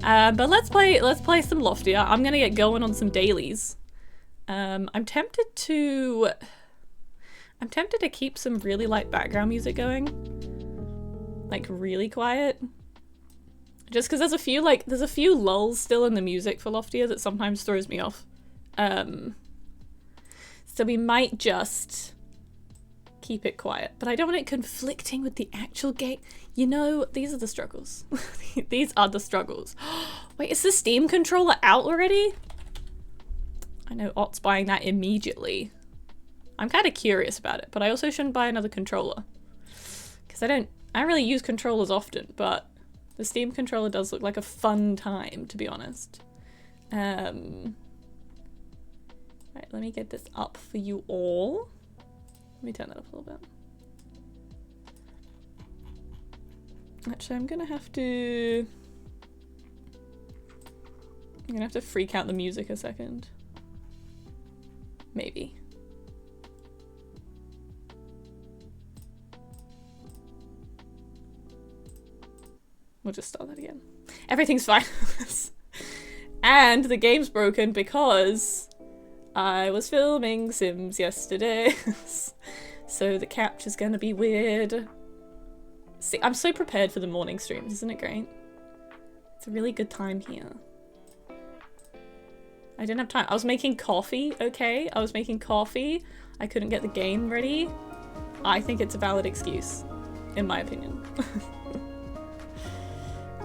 But let's play some Loftia. I'm gonna get going on some dailies. I'm tempted to keep some really light background music going. Like really quiet. Just because there's a few lulls still in the music for Loftia that sometimes throws me off. So we might just keep it quiet, but I don't want it conflicting with the actual game. You know, these are the struggles. These are the struggles. Wait, is the Steam controller out already? I know Ott's buying that immediately. I'm kind of curious about it, but I also shouldn't buy another controller. Because I don't really use controllers often, but the Steam controller does look like a fun time, to be honest. Right, let me get this up for you all. Let me turn that up a little bit. Actually, I'm gonna have to freak out the music a second. Maybe. We'll just start that again. Everything's fine. And the game's broken because I was filming Sims yesterday. So the capture's gonna be weird. See, I'm so prepared for the morning streams, isn't it great? It's a really good time here. I didn't have time. I was making coffee, okay? I was making coffee. I couldn't get the game ready. I think it's a valid excuse, in my opinion.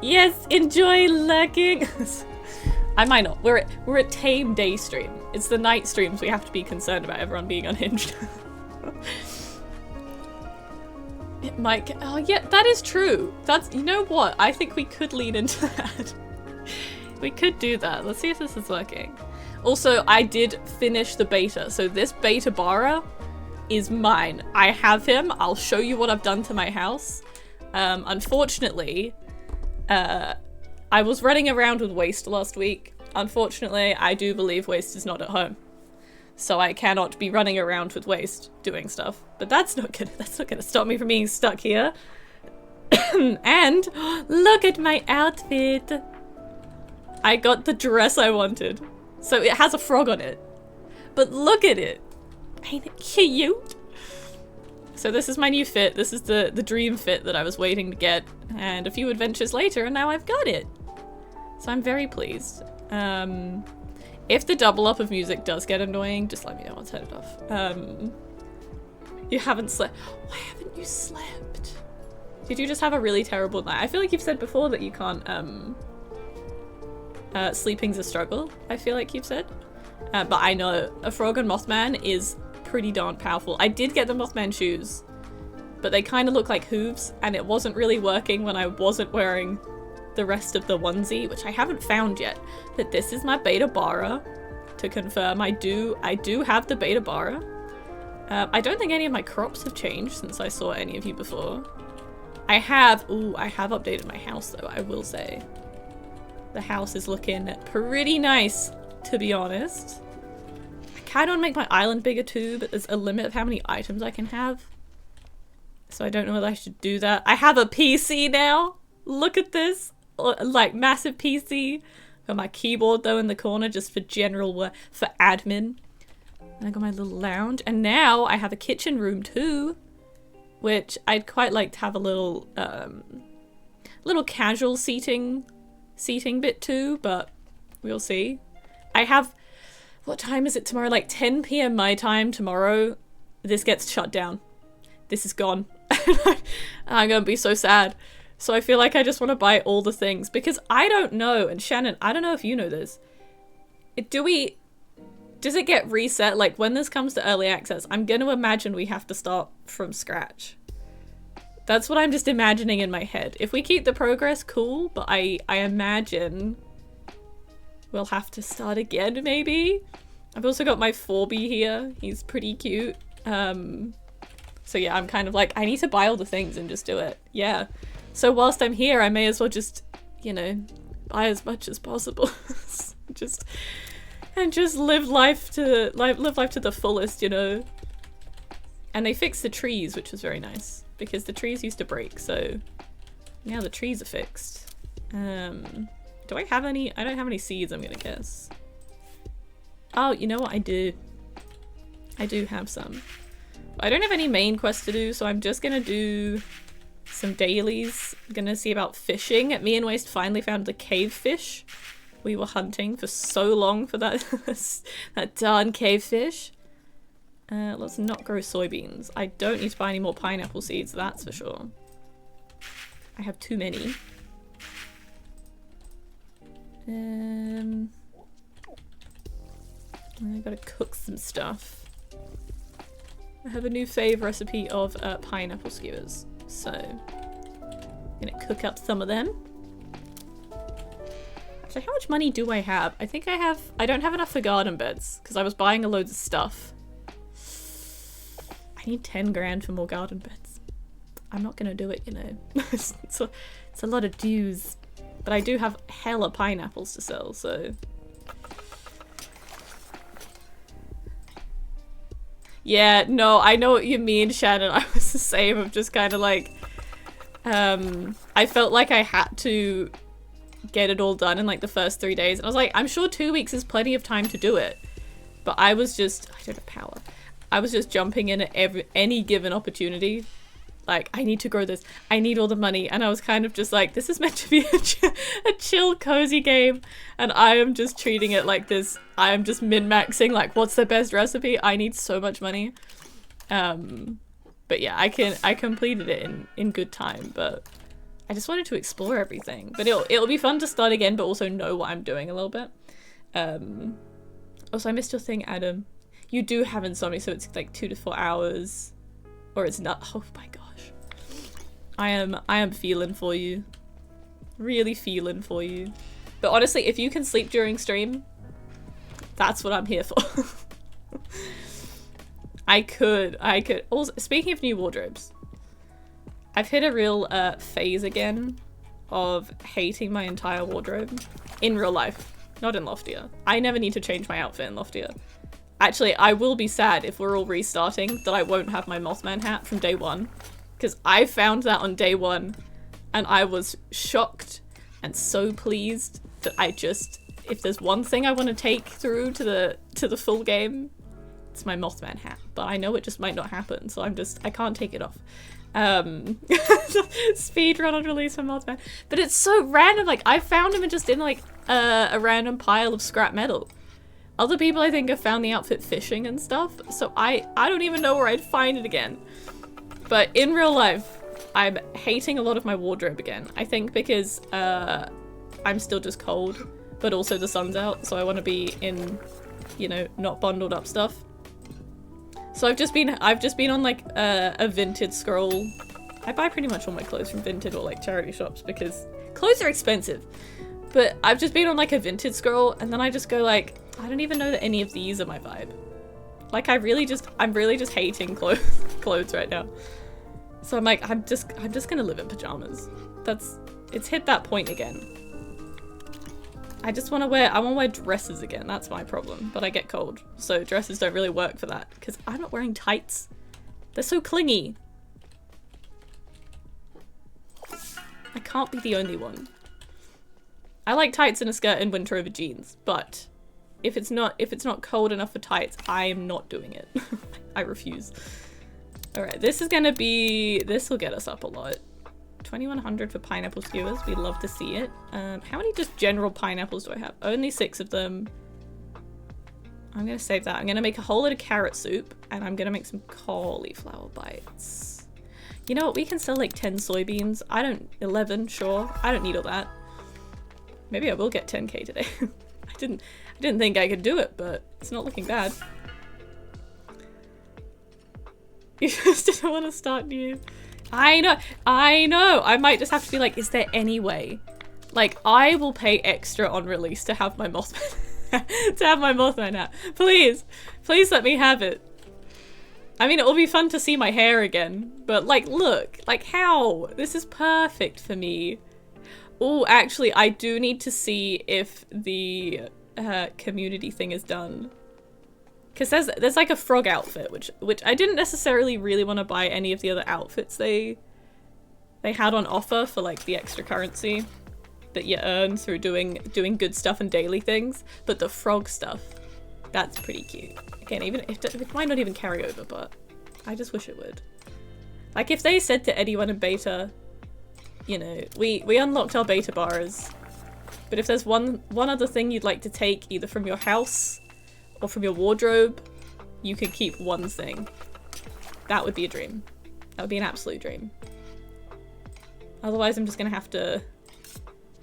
Yes, enjoy lurking. I might not. We're at tame day stream. It's the night streams we have to be concerned about everyone being unhinged. It might get, oh yeah, that is true. That's, you know what? I think we could lean into that. We could do that. Let's see if this is working. Also, I did finish the beta. So this beta bara is mine. I have him. I'll show you what I've done to my house. Unfortunately, I was running around with Waste last week. Unfortunately, I do believe Waste is not at home. So I cannot be running around with Waste doing stuff. But that's not gonna stop me from being stuck here. And look at my outfit. I got the dress I wanted. So it has a frog on it. But look at it. Ain't it cute? So this is my new fit. This is the dream fit that I was waiting to get. And a few adventures later, and now I've got it. So I'm very pleased. If the double up of music does get annoying, just let me know. I'll turn it off. You haven't slept. Why haven't you slept? Did you just have a really terrible night? I feel like you've said before that you can't, sleeping's a struggle, I feel like you've said. But I know a frog and Mothman is pretty darn powerful. I did get the Mothman shoes, but they kind of look like hooves, and it wasn't really working when I wasn't wearing the rest of the onesie, which I haven't found yet. But this is my beta bara. To confirm, I do have the beta bara. I don't think any of my crops have changed since I saw any of you before. I have updated my house though, I will say. The house is looking pretty nice, to be honest. I kind of want to make my island bigger too, but there's a limit of how many items I can have. So I don't know whether I should do that. I have a PC now! Look at this! Like, massive PC. Got my keyboard though in the corner just for general work, for admin. And I got my little lounge. And now I have a kitchen room too, which I'd quite like to have a little, little casual seating bit too, but we'll see. I have, what time is it tomorrow? Like 10 PM my time tomorrow. This gets shut down. This is gone. I'm gonna be so sad. So I feel like I just want to buy all the things because I don't know. And Shannon, I don't know if you know this. Does it get reset? Like when this comes to early access, I'm going to imagine we have to start from scratch. That's what I'm just imagining in my head. If we keep the progress, cool. But I imagine we'll have to start again, maybe. I've also got my 4B here. He's pretty cute. So yeah, I'm kind of like, I need to buy all the things and just do it. Yeah. So whilst I'm here, I may as well just, you know, buy as much as possible. just live life to the fullest, you know. And they fixed the trees, which was very nice because the trees used to break. So now the trees are fixed. Do I have any? I don't have any seeds, I'm gonna guess. Oh, you know what? I do. I do have some. I don't have any main quests to do, so I'm just gonna do some dailies. I'm gonna see about fishing. Me and Waste finally found the cave fish. We were hunting for so long for that, that darn cave fish. Let's not grow soybeans. I don't need to buy any more pineapple seeds, that's for sure. I have too many. I gotta cook some stuff. I have a new fave recipe of pineapple skewers, so I'm gonna cook up some of them. So how much money do I have? I think I don't have enough for garden beds because I was buying a load of stuff. I need 10 grand for more garden beds. I'm not gonna do it, you know. it's a lot of dues. But I do have hella pineapples to sell, so... Yeah, no, I know what you mean, Shannon. I was the same. I'm just kind of like... I felt like I had to get it all done in like the first 3 days. And I was like, I'm sure 2 weeks is plenty of time to do it. But I was just... I don't have power. I was just jumping in at any given opportunity. Like, I need to grow this. I need all the money. And I was kind of just like, this is meant to be a chill, cozy game. And I am just treating it like this. I am just min-maxing, like, what's the best recipe? I need so much money. But yeah, I completed it in good time. But I just wanted to explore everything. But it'll be fun to start again, but also know what I'm doing a little bit. Also, I missed your thing, Adam. You do have insomnia, so it's like 2 to 4 hours. Or it's not. Oh my gosh. I am feeling for you. Really feeling for you. But honestly, if you can sleep during stream, that's what I'm here for. I could. Also, speaking of new wardrobes, I've hit a real phase again of hating my entire wardrobe in real life, not in Loftia. I never need to change my outfit in Loftia. Actually, I will be sad if we're all restarting that I won't have my Mothman hat from day one. Because I found that on day one and I was shocked and so pleased that I just, if there's one thing I want to take through to the full game, it's my Mothman hat. But I know it just might not happen, so I can't take it off. Speedrun on release for Mothman. But it's so random, like I found him just in like a random pile of scrap metal. Other people I think have found the outfit fishing and stuff, so I don't even know where I'd find it again. But in real life, I'm hating a lot of my wardrobe again. I think because I'm still just cold, but also the sun's out, so I want to be in, you know, not bundled up stuff. So I've just been on like a Vinted scroll. I buy pretty much all my clothes from Vinted or like charity shops because clothes are expensive. But I've just been on like a Vinted scroll and then I just go like, I don't even know that any of these are my vibe. Like I'm really just hating clothes right now. So I'm like, I'm just gonna live in pajamas. It's hit that point again. I wanna wear dresses again, that's my problem. But I get cold, so dresses don't really work for that. Because I'm not wearing tights. They're so clingy. I can't be the only one. I like tights and a skirt in winter over jeans, but if it's not cold enough for tights, I'm not doing it. I refuse. Alright, this will get us up a lot. 2100 for pineapple skewers, we'd love to see it. How many just general pineapples do I have? Only 6 of them. I'm gonna save that. I'm gonna make a whole lot of carrot soup, and I'm gonna make some cauliflower bites. You know what, we can sell like 10 soybeans. 11, sure. I don't need all that. Maybe I will get 10k today. I didn't think I could do it, but it's not looking bad. You just didn't want to start new. I know. I might just have to be like, is there any way? Like, I will pay extra on release to have my Mothman to have my Mothman hat. Please let me have it. I mean, it will be fun to see my hair again, but like, look, like how? This is perfect for me. Oh, actually, I do need to see if the community thing is done. Because there's like a frog outfit, which I didn't necessarily really want to buy any of the other outfits they had on offer for like the extra currency. that you earn through doing good stuff and daily things, but the frog stuff, that's pretty cute. Again, even if it might not even carry over, but I just wish it would. Like if they said to anyone in beta, you know, we unlocked our beta bars, but if there's one other thing you'd like to take either from your house or from your wardrobe, you could keep one thing. That would be a dream. That would be an absolute dream. Otherwise I'm just gonna have to,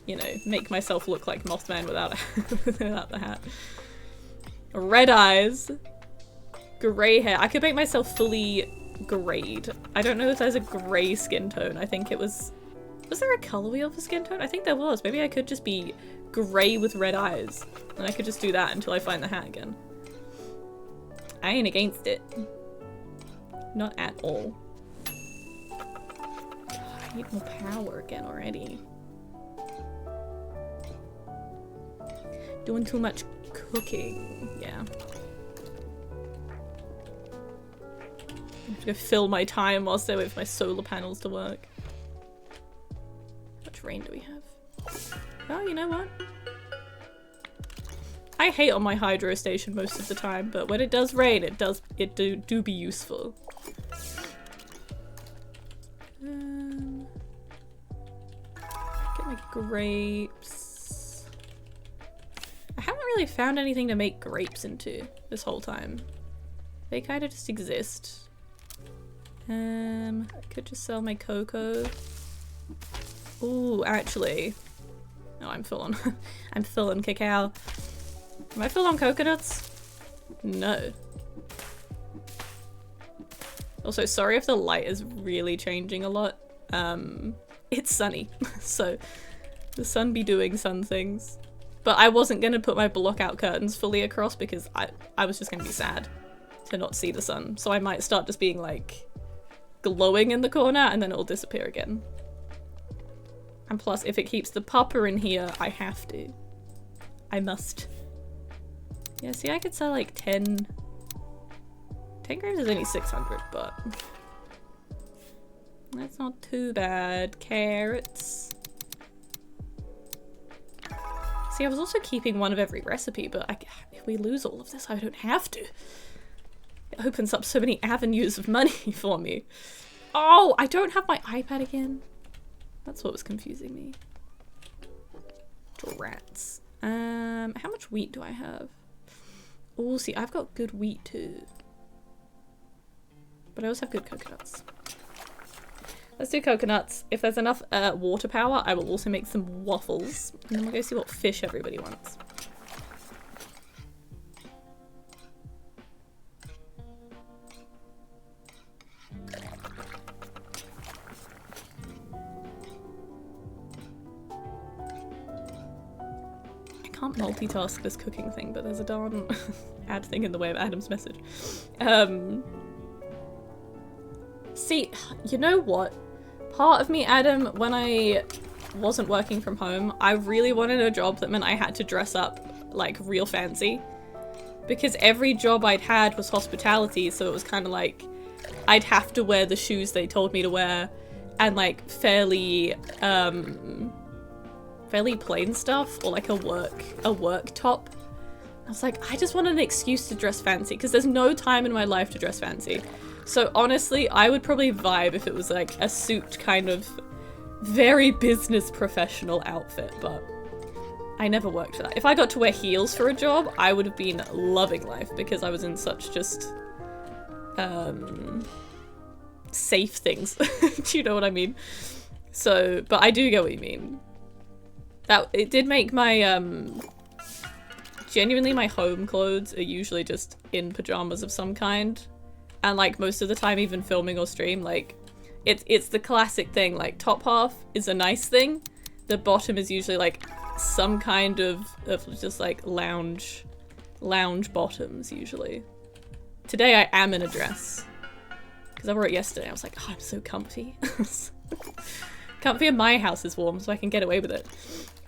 you know, make myself look like Mothman without without the hat. Red eyes. Grey hair. I could make myself fully greyed. I don't know if there's a grey skin tone. I think it was... Was there a colour wheel for skin tone? I think there was. Maybe I could just be grey with red eyes. And I could just do that until I find the hat again. I ain't against it. Not at all. God, I need more power again already. Doing too much cooking. Yeah. I'm just gonna fill my time whilst I wait for my solar panels to work. How much rain do we have? Oh, you know what? I hate on my hydro station most of the time, but when it does rain, it do be useful. Get my grapes. I haven't really found anything to make grapes into this whole time. They kind of just exist. I could just sell my cocoa. Ooh, actually. No, I'm full on. I'm full on cacao. Am I full on coconuts? No. Also, sorry if the light is really changing a lot. It's sunny, so the sun be doing sun things. But I wasn't gonna put my block-out curtains fully across because I was just gonna be sad to not see the sun. So I might start just being like glowing in the corner and then it'll disappear again. And plus, if it keeps the pupper in here, I have to. I must. Yeah, see, I could sell like 10 grams is only 600, but that's not too bad. Carrots. See, I was also keeping one of every recipe, but if we lose all of this, I don't have to. It opens up so many avenues of money for me. Oh, I don't have my iPad again. That's what was confusing me. Rats. How much wheat do I have? Oh, see, I've got good wheat too. But I also have good coconuts. Let's do coconuts. If there's enough water power, I will also make some waffles. And then we'll go see what fish everybody wants. I can't multitask this cooking thing, but there's a darn ad thing in the way of Adam's message. See, you know what? Part of me, Adam, when I wasn't working from home, I really wanted a job that meant I had to dress up like real fancy. Because every job I'd had was hospitality, so it was kind of like I'd have to wear the shoes they told me to wear and like fairly plain stuff or like a work top. I was like, I just want an excuse to dress fancy because there's no time in my life to dress fancy. So honestly, I would probably vibe if it was like a suit kind of very business professional outfit, but I never worked for that. If I got to wear heels for a job, I would have been loving life because I was in such just safe things. Do you know what I mean? So, but I do get what you mean. That it did make my genuinely my home clothes are usually just in pajamas of some kind. And like most of the time, even filming or stream, like it's the classic thing, like top half is a nice thing. The bottom is usually like some kind of just like lounge bottoms usually. Today I am in a dress. Because I wore it yesterday. I was like, oh, I'm so comfy. Comfy in my house is warm, so I can get away with it.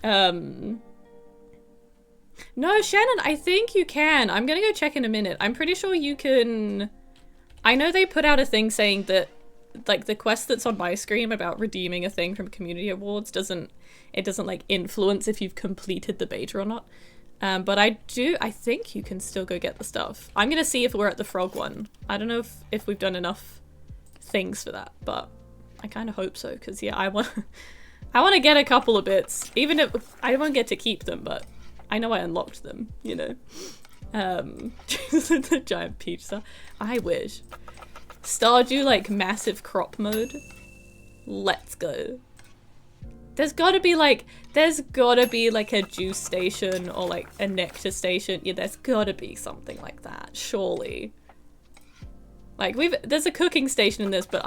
No, Shannon, I think you can. I'm gonna go check in a minute. I'm pretty sure you can... I know they put out a thing saying that, like, the quest that's on my screen about redeeming a thing from community awards doesn't it doesn't like influence if you've completed the beta or not. But I think you can still go get the stuff. I'm gonna see if we're at the frog one. I don't know if we've done enough things for that, but I kind of hope so, because yeah, I want to get a couple of bits, even if I won't get to keep them, but I know I unlocked them, you know. The giant peach star. I wish. Stardew like massive crop mode. Let's go. There's gotta be like a juice station or like a nectar station. Yeah, there's gotta be something like that, surely. Like there's a cooking station in this, but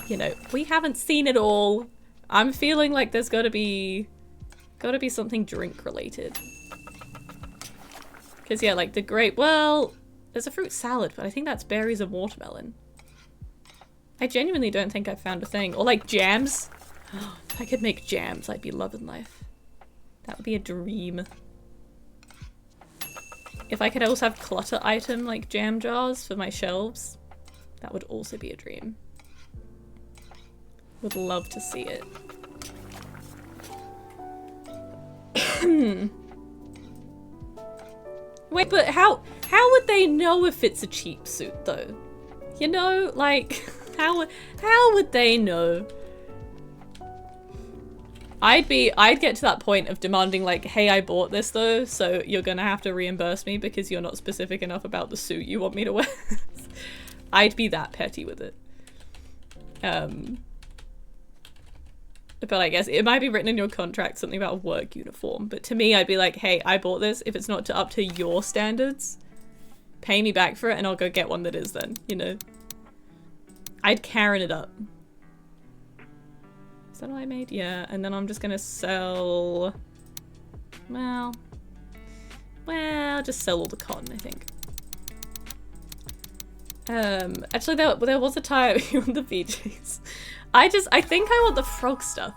you know, we haven't seen it all. I'm feeling like there's gotta be something drink related. Cause yeah, like the grape, well, there's a fruit salad, but I think that's berries and watermelon. I genuinely don't think I've found a thing. Or like jams. If I could make jams, I'd be loving life. That would be a dream. If I could also have clutter item like jam jars for my shelves, that would also be a dream. Would love to see it. Wait, but how would they know if it's a cheap suit though? You know, like how would they know? I'd get to that point of demanding like, hey, I bought this though, so you're gonna have to reimburse me because you're not specific enough about the suit you want me to wear. I'd be that petty with it. But I guess it might be written in your contract, something about a work uniform. But to me, I'd be like, hey, I bought this. If it's not up to your standards, pay me back for it and I'll go get one that is then, you know? I'd Karen it up. Is that all I made? Yeah, and then I'm just gonna sell... Well, just sell all the cotton, I think. Actually, there was a time on the VGs. I think I want the frog stuff.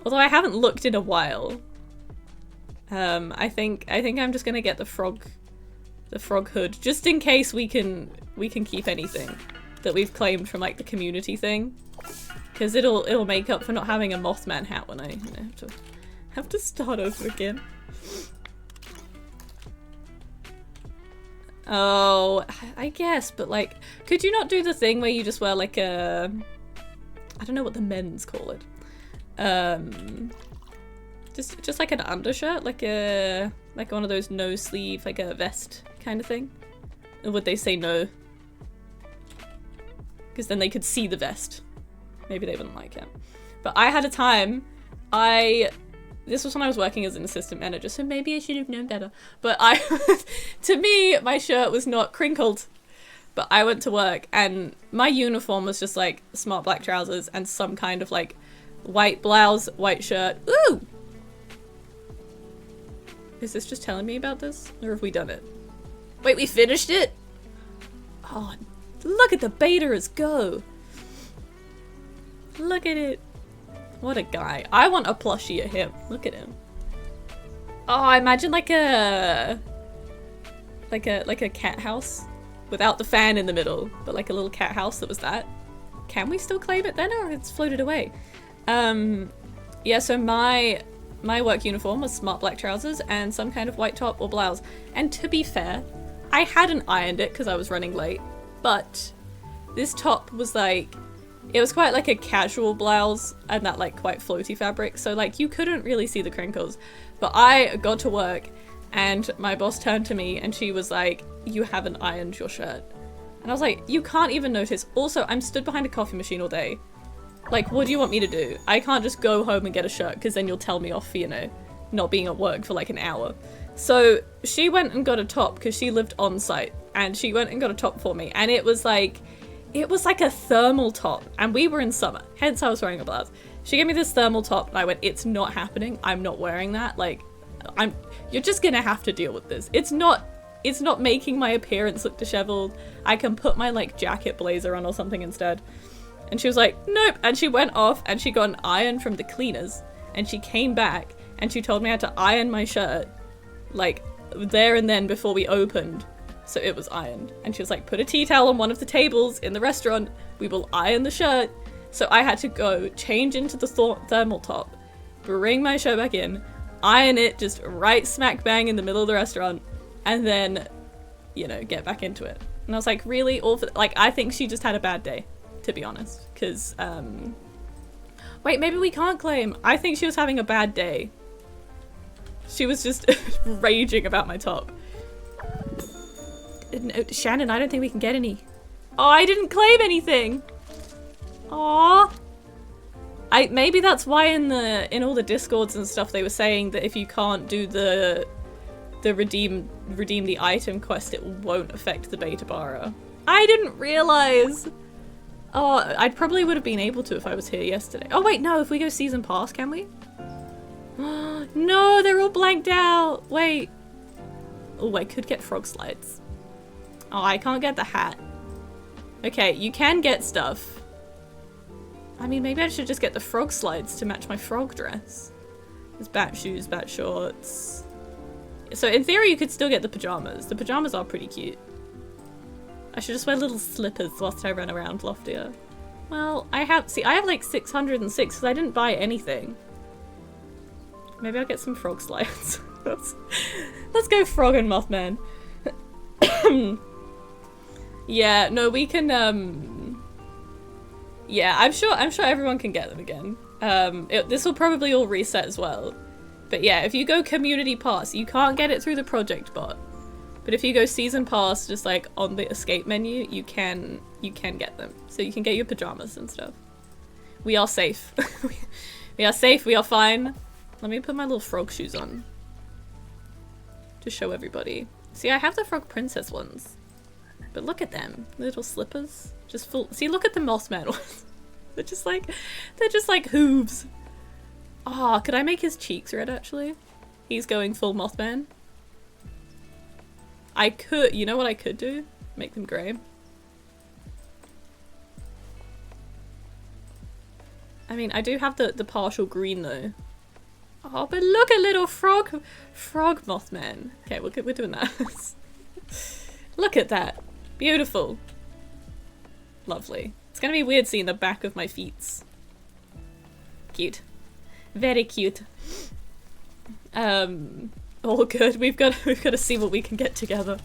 Although I haven't looked in a while. I think I'm just gonna get the frog hood, just in case we can keep anything that we've claimed from like the community thing. Because it'll make up for not having a Mothman hat when I have to start over again. Oh, I guess, but like, could you not do the thing where you just wear like a... I don't know what the men's call it. Just like an undershirt, like one of those no sleeve, like a vest kind of thing. Or would they say no? Because then they could see the vest. Maybe they wouldn't like it. But I had a time, this was when I was working as an assistant manager, so maybe I should have known better. But to me, my shirt was not crinkled. But I went to work and my uniform was just like smart black trousers and some kind of like white blouse, white shirt. Ooh! Is this just telling me about this? Or have we done it? Wait, we finished it? Oh, look at the betas go. Look at it. What a guy. I want a plushie of him. Look at him. Oh, I imagine like a cat house. Without the fan in the middle, but like a little cat house that was that. Can we still claim it then, or it's floated away? Yeah, so my work uniform was smart black trousers and some kind of white top or blouse. And to be fair, I hadn't ironed it because I was running late, but this top was like, it was quite like a casual blouse and that like quite floaty fabric, so like you couldn't really see the crinkles. But I got to work and my boss turned to me and she was like, you haven't ironed your shirt. And I was like, you can't even notice. Also, I'm stood behind a coffee machine all day. Like, what do you want me to do? I can't just go home and get a shirt because then you'll tell me off for, you know, not being at work for like an hour. So she went and got a top because she lived on site and she went and got a top for me. And it was like a thermal top and we were in summer, hence I was wearing a blouse. She gave me this thermal top and I went, it's not happening. I'm not wearing that. Like, you're just gonna have to deal with this. It's not making my appearance look disheveled. I can put my like jacket blazer on or something instead. And she was like, nope. And she went off and she got an iron from the cleaners and she came back and she told me I had to iron my shirt like there and then before we opened. So it was ironed. And she was like, put a tea towel on one of the tables in the restaurant. We will iron the shirt. So I had to go change into the thermal top, bring my shirt back in, iron it just right smack bang in the middle of the restaurant, and then, you know, get back into it. And I was like, really? All for, like, I think she just had a bad day, to be honest. Because, wait, maybe we can't claim. I think she was having a bad day. She was just raging about my top. No, Shannon, I don't think we can get any. Oh, I didn't claim anything. Aww. Maybe that's why in all the discords and stuff they were saying that if you can't do the redeem the item quest, it won't affect the beta bara. I didn't realize. Oh, I probably would have been able to if I was here yesterday. Oh wait, no, if we go season pass, can we? No, they're all blanked out. Wait. Oh, I could get frog slides. Oh, I can't get the hat. Okay, you can get stuff. I mean, maybe I should just get the frog slides to match my frog dress. There's bat shoes, bat shorts. So in theory, you could still get the pajamas. The pajamas are pretty cute. I should just wear little slippers whilst I run around Loftia. Well, I have like 606 because I didn't buy anything. Maybe I'll get some frog slides. Let's go frog and Mothman. Yeah, no, we can, yeah, I'm sure everyone can get them again. This will probably all reset as well. But yeah, if you go community pass, you can't get it through the project bot. But if you go season pass, just like on the escape menu, you can get them. So you can get your pajamas and stuff. We are safe. We are safe, we are fine. Let me put my little frog shoes on. To show everybody. See, I have the frog princess ones. But look at them. Little slippers. Just full. See, look at the Mothman ones. they're just like hooves. Ah, oh, could I make his cheeks red actually? He's going full Mothman. I could, you know what I could do? Make them grey. I mean, I do have the partial green though. Oh, but look at little frog Mothman. Okay, we're doing that. Look at that. Beautiful. Lovely. It's gonna be weird seeing the back of my feet. Cute. Very cute. All good. We've got to see what we can get together.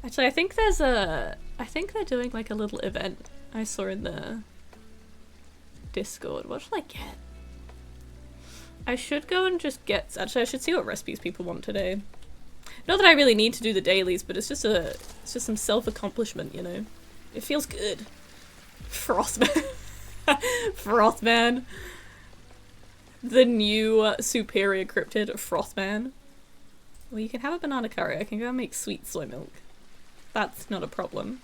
Actually, I think they're doing like a little event I saw in the Discord. What should I get? I should go and just get, actually I should see what recipes people want today. Not that I really need to do the dailies, but it's just some self-accomplishment, you know? It feels good. Frostman. Frostman. The new superior cryptid, Frostman. Well, you can have a banana curry. I can go and make sweet soy milk. That's not a problem.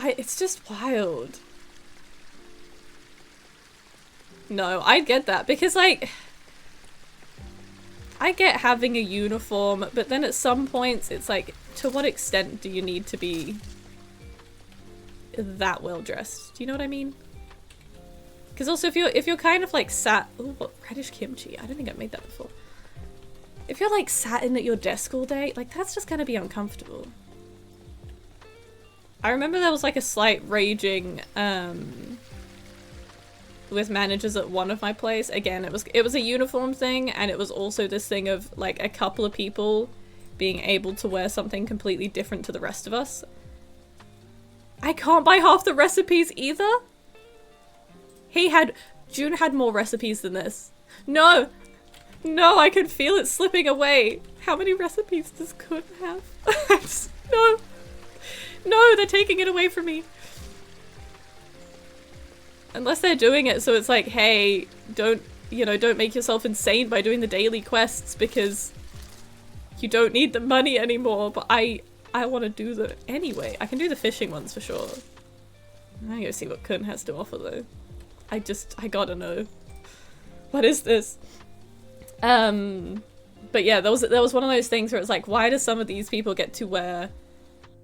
It's just wild. No, I get that because like I get having a uniform, but then at some points it's like, to what extent do you need to be that well dressed? Do you know what I mean? Because also if you're kind of like sat, ooh, what, radish kimchi? I don't think I've made that before. If you're like sat in at your desk all day, like that's just gonna be uncomfortable. I remember there was like a slight raging with managers at one of my places. Again, it was a uniform thing, and it was also this thing of like a couple of people being able to wear something completely different to the rest of us. I can't buy half the recipes either. June had more recipes than this. No! No, I can feel it slipping away. How many recipes does Kun have? No! No, they're taking it away from me. Unless they're doing it so it's like, hey, don't make yourself insane by doing the daily quests because you don't need the money anymore. But I want to do the anyway. I can do the fishing ones for sure. I'm gonna go see what Kun has to offer though. I gotta know. What is this? But yeah, there was one of those things where it's like, why do some of these people get to wear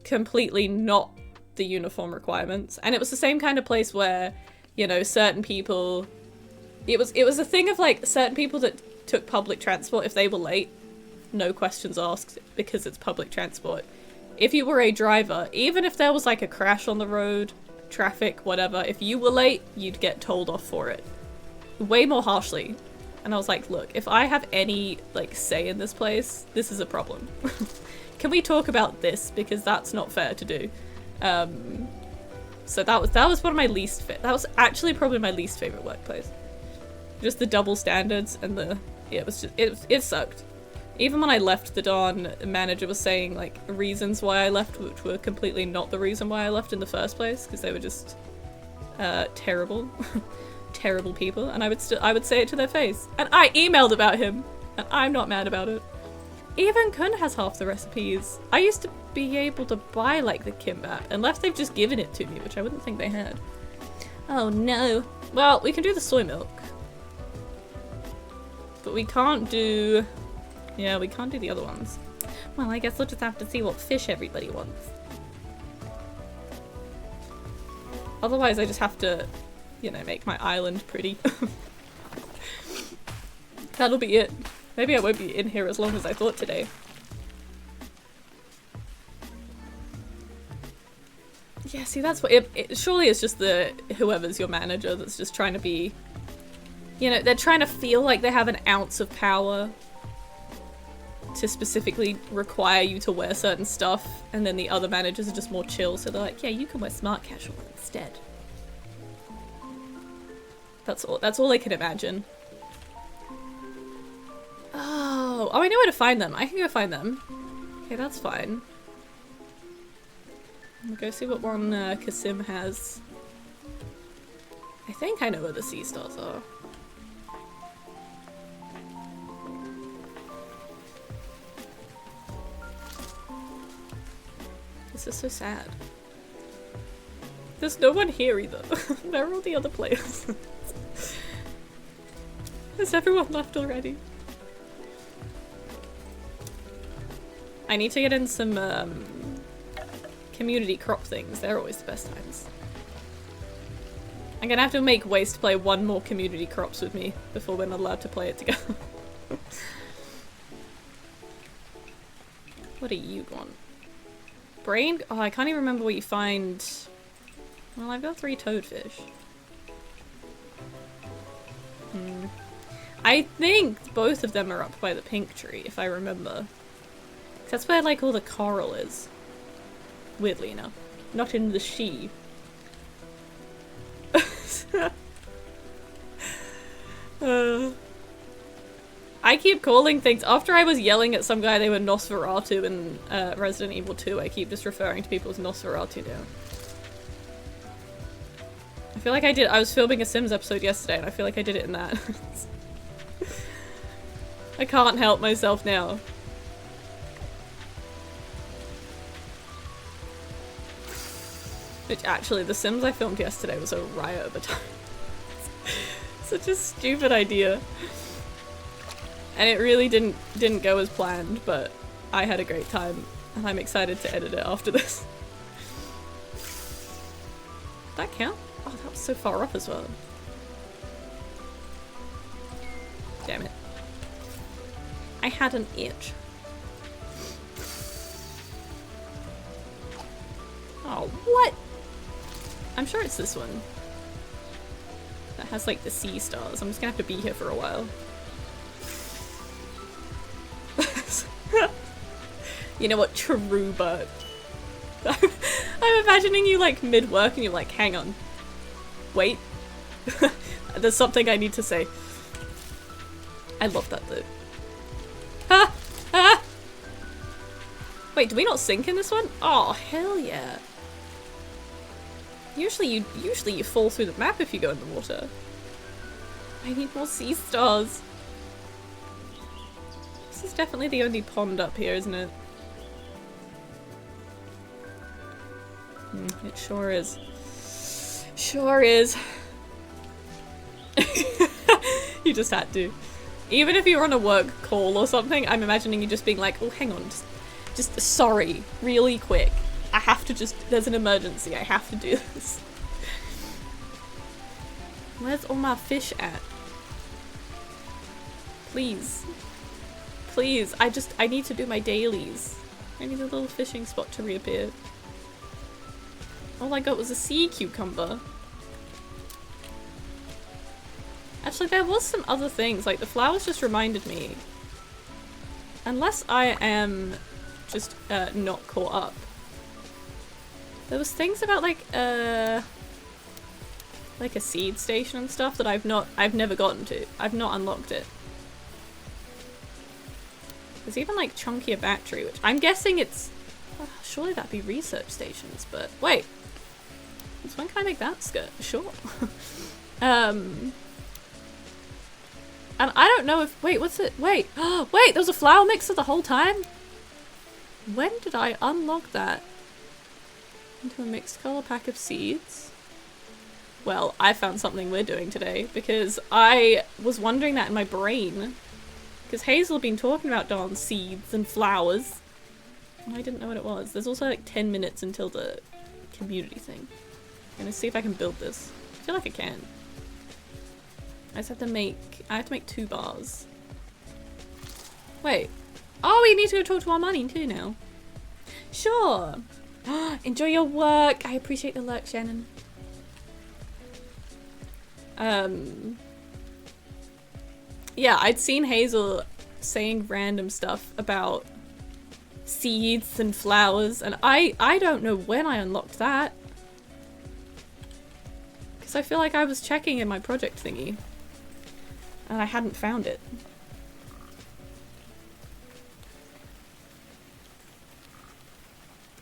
completely not the uniform requirements? And it was the same kind of place where, you know, certain people, it was a thing of like certain people that took public transport, if they were late, no questions asked because it's public transport. If you were a driver, even if there was like a crash on the road traffic, whatever. If you were late, you'd get told off for it. Way more harshly. And I was like, look, if I have any, like, say in this place, this is a problem. Can we talk about this? Because that's not fair to do. So that was one of my least that was actually probably my least favorite workplace. Just the double standards and the, yeah, it was just, it sucked. Even when I left the Dawn, the manager was saying, like, reasons why I left, which were completely not the reason why I left in the first place, because they were just, terrible. Terrible people, and I would say it to their face. And I emailed about him, and I'm not mad about it. Even Kun has half the recipes. I used to be able to buy, like, the kimbap, unless they've just given it to me, which I wouldn't think they had. Oh no. Well, we can do the soy milk. But we can't do... yeah, we can't do the other ones. Well, I guess we'll just have to see what fish everybody wants. Otherwise, I just have to, you know, make my island pretty. That'll be it. Maybe I won't be in here as long as I thought today. Yeah, see, that's what it surely it's just the whoever's your manager that's just trying to be, you know, they're trying to feel like they have an ounce of power to specifically require you to wear certain stuff, and then the other managers are just more chill, so they're like, yeah, you can wear smart casual instead. That's all I can imagine. Oh, I know where to find them. I can go find them. Okay, that's fine. I'll go see what one Kasim has. I think I know where the sea stars are. This is so sad. There's no one here either. Where are all the other players? Has everyone left already? I need to get in some community crop things. They're always the best times. I'm gonna have to make Waste play one more community crops with me before we're not allowed to play it together. What do you want? Brain? Oh, I can't even remember what you find. Well, I've got 3 toadfish. I think both of them are up by the pink tree, if I remember. That's where, like, all the coral is. Weirdly enough. Not in the sea. I keep calling things- after I was yelling at some guy they were Nosferatu in Resident Evil 2, I keep just referring to people as Nosferatu now. I feel like I was filming a Sims episode yesterday and I feel like I did it in that. I can't help myself now. Which actually, the Sims I filmed yesterday was a riot of a time. Such a stupid idea. And it really didn't go as planned, but I had a great time and I'm excited to edit it after this. Did that count? Oh, that was so far up as well. Damn it. I had an itch. Oh, what? I'm sure it's this one. That has like the sea stars. I'm just gonna have to be here for a while. You know what? True, but I'm imagining you like mid-work and you're like, hang on. Wait. There's something I need to say. I love that though. Ah! Ah! Wait, do we not sink in this one? Oh, hell yeah. Usually you fall through the map if you go in the water. I need more sea stars. This is definitely the only pond up here, isn't it? It sure is. Sure is. You just had to. Even if you were on a work call or something, I'm imagining you just being like, oh, hang on, just sorry, really quick. I have to there's an emergency, I have to do this. Where's all my fish at? Please. Please, I need to do my dailies. I need a little fishing spot to reappear. All I got was a sea cucumber. Actually, there was some other things, like the flowers just reminded me. Unless I am just not caught up. There was things about like a seed station and stuff that I've never gotten to. I've not unlocked it. There's even like chunkier battery, which I'm guessing it's surely that'd be research stations, but wait. This one, can I make that skirt? Sure. And I don't know if wait, what's it? Wait. Wait, there was a flower mixer the whole time? When did I unlock that? Into a mixed color pack of seeds. Well, I found something we're doing today because I was wondering that in my brain. Because Hazel had been talking about darn seeds and flowers. And I didn't know what it was. There's also like 10 minutes until the community thing. I'm gonna see if I can build this. I feel like I can. I have to make 2 bars. Wait. Oh, we need to go talk to our money too now. Sure. Enjoy your work. I appreciate the lurk, Shannon. Yeah, I'd seen Hazel saying random stuff about seeds and flowers, and I don't know when I unlocked that. Because I feel like I was checking in my project thingy, and I hadn't found it.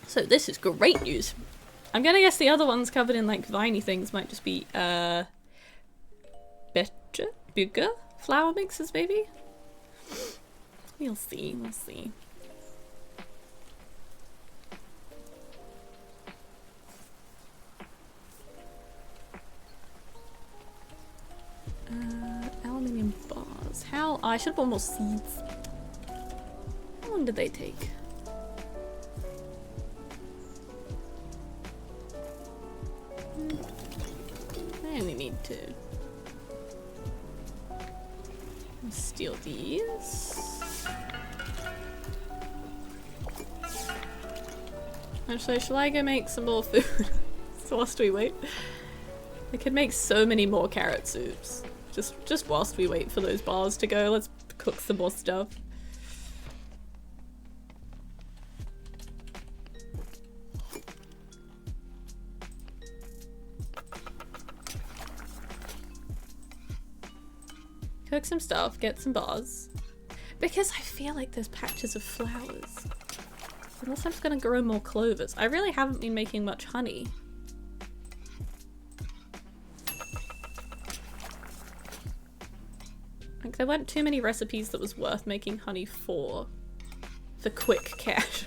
So this is great news. I'm gonna guess the other ones covered in like viney things might just be bigger flower mixes maybe? We'll see, we'll see. Aluminium bars. How? I should have bought more seeds. How long did they take? I only need to steal these. Actually, shall I go make some more food? So whilst we wait. I could make so many more carrot soups. Just whilst we wait for those bars to go, let's cook some more stuff. Cook some stuff, get some bars. Because I feel like there's patches of flowers. Unless I'm just gonna grow more clovers. I really haven't been making much honey. Like, there weren't too many recipes that was worth making honey for quick cash.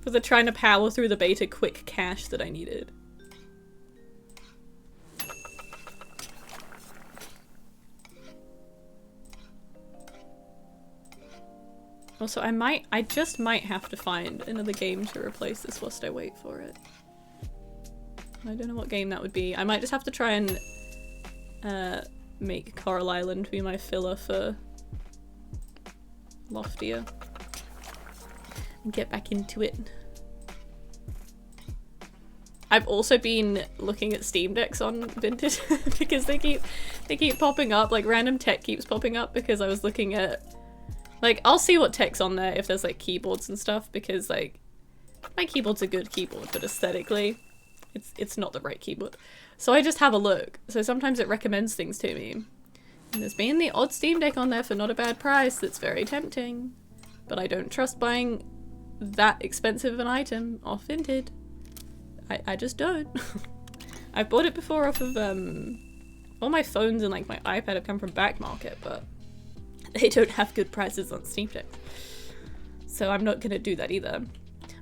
For the trying to power through the beta quick cash that I needed. Also, I just might have to find another game to replace this whilst I wait for it. I don't know what game that would be. I might just have to try and make Coral Island be my filler for Loftia. And get back into it. I've also been looking at Steam Decks on Vintage because they keep popping up, like random tech keeps popping up because I was looking at, like, I'll see what tech's on there if there's like keyboards and stuff, because like my keyboard's a good keyboard, but aesthetically it's not the right keyboard. So I just have a look. So sometimes it recommends things to me. And there's been the odd Steam Deck on there for not a bad price that's very tempting. But I don't trust buying that expensive of an item off Vinted. I just don't. I've bought it before off of, all my phones and like my iPad have come from back market, but they don't have good prices on Steam Deck. So I'm not gonna do that either.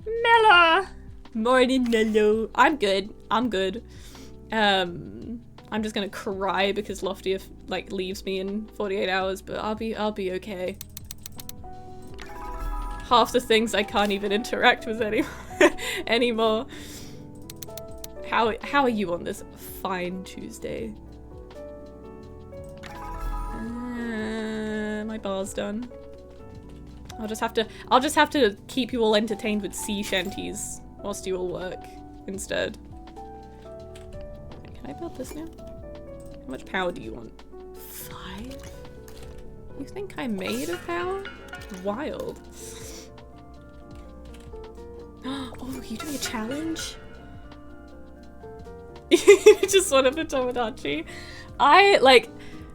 Mella! Morning, Mello. I'm good. I'm good. I'm just gonna cry because Loftia like leaves me in 48 hours, but I'll be okay. Half the things I can't even interact with anymore. How are you on this fine Tuesday? My bar's done. I'll just have to keep you all entertained with sea shanties whilst you all work. instead. Can I build this now? How much power do you want? 5? You think I'm made of power? Wild. Oh, you doing a challenge? You just wanted a Tomodachi.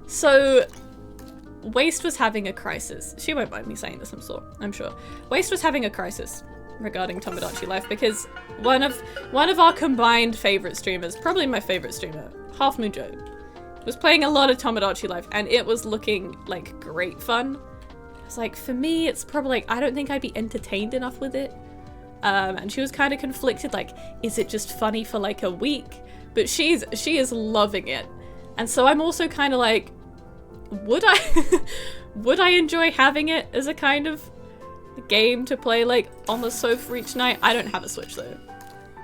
So Waste was having a crisis. She won't mind me saying this, I'm sure. Waste was having a crisis regarding Tomodachi Life because one of our combined favorite streamers, probably my favorite streamer, Half Moon Joe, was playing a lot of Tomodachi Life and it was looking like great fun. It's like, for me, it's probably like, I don't think I'd be entertained enough with it. And she was kind of conflicted, like, is it just funny for like a week? But she is loving it. And so I'm also kind of like, would I enjoy having it as a kind of game to play like on the sofa each night? I don't have a Switch though.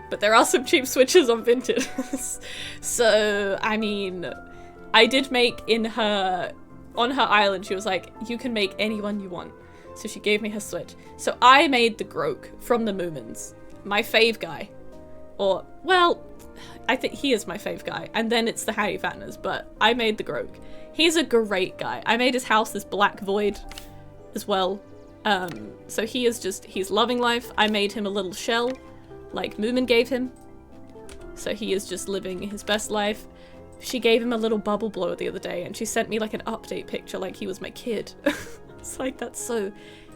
But there are some cheap Switches on Vinted. So, I mean, I did make on her island, she was like, you can make anyone you want. So she gave me her Switch. So I made the Groke from the Moomins, my fave guy. Or, well, I think he is my fave guy. And then it's the Hattie Fatners, but I made the Groke. He's a great guy. I made his house this black void as well. So he's loving life. I made him a little shell, like Moomin gave him. So he is just living his best life. She gave him a little bubble blower the other day and she sent me like an update picture like he was my kid. It's like, that's so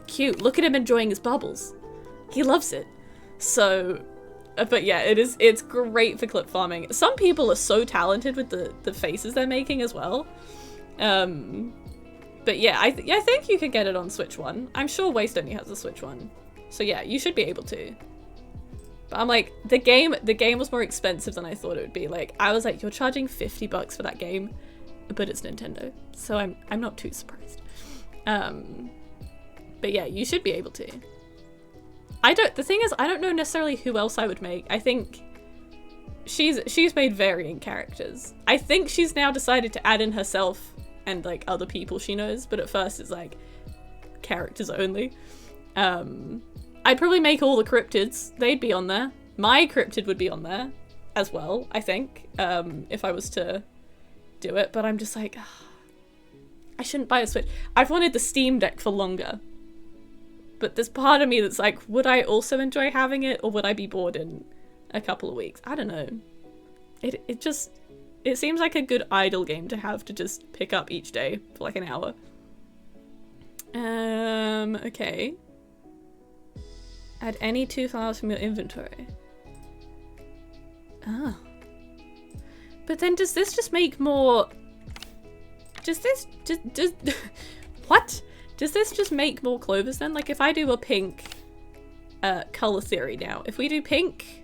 cute. Look at him enjoying his bubbles. He loves it. So, but yeah, it's great for clip farming. Some people are so talented with the faces they're making as well. But yeah, I think you can get it on Switch 1. I'm sure Waste only has a Switch 1. So yeah, you should be able to. But I'm like, the game was more expensive than I thought it would be. Like, I was like, you're charging $50 for that game, but it's Nintendo. So I'm not too surprised. But yeah, you should be able to. The thing is, I don't know necessarily who else I would make. I think she's made varying characters. I think she's now decided to add in herself and like other people she knows, but at first it's like characters only. I'd probably make all the cryptids. They'd be on there. My cryptid would be on there as well, I think, if I was to do it, but I'm just like, I shouldn't buy a Switch. I've wanted the Steam Deck for longer, but there's part of me that's like, would I also enjoy having it, or would I be bored in a couple of weeks? I don't know. It seems like a good idle game to have to just pick up each day for like an hour. Okay. Add any 2 files from your inventory. Oh. But then does this just make more... What? Does this just make more clovers then? Like if I do a pink color theory now. If we do pink...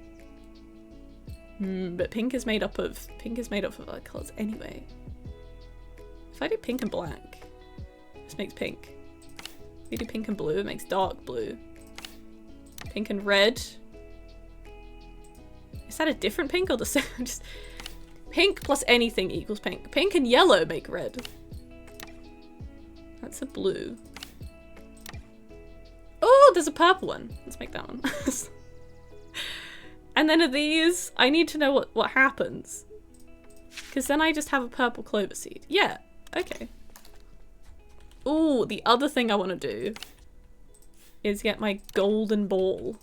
but pink is made up of other colors anyway. If I do pink and black, this makes pink. If we do pink and blue, it makes dark blue. Pink and red. Is that a different pink or the same? Just pink plus anything equals pink. Pink and yellow make red. That's a blue. Oh, there's a purple one. Let's make that one. And then of these, I need to know what happens. Because then I just have a purple clover seed. Yeah, okay. Ooh, the other thing I want to do is get my golden ball.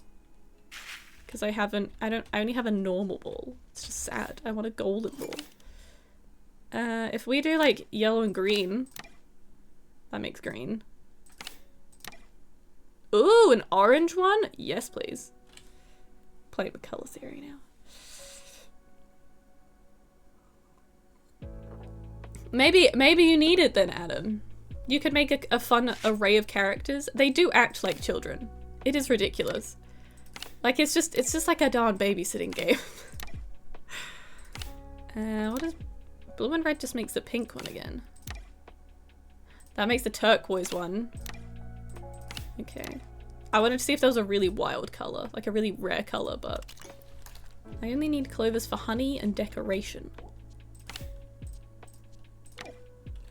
Because I only have a normal ball. It's just sad. I want a golden ball. If we do like yellow and green, that makes green. Ooh, an orange one? Yes, please. Play with color theory now. Maybe you need it then, Adam. You could make a fun array of characters. They do act like children. It is ridiculous. Like it's just like a darn babysitting game. What is blue and red? Just makes the pink one again. That makes the turquoise one. Okay. I wanted to see if there was a really wild color, like a really rare color, but I only need clovers for honey and decoration.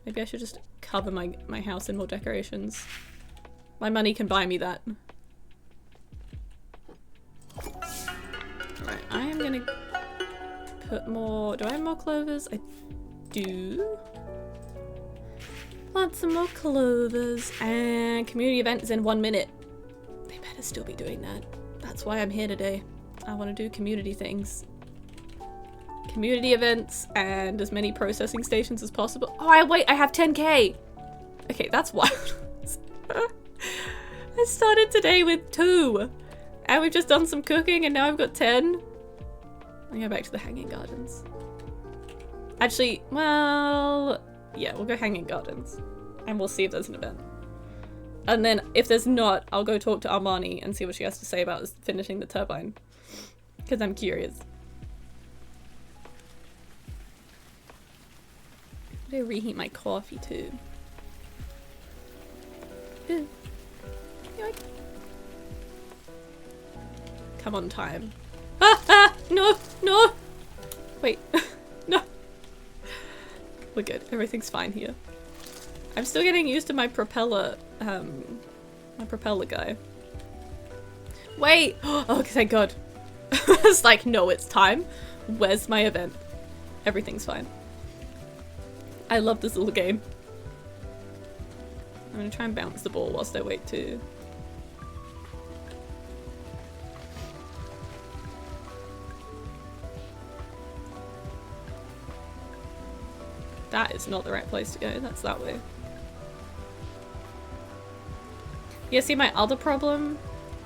Maybe I should just cover my house in more decorations. My money can buy me that. Alright, I am gonna put more... Do I have more clovers? I do. Want some more clovers. And community event is in 1 minute. They better still be doing that. That's why I'm here today. I want to do community things. Community events and as many processing stations as possible. Oh, wait, I have 10k! Okay, that's wild. I started today with 2. And we've just done some cooking and now I've got 10. I'll go back to the Hanging Gardens. Actually, well... yeah, we'll go Hanging Gardens. And we'll see if there's an event. And then, if there's not, I'll go talk to Armani and see what she has to say about finishing the turbine. Because I'm curious. I'm gonna reheat my coffee too. Ooh. Yoink. Come on, time. Ah! Ah! No! No! Wait. No! We're good. Everything's fine here. I'm still getting used to my propeller, my propeller guy. Wait! Oh, thank God. It's like, no, it's time. Where's my event? Everything's fine. I love this little game. I'm gonna try and bounce the ball whilst I wait too. That is not the right place to go. That's that way. Yeah, see my other problem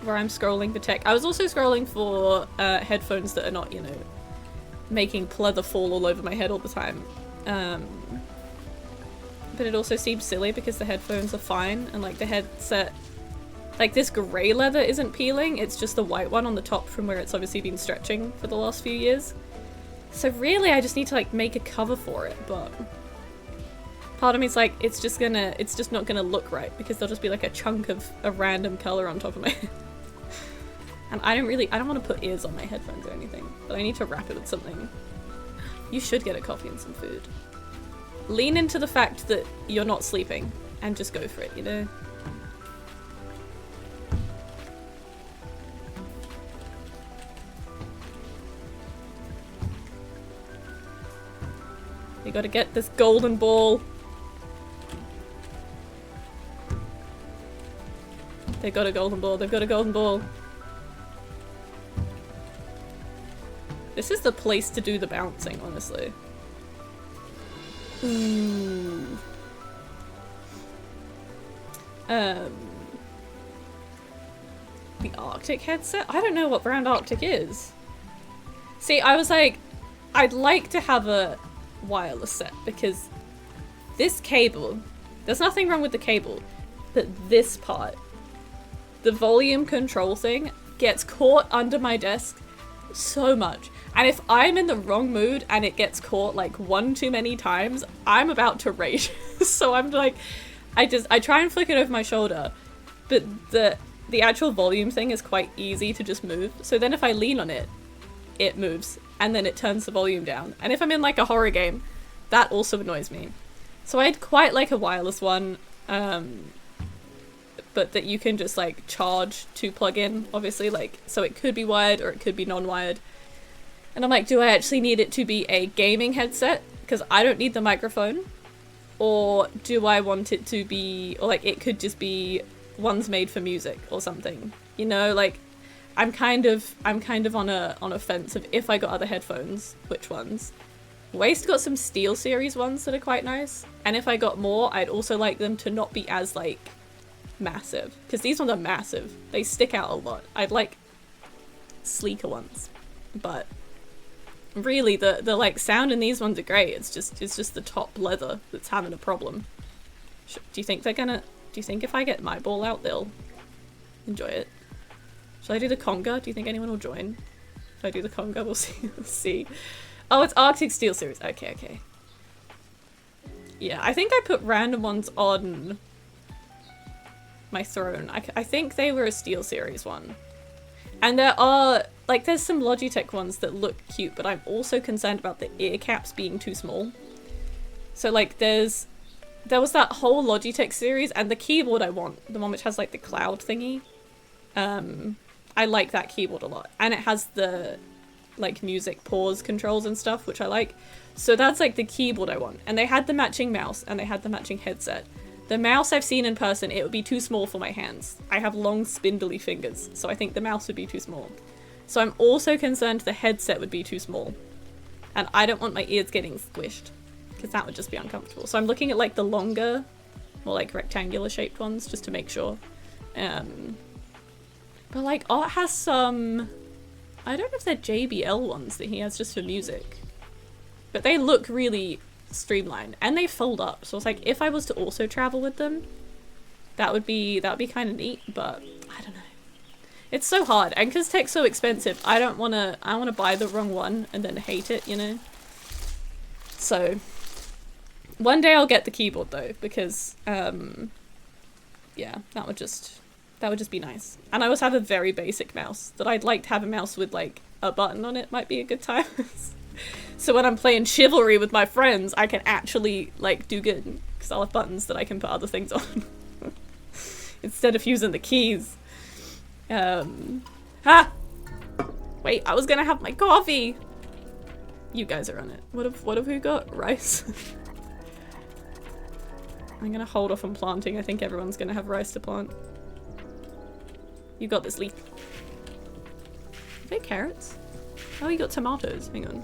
where I'm scrolling for tech. I was also scrolling for headphones that are not, you know, making pleather fall all over my head all the time. But it also seems silly because the headphones are fine and like the headset, like this grey leather isn't peeling, it's just the white one on the top from where it's obviously been stretching for the last few years. So really I just need to like make a cover for it, but part of me is like, it's just not gonna look right because there'll just be like a chunk of a random colour on top of my head. And I don't want to put ears on my headphones or anything, but I need to wrap it with something. You should get a coffee and some food. Lean into the fact that you're not sleeping and just go for it, you know? You gotta get this golden ball. They got a golden ball. They've got a golden ball. This is the place to do the bouncing, honestly. Ooh. The Arctic headset? I don't know what brand Arctic is. See, I was like, I'd like to have a wireless set because this cable, there's nothing wrong with the cable, but this part, the volume control thing, gets caught under my desk so much. And if I'm in the wrong mood and it gets caught like one too many times, I'm about to rage. So I'm like, I try and flick it over my shoulder, but the actual volume thing is quite easy to just move. So then if I lean on it, it moves and then it turns the volume down. And if I'm in like a horror game, that also annoys me. So I'd quite like a wireless one, but that you can just like charge to plug in, obviously, like, so it could be wired or it could be non-wired. And I'm like, do I actually need it to be a gaming headset? Because I don't need the microphone. Or do I want it to be, or like it could just be ones made for music or something. You know, like I'm kind of on a fence of if I got other headphones, which ones. Waste got some Steel Series ones that are quite nice. And if I got more, I'd also like them to not be as like massive. Because these ones are massive. They stick out a lot. I'd like sleeker ones. But really the like sound in these ones are great. It's just the top leather that's having a problem. Do you think if I get my ball out they'll enjoy it? Shall I do the conga? Do you think anyone will join? If I do the conga, we'll see. We'll see. Oh, it's Arctic Steel Series. Okay. Yeah, I think I put random ones on my throne. I think they were a Steel Series one. And there are, like, there's some Logitech ones that look cute, but I'm also concerned about the ear caps being too small. So, like, there was that whole Logitech series, and the keyboard I want, the one which has, like, the cloud thingy. I like that keyboard a lot. And it has the like music pause controls and stuff, which I like. So that's like the keyboard I want. And they had the matching mouse and they had the matching headset. The mouse I've seen in person, it would be too small for my hands. I have long spindly fingers, so I think the mouse would be too small. So I'm also concerned the headset would be too small. And I don't want my ears getting squished, because that would just be uncomfortable. So I'm looking at like the longer, more like rectangular shaped ones, just to make sure. But like Art has some, I don't know if they're JBL ones that he has just for music. But they look really streamlined and they fold up. So it's like if I was to also travel with them, that would be kind of neat, but I don't know. It's so hard, and because tech's so expensive, I want to buy the wrong one and then hate it, you know? So one day I'll get the keyboard though, because yeah, that would just be nice. And I also have a very basic mouse that I'd like to have a mouse with like a button on it might be a good time. So when I'm playing Chivalry with my friends, I can actually like do good because I'll have buttons that I can put other things on instead of using the keys. Wait, I was gonna have my coffee. You guys are on it. What have we got? Rice. I'm gonna hold off on planting. I think everyone's gonna have rice to plant. You got this, leaf. Are they carrots? Oh, you got tomatoes. Hang on.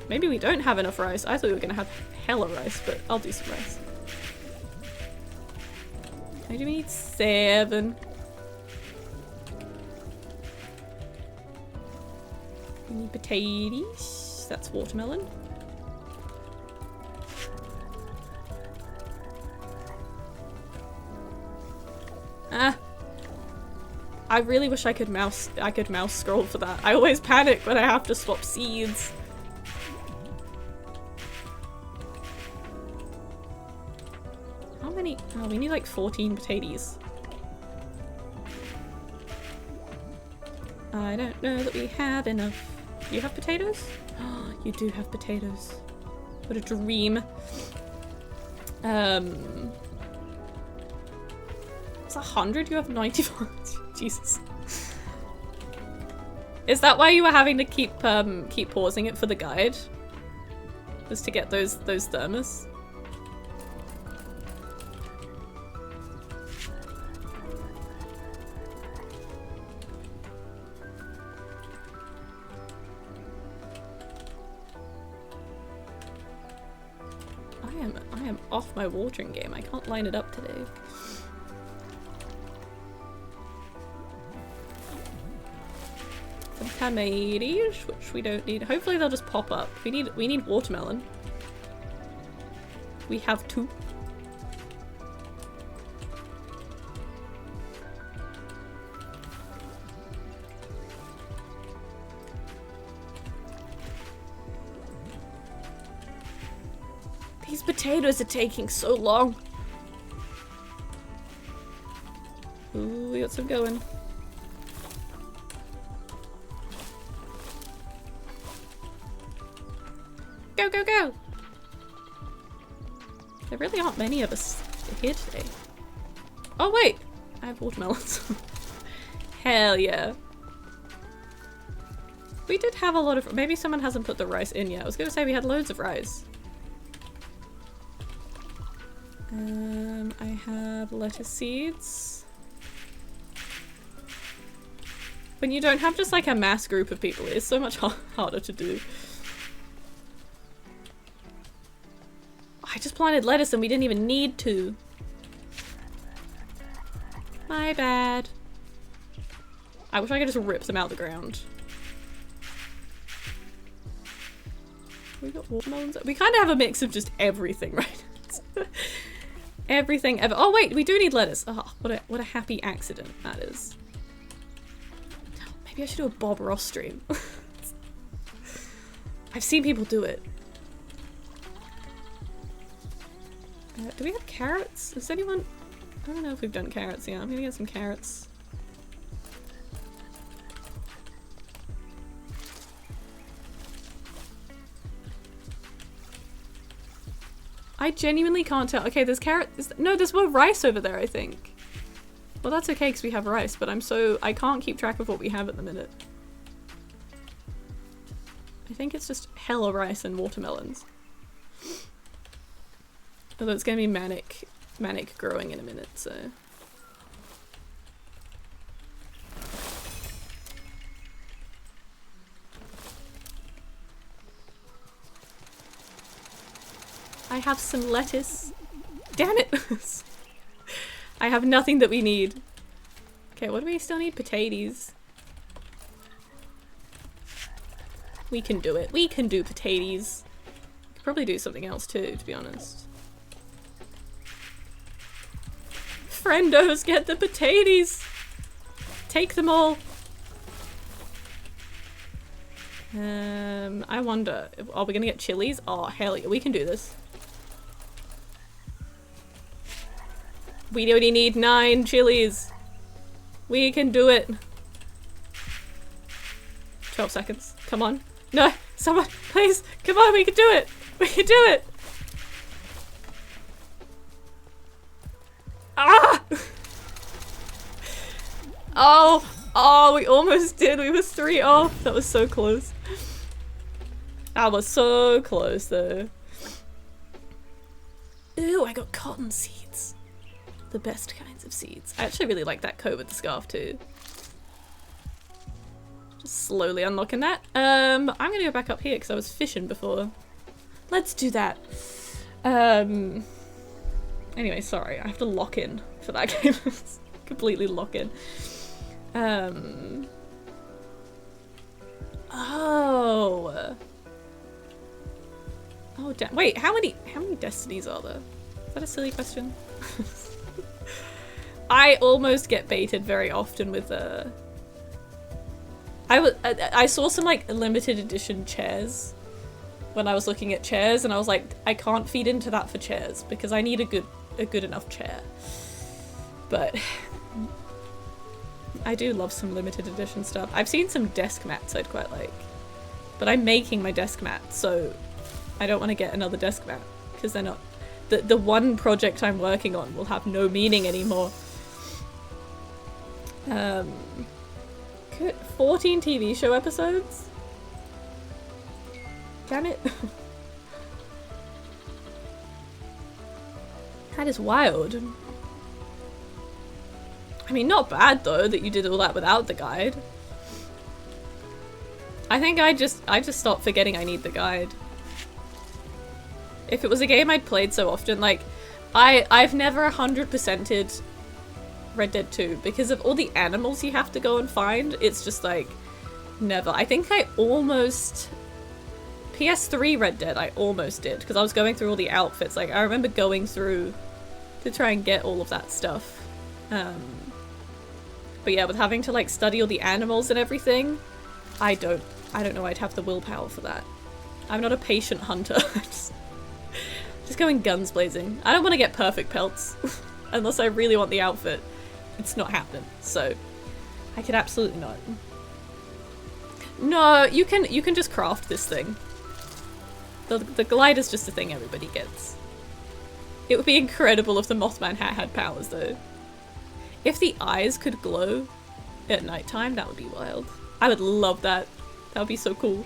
Maybe we don't have enough rice. I thought we were gonna have hella rice, but I'll do some rice. Maybe we need 7. We need potatoes. That's watermelon. I really wish I could mouse scroll for that. I always panic when I have to swap seeds. How many? Oh, we need like 14 potatoes. I don't know that we have enough. Do you have potatoes? Oh, you do have potatoes. What a dream. It's 100, you have 95. Jesus. Is that why you were having to keep pausing it for the guide? Just to get those thermos? I am off my watering game. I can't line it up today. Some tomatoes, which we don't need. Hopefully they'll just pop up. We need watermelon. We have 2. These potatoes are taking so long. Ooh, we got some going. Go, go, go! There really aren't many of us here today. Oh wait! I have watermelons. Hell yeah. We did have a lot of- maybe someone hasn't put the rice in yet. I was gonna say we had loads of rice. I have lettuce seeds. When you don't have just like a mass group of people, it's so much harder to do. I just planted lettuce and we didn't even need to. My bad. I wish I could just rip them out of the ground. We got watermelons. We kind of have a mix of just everything, right? Everything ever. Oh wait, we do need lettuce. Oh, what a happy accident that is. Maybe I should do a Bob Ross stream. I've seen people do it. Do we have carrots? Is anyone? I don't know if we've done carrots yet. I'm gonna get some carrots. I genuinely can't tell. Okay, there's carrots. No, there's more rice over there, I think. Well, that's okay because we have rice, but I can't keep track of what we have at the minute. think it's just hella rice and watermelons. Although it's gonna be manic growing in a minute, so. I have some lettuce. Damn it! I have nothing that we need. Okay, what do we still need? Potatoes. We can do it. We can do potatoes. Could probably do something else too, to be honest. Friendos, get the potatoes! Take them all! I wonder, are we gonna get chilies? Oh, hell yeah, we can do this. We only need 9 chilies. We can do it. 12 seconds. Come on. No, someone, please, come on, we can do it. We can do it. Ah! Oh, we almost did. We were 3 off. That was so close. That was so close, though. Ooh, I got cotton seeds. The best kinds of seeds. I actually really like that coat with the scarf, too. Just slowly unlocking that. I'm gonna go back up here because I was fishing before. Let's do that. Anyway, sorry, I have to lock in for that game. Completely lock in. Oh, damn. Wait, how many destinies are there? Is that a silly question? I almost get baited very often with I saw some like limited edition chairs when I was looking at chairs, and I was like, I can't feed into that for chairs because I need a good enough chair. But I do love some limited edition stuff. I've seen some desk mats I'd quite like, but I'm making my desk mat, so I don't want to get another desk mat because they're not. The one project I'm working on will have no meaning anymore. 14 TV show episodes? Damn it. That is wild. I mean, not bad though that you did all that without the guide. I think I just stopped forgetting I need the guide. If it was a game I'd played so often, like, I've never 100%ed Red Dead 2 because of all the animals you have to go and find. It's just like, never. I think I almost... PS3 Red Dead I almost did because I was going through all the outfits. Like, I remember going through to try and get all of that stuff. But yeah, with having to like study all the animals and everything, I don't know I'd have the willpower for that. I'm not a patient hunter. Just going guns blazing. I don't want to get perfect pelts unless I really want the outfit. It's not happening. So I could absolutely not. No, you can just craft this thing. The glider's just a thing everybody gets. It would be incredible if the Mothman hat had powers though. If the eyes could glow at nighttime, that would be wild. I would love that. That would be so cool.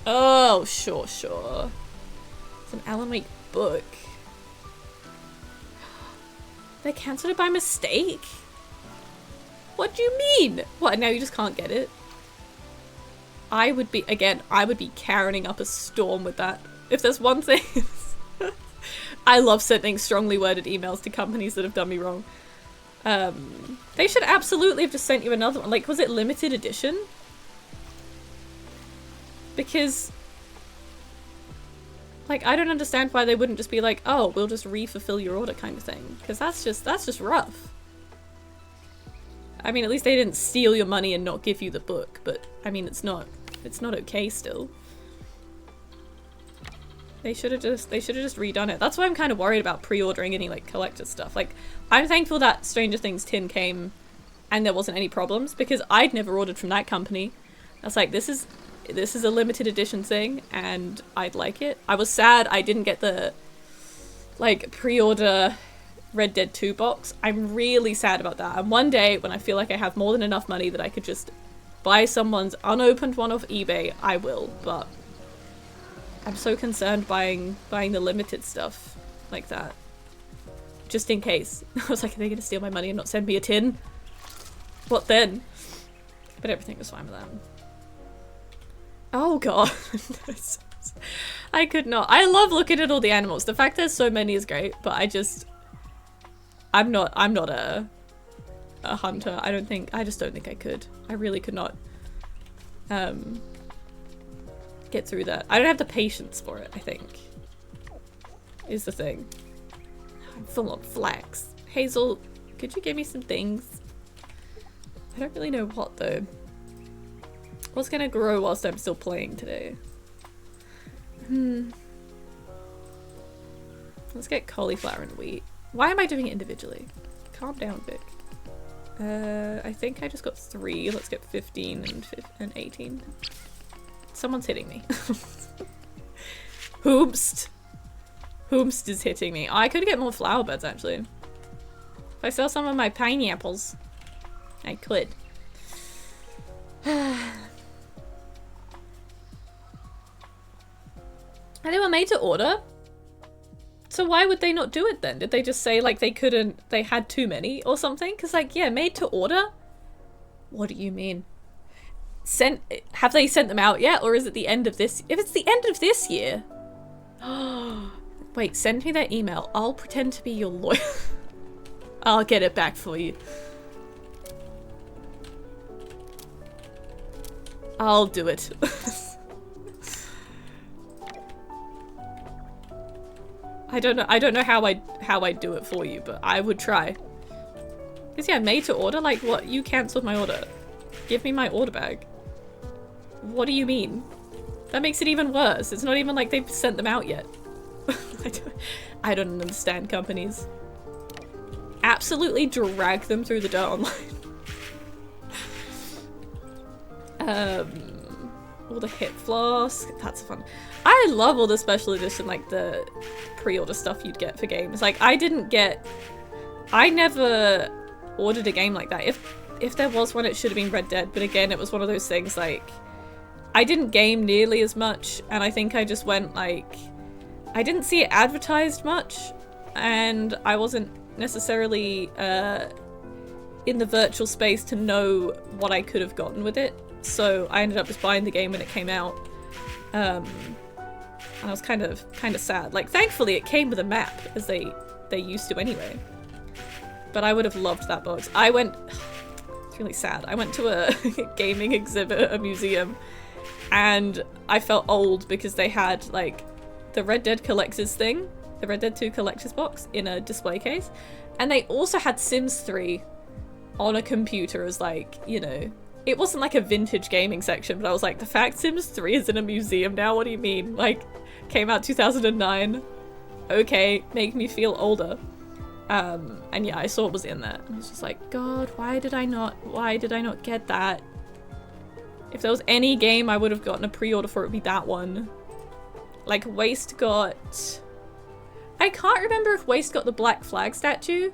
Oh, sure. It's an Alan Wake book. They cancelled it by mistake? What do you mean? What, now you just can't get it? I would be Karening up a storm with that. If there's one thing... I love sending strongly worded emails to companies that have done me wrong. They should absolutely have just sent you another one. Like, was it limited edition? Because... like, I don't understand why they wouldn't just be like, oh, we'll just re-fulfill your order kind of thing. Because that's just rough. I mean, at least they didn't steal your money and not give you the book, but, I mean, it's not okay still. They should have just redone it. That's why I'm kind of worried about pre-ordering any, like, collector stuff. Like, I'm thankful that Stranger Things 10 came and there wasn't any problems, because I'd never ordered from that company. I was like, this is a limited edition thing, and I'd like it. I was sad I didn't get the, like, pre-order Red Dead 2 box. I'm really sad about that. And one day, when I feel like I have more than enough money that I could just buy someone's unopened one off eBay, I will, but I'm so concerned buying the limited stuff like that. Just in case. I was like, are they gonna steal my money and not send me a tin? What then? But everything was fine with that. Oh god. I could not. I love looking at all the animals. The fact there's so many is great, but I'm not a hunter. I just don't think I could. I really could not get through that. I don't have the patience for it, I think. Is the thing. I'm full on flax. Hazel, could you give me some things? I don't really know what though. What's gonna grow whilst I'm still playing today? Let's get cauliflower and wheat. Why am I doing it individually? Calm down, Vic. I think I just got 3. Let's get 15 and 18. Someone's hitting me. Hoomst. Hoomst is hitting me. Oh, I could get more flower beds actually. If I sell some of my pineapples, I could. And they were made to order? So why would they not do it then? Did they just say like they had too many or something? Because like, yeah, made to order? What do you mean? Have they sent them out yet? Or is it the end of this? If it's the end of this year. Wait, send me their email. I'll pretend to be your lawyer. I'll get it back for you. I'll do it. I don't know how I'd do it for you, but I would try. Is yeah, made to order? Like what? You cancelled my order. Give me my order bag. What do you mean? That makes it even worse. It's not even like they've sent them out yet. I don't understand companies. Absolutely drag them through the dirt online. All the hip flask. That's fun. I love all the special edition, like the pre-order stuff you'd get for games. Like I never ordered a game like that. If there was one, it should have been Red Dead. But again, it was one of those things like I didn't game nearly as much, and I think I just went like I didn't see it advertised much, and I wasn't necessarily in the virtual space to know what I could have gotten with it. So I ended up just buying the game when it came out. And I was kind of sad. Like, thankfully it came with a map, as they used to anyway. But I would have loved that box. It's really sad. I went to a gaming exhibit, a museum, and I felt old because they had, like, the Red Dead Collector's thing, the Red Dead 2 Collector's box in a display case. And they also had Sims 3 on a computer as, like, you know, it wasn't like a vintage gaming section, but I was like, the fact Sims 3 is in a museum now, what do you mean? Like, came out 2009. Okay, make me feel older. And yeah, I saw it was in there. I was just like, God, why did I not get that? If there was any game I would have gotten a pre-order for, it would be that one. Like, Waste got... I can't remember if Waste got the Black Flag statue,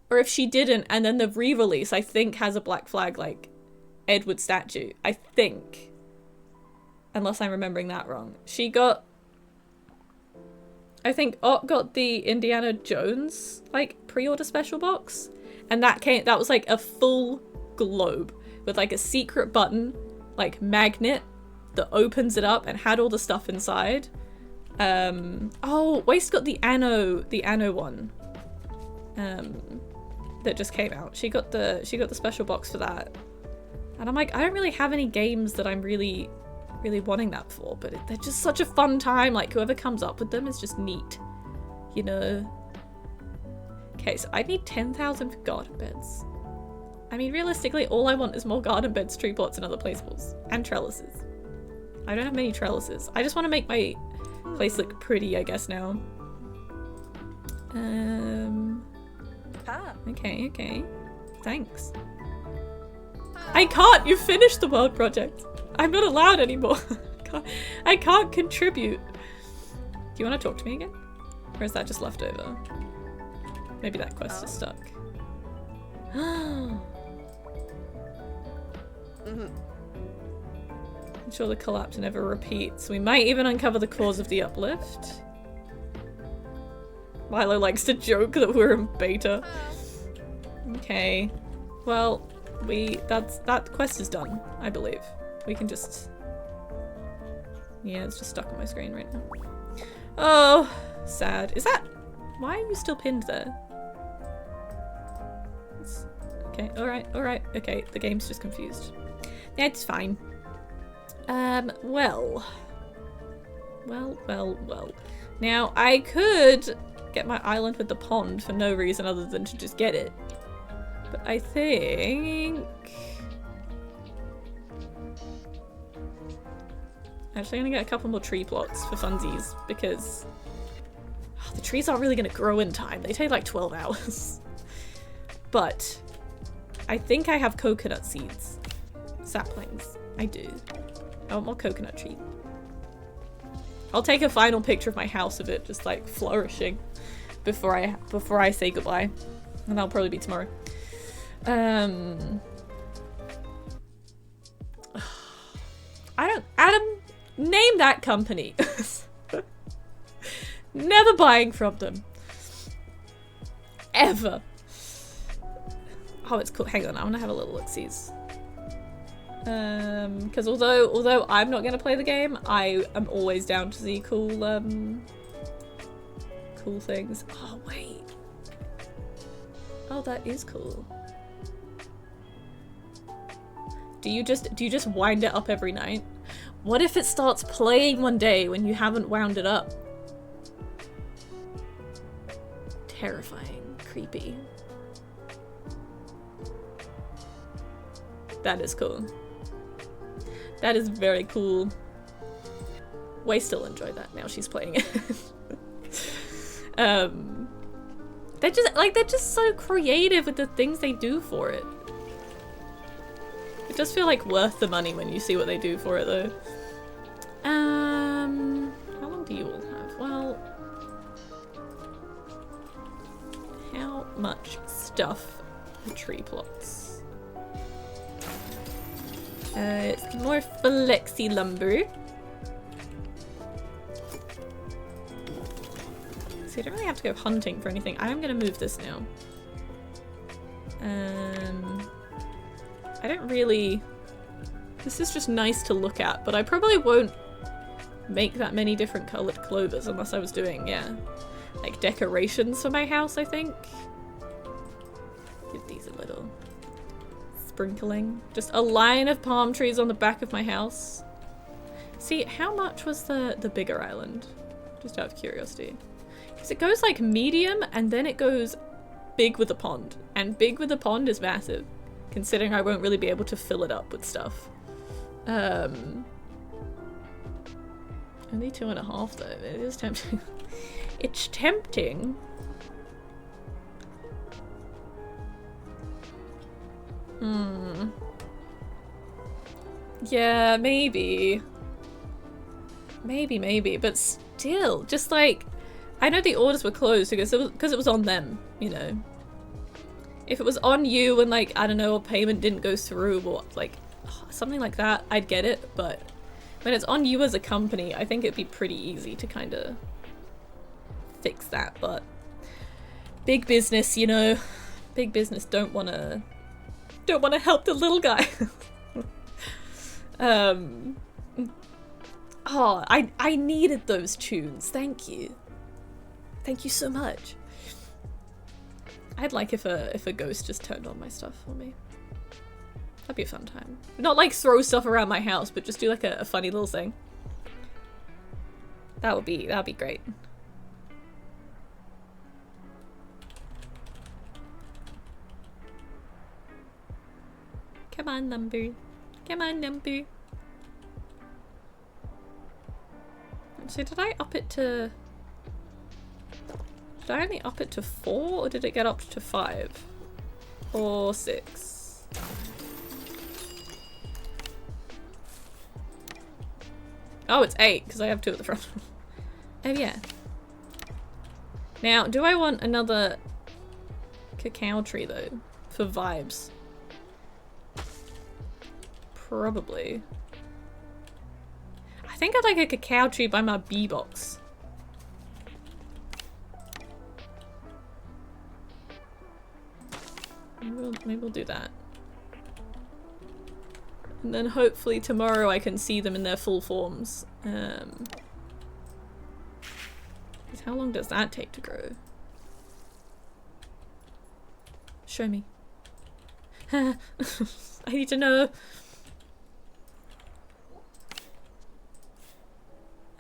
or if she didn't, and then the re-release, I think, has a Black Flag, like, Edward statue. I think. Unless I'm remembering that wrong. She got... I think Ott got the Indiana Jones, like, pre-order special box. And that was, like, a full globe with, like, a secret button, like, magnet that opens it up and had all the stuff inside. Oh, Waste got the Anno one. That just came out. She got the special box for that. And I'm like, I don't really have any games that I'm really wanting that for, but they're just such a fun time. Like, whoever comes up with them is just neat, you know? Okay, so I need 10,000 for garden beds. I mean, realistically, all I want is more garden beds, tree pots, and other placeables. And trellises. I don't have many trellises. I just want to make my place look pretty, I guess, now. Okay. Thanks. I can't! You finished the world project! I'm not allowed anymore. I can't contribute. Do you want to talk to me again? Or is that just left over? Maybe that quest is stuck. Ensure the collapse never repeats. We might even uncover the cause of the uplift. Milo likes to joke that we're in beta. Okay. Well, that quest is done, I believe. We can just... Yeah, it's just stuck on my screen right now. Oh, sad. Is that... Why are you still pinned there? Okay, alright. Okay, the game's just confused. Yeah, it's fine. Well. Now, I could get my island with the pond for no reason other than to just get it. But I think... Actually, I'm gonna get a couple more tree plots for funsies, because the trees aren't really gonna grow in time. They take like 12 hours. But I think I have coconut seeds. Saplings. I do. I want more coconut tree. I'll take a final picture of my house of it just like flourishing before I say goodbye. And that'll probably be tomorrow. Adam, name that company. Never buying from them. Ever. Oh, it's cool. Hang on, I want to have a little look-sees. Because although I'm not going to play the game, I am always down to see cool things. Oh, wait. Oh, that is cool. Do you just wind it up every night? What if it starts playing one day when you haven't wound it up? Terrifying. Creepy. That is cool. That is very cool. Way still enjoy that now she's playing it. They're just so creative with the things they do for it. It does feel like worth the money when you see what they do for it though. How long do you all have? Well, how much stuff for tree plots? It's more flexi lumber. So you don't really have to go hunting for anything. I am going to move this now. I don't really... This is just nice to look at, but I probably won't make that many different coloured clovers unless I was doing, yeah, like decorations for my house, I think. Give these a little sprinkling. Just a line of palm trees on the back of my house. See, how much was the bigger island? Just out of curiosity. Because it goes like medium and then it goes big with a pond. And big with a pond is massive, considering I won't really be able to fill it up with stuff. Only 2.5 though. It is tempting. It's tempting. Yeah, maybe. Maybe, but still, just like, I know the orders were closed because it was on them, you know. If it was on you and like, I don't know, a payment didn't go through or like something like that, I'd get it, but when it's on you as a company, I think it'd be pretty easy to kind of fix that, but big business, you know, big business don't want to help the little guy. Oh, I needed those tunes. Thank you. Thank you so much. I'd like if a ghost just turned on my stuff for me. That'd be a fun time. Not like throw stuff around my house, but just do like a funny little thing. That'd be great. Come on, number. Come on, number. So did I up it to... Did I only up it to 4 or did it get up to 5? Or 6? Oh, it's 8 because I have 2 at the front. Oh yeah. Now, do I want another cacao tree though? For vibes? Probably. I think I'd like a cacao tree by my bee box. Maybe we'll do that. And then hopefully tomorrow I can see them in their full forms. How long does that take to grow? Show me. I need to know.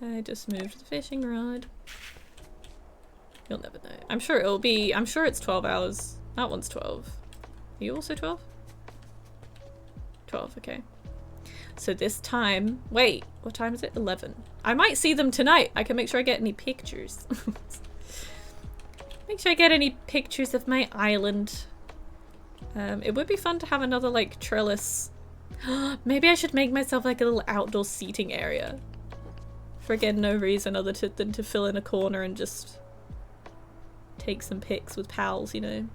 I just moved the fishing rod. You'll never know. I'm sure it'll be, I'm sure it's 12 hours. That one's 12. Are you also 12? 12, okay. So this time, wait, what time is it? 11. I might see them tonight. I can make sure I get any pictures. Make sure I get any pictures of my island. It would be fun to have another like trellis. Maybe I should make myself like a little outdoor seating area. For again, no reason other than to fill in a corner and just take some pics with pals, you know.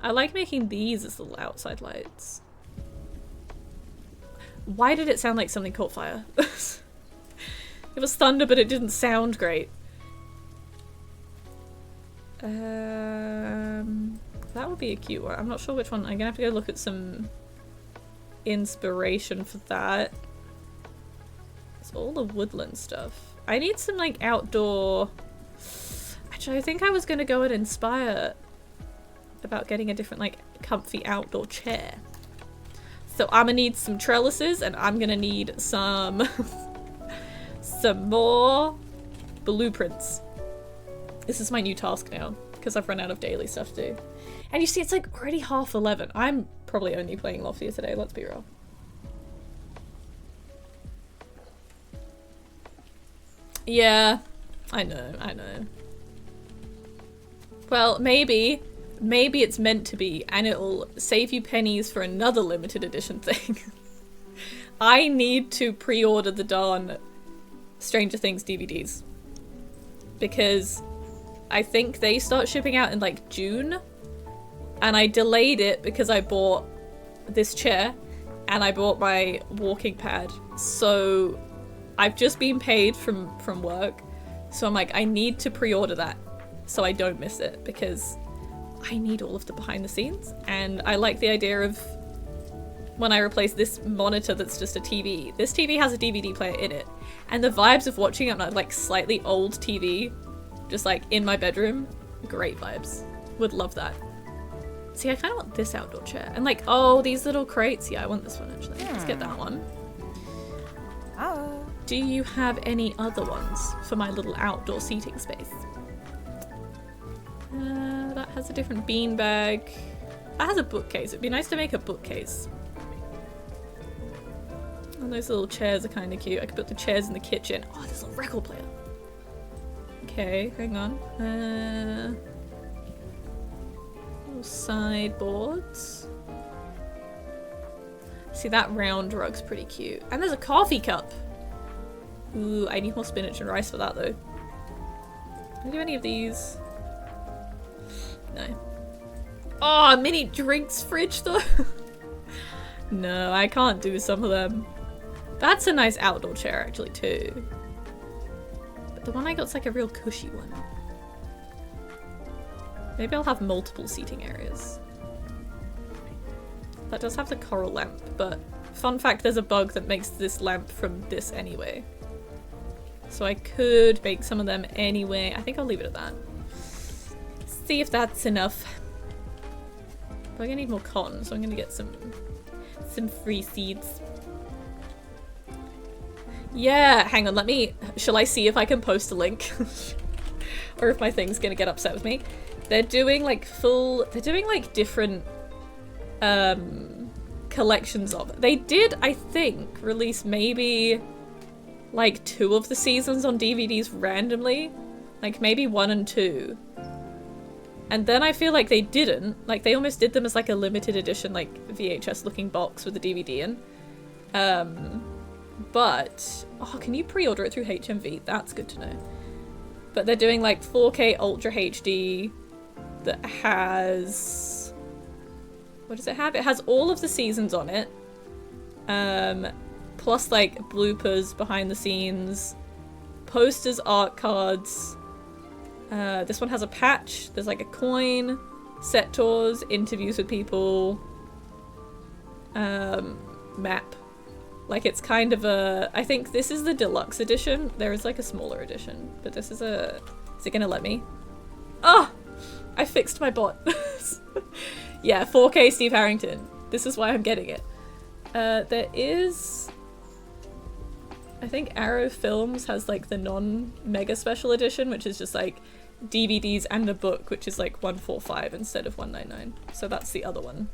I like making these as little outside lights. Why did it sound like something caught fire? It was thunder, but it didn't sound great. That would be a cute one. I'm not sure which one. I'm gonna have to go look at some inspiration for that. It's all the woodland stuff. I need some like outdoor... Actually, I think I was gonna go and inspire about getting a different like comfy outdoor chair. So I'm gonna need some trellises and I'm gonna need some some more blueprints. This is my new task now because I've run out of daily stuff to do. And you see it's like already 11:30. I'm probably only playing Loftia today, let's be real. Yeah, I know. Well, maybe it's meant to be and it'll save you pennies for another limited edition thing. I need to pre-order the darn Stranger Things DVDs because I think they start shipping out in like June and I delayed it because I bought this chair and I bought my walking pad. So I've just been paid from work. So I'm like, I need to pre-order that so I don't miss it because I need all of the behind the scenes. And I like the idea of when I replace this monitor that's just a TV. This TV has a DVD player in it. And the vibes of watching it on a like slightly old TV, just like in my bedroom, great vibes. Would love that. See, I kind of want this outdoor chair. And like, oh, these little crates. Yeah, I want this one actually. Let's get that one. Oh. Do you have any other ones for my little outdoor seating space? That has a different beanbag. That has a bookcase. It'd be nice to make a bookcase. And those little chairs are kind of cute. I could put the chairs in the kitchen. Oh, there's a little record player. Okay, hang on. Little sideboards. See, that round rug's pretty cute. And there's a coffee cup. Ooh, I need more spinach and rice for that though. Can I do any of these? No. Oh, a mini drinks fridge though. No, I can't do some of them. That's a nice outdoor chair actually too. But the one I got's like a real cushy one. Maybe I'll have multiple seating areas. That does have the coral lamp, but fun fact, there's a bug that makes this lamp from this anyway. So I could make some of them anyway. I think I'll leave it at that. See if that's enough. But I'm gonna need more cotton, so I'm gonna get some free seeds. Yeah, hang on, shall I see if I can post a link? Or if my thing's gonna get upset with me. They're doing like different collections of. They did, I think, release maybe like 2 of the seasons on DVDs randomly. Like maybe 1 and 2. And then I feel like they didn't. Like they almost did them as like a limited edition, like VHS looking box with the DVD in. But, oh, can you pre-order it through HMV? That's good to know. But they're doing like 4K Ultra HD that has... What does it have? It has all of the seasons on it. Plus like bloopers, behind the scenes, posters, art cards. This one has a patch, there's like a coin, set tours, interviews with people, map. Like it's kind of a, I think this is the deluxe edition. There is like a smaller edition, but this is a, is it gonna let me? Oh! I fixed my bot. Yeah, 4K Steve Harrington. This is why I'm getting it. There is, I think Arrow Films has like the non-mega special edition, which is just like DVDs and a book, which is like 145 instead of 199. So that's the other one.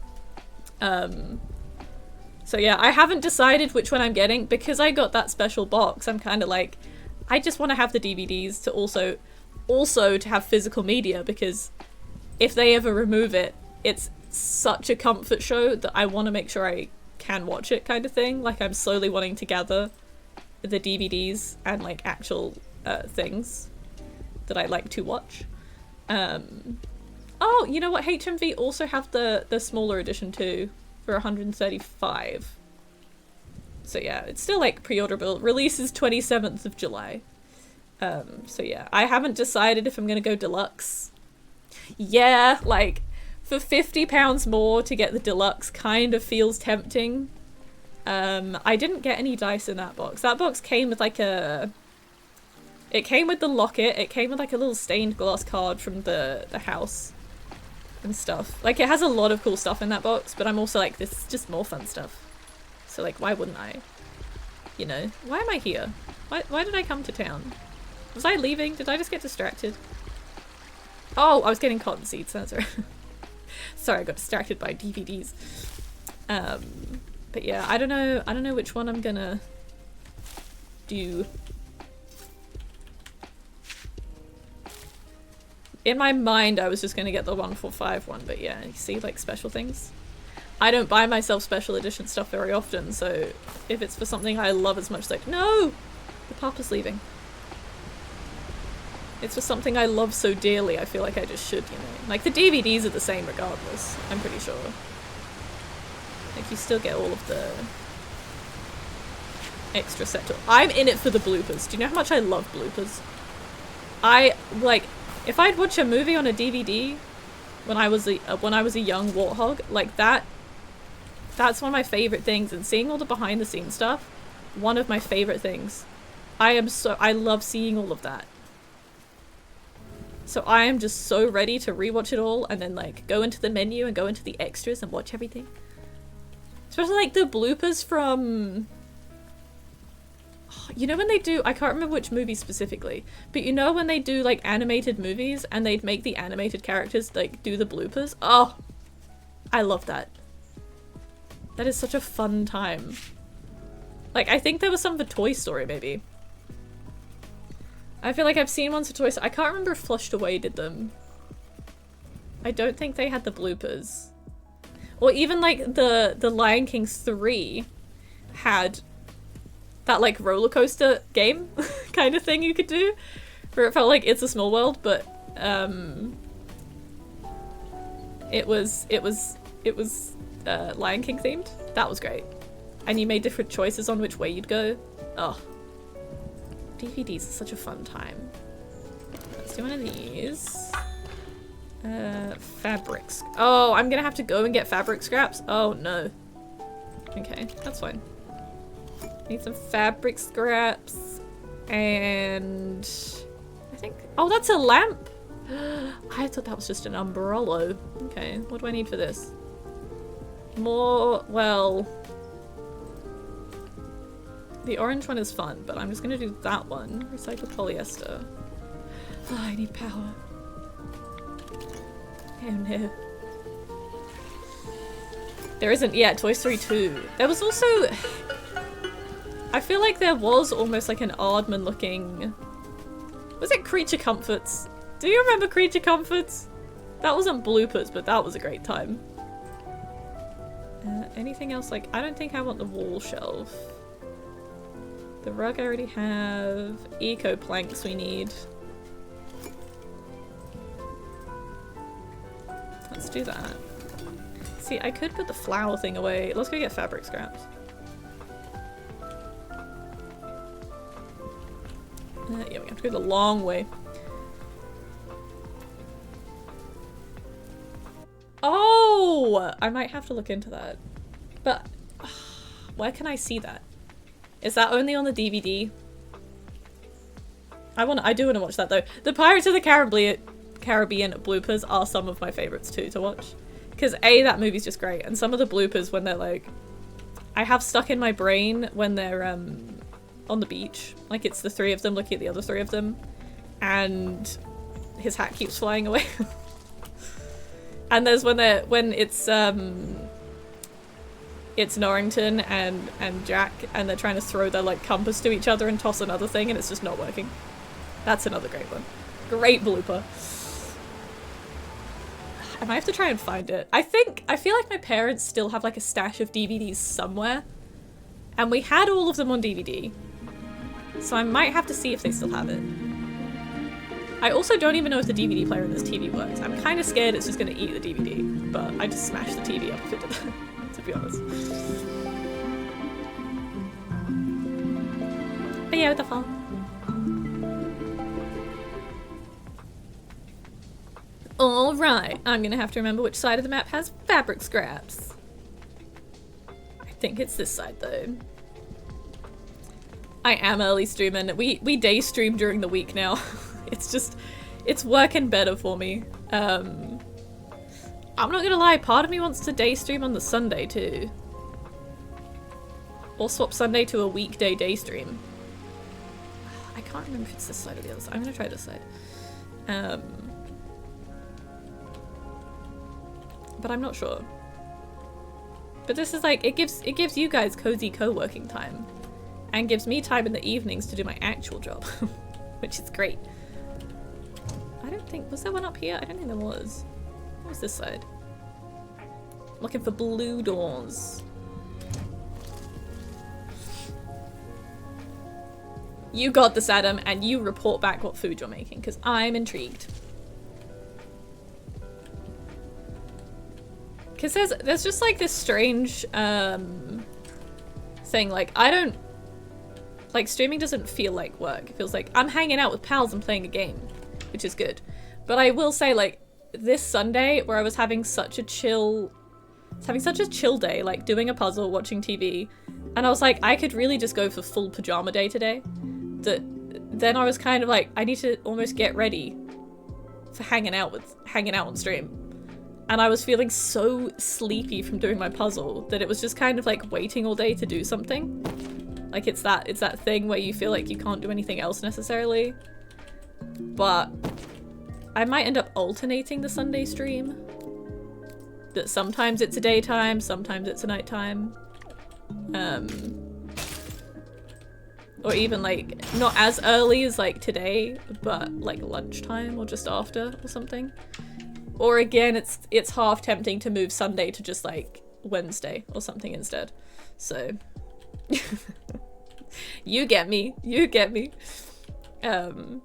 So yeah, I haven't decided which one I'm getting because I got that special box. I'm kind of like, I just want to have the DVDs to also to have physical media, because if they ever remove it, it's such a comfort show that I want to make sure I can watch it, kind of thing. Like I'm slowly wanting to gather the DVDs and like actual things that I like to watch. Oh, you know what? HMV also have the smaller edition too for 135. So yeah, it's still like pre-orderable. Release is 27th of July. So yeah, I haven't decided if I'm gonna go deluxe. Yeah, like for £50 more to get the deluxe kind of feels tempting. I didn't get any dice in that box. That box came with like a, it came with the locket, it came with like a little stained glass card from the house and stuff. Like it has a lot of cool stuff in that box, but I'm also like, this is just more fun stuff. So like, why wouldn't I? You know, why am I here? Why did I come to town? Was I leaving? Did I just get distracted? Oh, I was getting cotton seeds, that's right. Sorry, I got distracted by DVDs. But yeah, I don't know which one I'm gonna do. In my mind, I was just gonna get the 145 one, but yeah, you see, like, special things. I don't buy myself special edition stuff very often, so if it's for something I love as much, like, no! The papa's leaving. It's for something I love so dearly, I feel like I just should, you know. Like, the DVDs are the same regardless, I'm pretty sure. Like, you still get all of the extra set. I'm in it for the bloopers. Do you know how much I love bloopers? Like, if I'd watch a movie on a DVD when I was a young warthog, like that's one of my favorite things, and seeing all the behind the scenes stuff, one of my favorite things. I love seeing all of that. So I am just so ready to rewatch it all and then like go into the menu and go into the extras and watch everything. Especially like the bloopers from, you know when they do, I can't remember which movie specifically, but you know when they do like animated movies and they'd make the animated characters like do the bloopers? Oh, I love that. That is such a fun time. Like I think there was some for Toy Story maybe. I feel like I've seen ones for Toy Story. I can't remember if Flushed Away did them. I don't think they had the bloopers. Or even like the Lion King 3 had that like roller coaster game kind of thing you could do, where it felt like It's a Small World, but it was Lion King themed. That was great. And you made different choices on which way you'd go. Oh. DVDs are such a fun time. Let's do one of these. Fabrics. Oh, I'm gonna have to go and get fabric scraps? Oh no. Okay, that's fine. Need some fabric scraps. And I think, oh, that's a lamp. I thought that was just an umbrella. Okay, what do I need for this? More, well, the orange one is fun, but I'm just gonna do that one. Recycled polyester. Oh, I need power. Oh no. There isn't, yeah, Toy Story 2. There was also, I feel like there was almost like an Aardman looking, was it Creature Comforts? Do you remember Creature Comforts? That wasn't bloopers, but that was a great time. Anything else? Like, I don't think I want the wall shelf. The rug I already have. Eco planks we need. Let's do that. See, I could put the flower thing away. Let's go get fabric scraps. Yeah, we have to go the long way. Oh! I might have to look into that. But where can I see that? Is that only on the DVD? I do want to watch that though. The Pirates of the Caribbean bloopers are some of my favorites too to watch. Because A, that movie's just great, and some of the bloopers when they're like, I have stuck in my brain when they're on the beach. Like it's the three of them looking at the other three of them, and his hat keeps flying away. And there's when it's Norrington and Jack, and they're trying to throw their like compass to each other and toss another thing, and it's just not working. That's another great one. Great blooper. I might have to try and find it. I feel like my parents still have like a stash of DVDs somewhere, and we had all of them on DVD. So I might have to see if they still have it. I also don't even know if the DVD player in this TV works. I'm kind of scared it's just going to eat the DVD, but I just smashed the TV up if it did that, to be honest. But yeah, what the fuck? Alright, I'm going to have to remember which side of the map has fabric scraps. I think it's this side though. I am early streaming. We day stream during the week now. It's working better for me. I'm not gonna lie, part of me wants to day stream on the Sunday too. Or swap Sunday to a weekday day stream. I can't remember if it's this side or the other side. I'm gonna try this side. But I'm not sure. But this is like, it gives you guys cozy co-working time. And gives me time in the evenings to do my actual job. Which is great. I don't think, was there one up here? I don't think there was. What was this side? Looking for blue doors. You got this, Adam, and you report back what food you're making, because I'm intrigued. Because there's just like this strange thing, like like streaming doesn't feel like work. It feels like I'm hanging out with pals and playing a game, which is good. But I will say, like, this Sunday where I was having such a chill day, like doing a puzzle, watching TV, and I was like, I could really just go for full pajama day today. Then I was kind of like, I need to almost get ready for hanging out on stream. And I was feeling so sleepy from doing my puzzle that it was just kind of like waiting all day to do something. Like it's that thing where you feel like you can't do anything else necessarily. But I might end up alternating the Sunday stream. That sometimes it's a daytime, sometimes it's a nighttime. Or even like not as early as like today, but like lunchtime or just after or something. Or again, it's half tempting to move Sunday to just like Wednesday or something instead. So you get me. So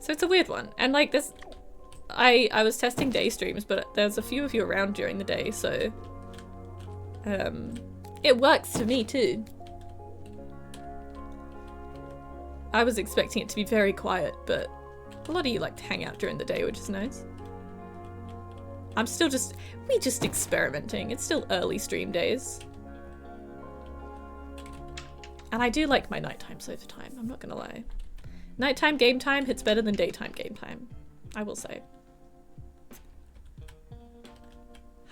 it's a weird one. And like this, I was testing day streams, but there's a few of you around during the day, so it works for me too. I was expecting it to be very quiet, but a lot of you like to hang out during the day, which is nice. I'm still we just experimenting. It's still early stream days. And I do like my nighttime sofa time, I'm not gonna lie. Nighttime game time hits better than daytime game time, I will say.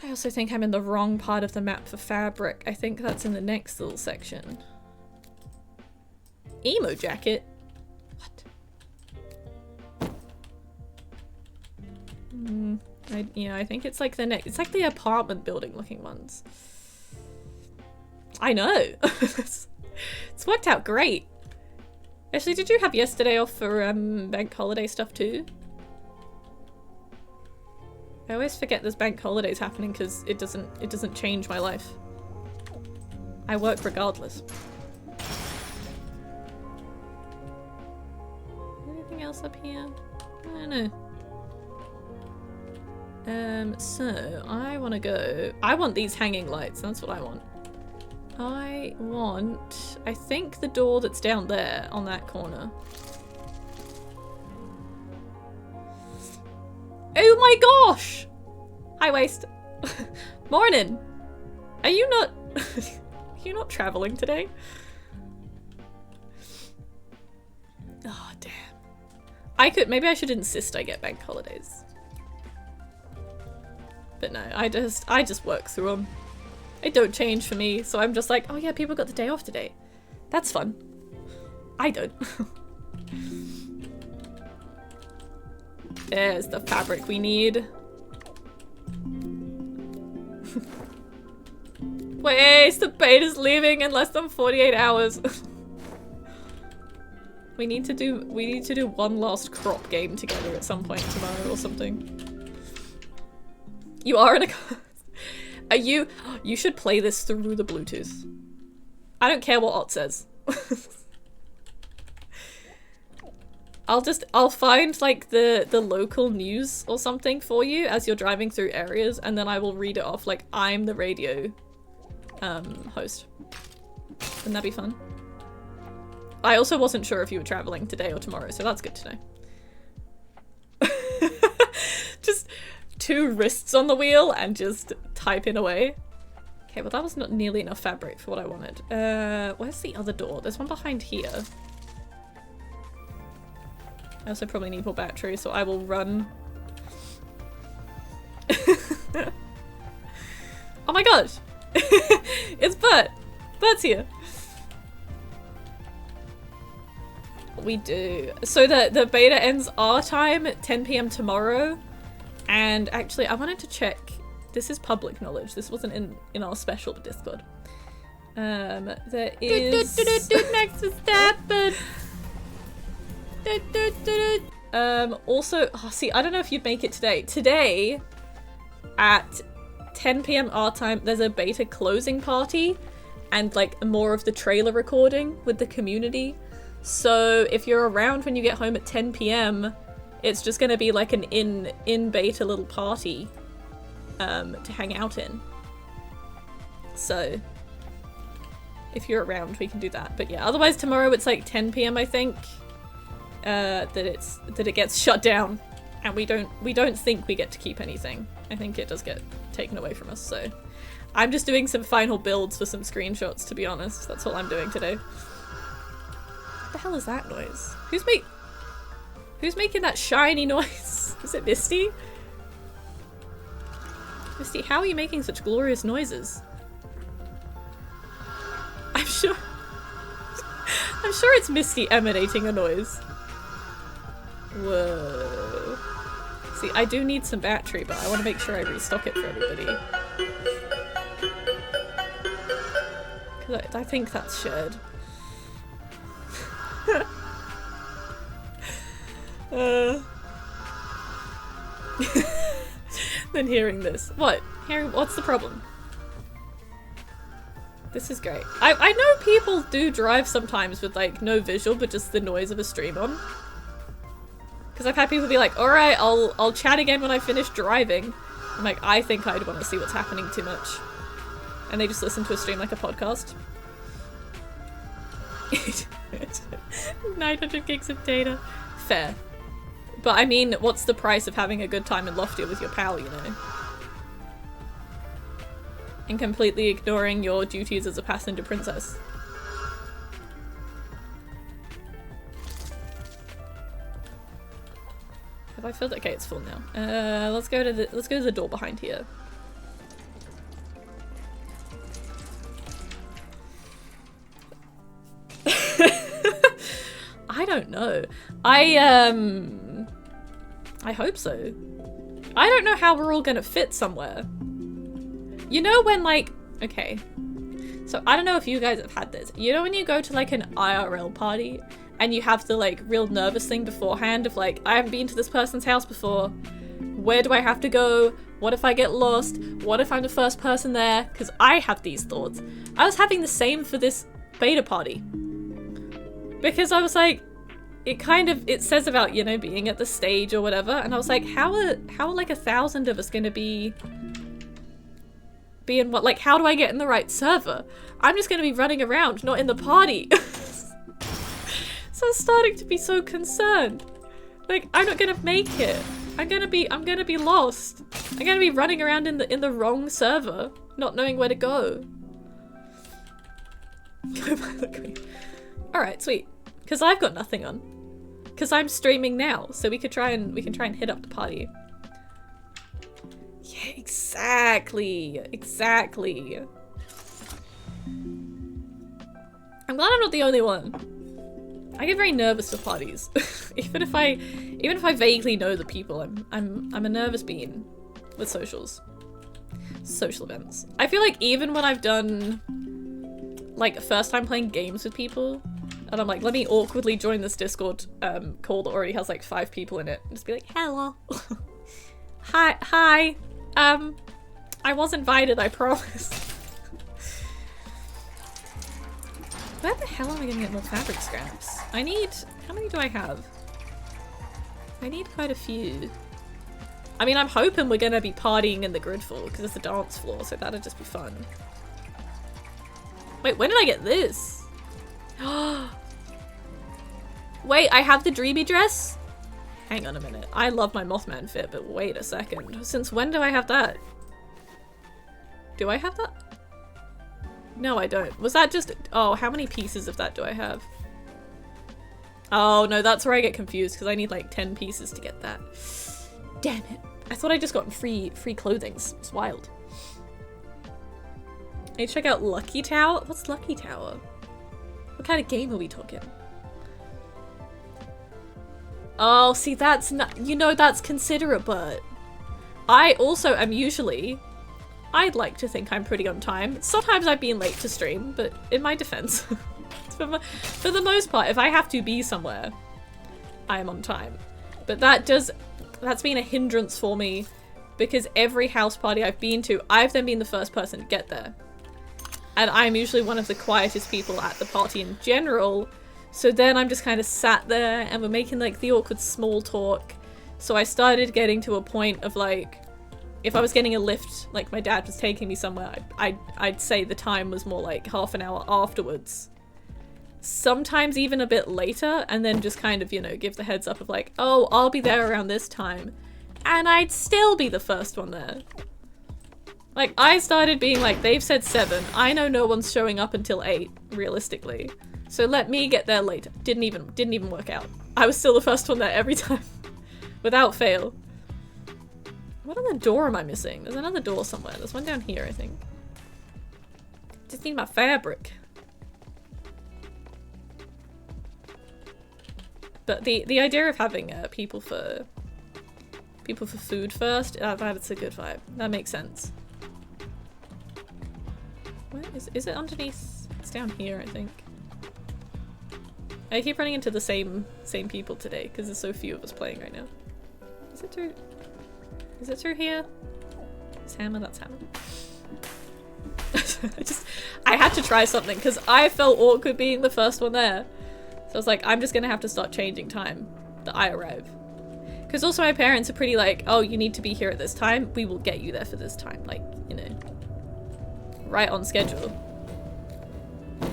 I also think I'm in the wrong part of the map for fabric. I think that's in the next little section. Emo jacket? What? I think it's like it's like the apartment building looking ones. I know. It's worked out great. Actually, did you have yesterday off for bank holiday stuff too? I always forget there's bank holidays happening because it doesn't change my life. I work regardless. Anything else up here? I don't know. So I want to go. I want these hanging lights. That's what I want. I think the door that's down there on that corner. Oh my gosh! Hi, Waste. Morning. Are you not... Are you not traveling today? Oh, damn. Maybe I should insist I get bank holidays. But no, I just work through them. It don't change for me, so I'm just like, oh yeah, people got the day off today. That's fun. I don't. There's the fabric we need. Wait, the beta's leaving in less than 48 hours. we need to do one last crop game together at some point tomorrow or something. You are in a Are you should play this through the Bluetooth. I don't care what Ott says. I'll find like the local news or something for you as you're driving through areas, and then I will read it off like I'm the radio host. Wouldn't that be fun? I also wasn't sure if you were traveling today or tomorrow, so that's good to know. Just 2 wrists on the wheel and just typing away. Okay, well that was not nearly enough fabric for what I wanted. Where's the other door? There's one behind here. I also probably need more battery, so I will run. Oh my gosh! It's Bert! Bert's here! We do. So the beta ends our time at 10 PM tomorrow. And actually, I wanted to check. This is public knowledge. This wasn't in our special Discord. There is... Next Verstappen! Also, oh, see, I don't know if you'd make it today. Today, at 10 PM our time, there's a beta closing party and like more of the trailer recording with the community. So if you're around when you get home at 10 PM, it's just gonna be like an in beta little party to hang out in. So if you're around, we can do that. But yeah, otherwise tomorrow it's like 10 PM I think. That it gets shut down, and we don't think we get to keep anything. I think it does get taken away from us, so I'm just doing some final builds for some screenshots, to be honest. That's all I'm doing today. What the hell is that noise? Who's making that shiny noise? Is it Misty? Misty, how are you making such glorious noises? I'm sure it's Misty emanating a noise. Whoa. See, I do need some battery, but I want to make sure I restock it for everybody. Because I think that's shared. Then hearing this. What? What's the problem? This is great. I know people do drive sometimes with like no visual, but just the noise of a stream on. Because I've had people be like, alright, I'll chat again when I finish driving. I'm like, I think I'd want to see what's happening too much. And they just listen to a stream like a podcast. 900 gigs of data. Fair. But I mean, what's the price of having a good time in Loftia with your pal, you know? And completely ignoring your duties as a passenger princess. Have I filled it? Okay, it's full now. Let's go to the door behind here. I don't know. I hope so. I don't know how we're all gonna fit somewhere. You know when like, okay, so I don't know if you guys have had this. You know when you go to like an IRL party and you have the like real nervous thing beforehand of like, I haven't been to this person's house before. Where do I have to go? What if I get lost? What if I'm the first person there? Because I have these thoughts. I was having the same for this beta party. Because I was like, it says about, you know, being at the stage or whatever. And I was like, how are like 1,000 of us gonna be in what, like, how do I get in the right server? I'm just gonna be running around, not in the party. So I'm starting to be so concerned. Like, I'm not gonna make it. I'm gonna be lost. I'm gonna be running around in the wrong server, not knowing where to go. Go by the queen. Alright, sweet. Because I've got nothing on. Because I'm streaming now, so we can try and hit up the party. Yeah, exactly. Exactly. I'm glad I'm not the only one. I get very nervous at parties. even if I vaguely know the people, I'm a nervous being with social events. I feel like even when I've done like first time playing games with people and I'm like, let me awkwardly join this Discord call that already has like 5 people in it and just be like, hello. hi. I was invited, I promise. Where the hell am I gonna get more fabric scraps? I need... How many do I have? I need quite a few. I mean, I'm hoping we're gonna be partying in the grid floor because it's a dance floor, so that'd just be fun. Wait, when did I get this? Wait, I have the dreamy dress? Hang on a minute. I love my Mothman fit, but wait a second. Since when do I have that? Do I have that? No, I don't. Was that just... Oh, how many pieces of that do I have? Oh, no, that's where I get confused, because I need like 10 pieces to get that. Damn it. I thought I just got free clothings. It's wild. I need to check out Lucky Tower. What's Lucky Tower? What kind of game are we talking? Oh, see, that's not... You know, that's considerate, but... I also am usually... I'd like to think I'm pretty on time. Sometimes I've been late to stream, but in my defense, for the most part, if I have to be somewhere, I am on time. But that's been a hindrance for me because every house party I've been to, I've then been the first person to get there. And I'm usually one of the quietest people at the party in general. So then I'm just kind of sat there and we're making like the awkward small talk. So I started getting to a point of like, if I was getting a lift, like my dad was taking me somewhere, I'd say the time was more like half an hour afterwards. Sometimes even a bit later, and then just kind of, you know, give the heads up of like, oh, I'll be there around this time. And I'd still be the first one there. Like, I started being like, they've said 7. I know no one's showing up until 8, realistically. So let me get there later. Didn't even work out. I was still the first one there every time. Without fail. What other door am I missing? There's another door somewhere. There's one down here, I think. Just need my fabric. But the idea of having people for food first, that's a good vibe. That makes sense. Where is it underneath? It's down here, I think. I keep running into the same people today because there's so few of us playing right now. Is it through? Is it through here? It's hammer, that's hammer. I had to try something because I felt awkward being the first one there. So I was like, I'm just gonna have to start changing time that I arrive. Because also my parents are pretty like, oh, you need to be here at this time. We will get you there for this time. Like, you know, right on schedule.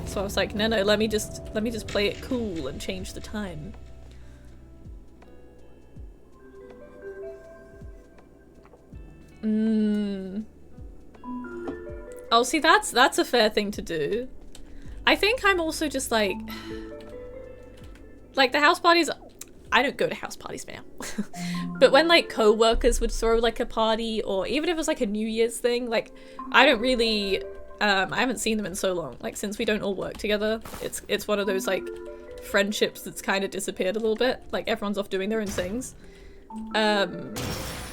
So I was like, no, let me just play it cool and change the time. Oh, see, that's a fair thing to do. I think I'm also just like the house parties. I don't go to house parties now. But when like co-workers would throw like a party, or even if it was like a New Year's thing, like I don't really I haven't seen them in so long. Like since we don't all work together, it's one of those like friendships that's kind of disappeared a little bit. Like everyone's off doing their own things.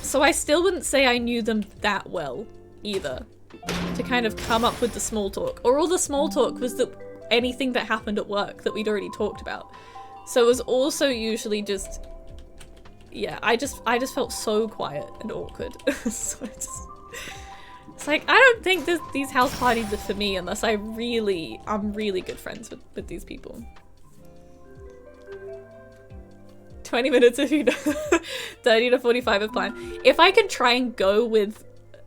So I still wouldn't say I knew them that well either, to kind of come up with the small talk. Or all the small talk was that anything that happened at work that we'd already talked about. So it was also usually just, yeah, I just felt so quiet and awkward. So it's like, I don't think these house parties are for me unless I'm really good friends with these people. 20 minutes if you know, 30 to 45 of plan. If I could try and go with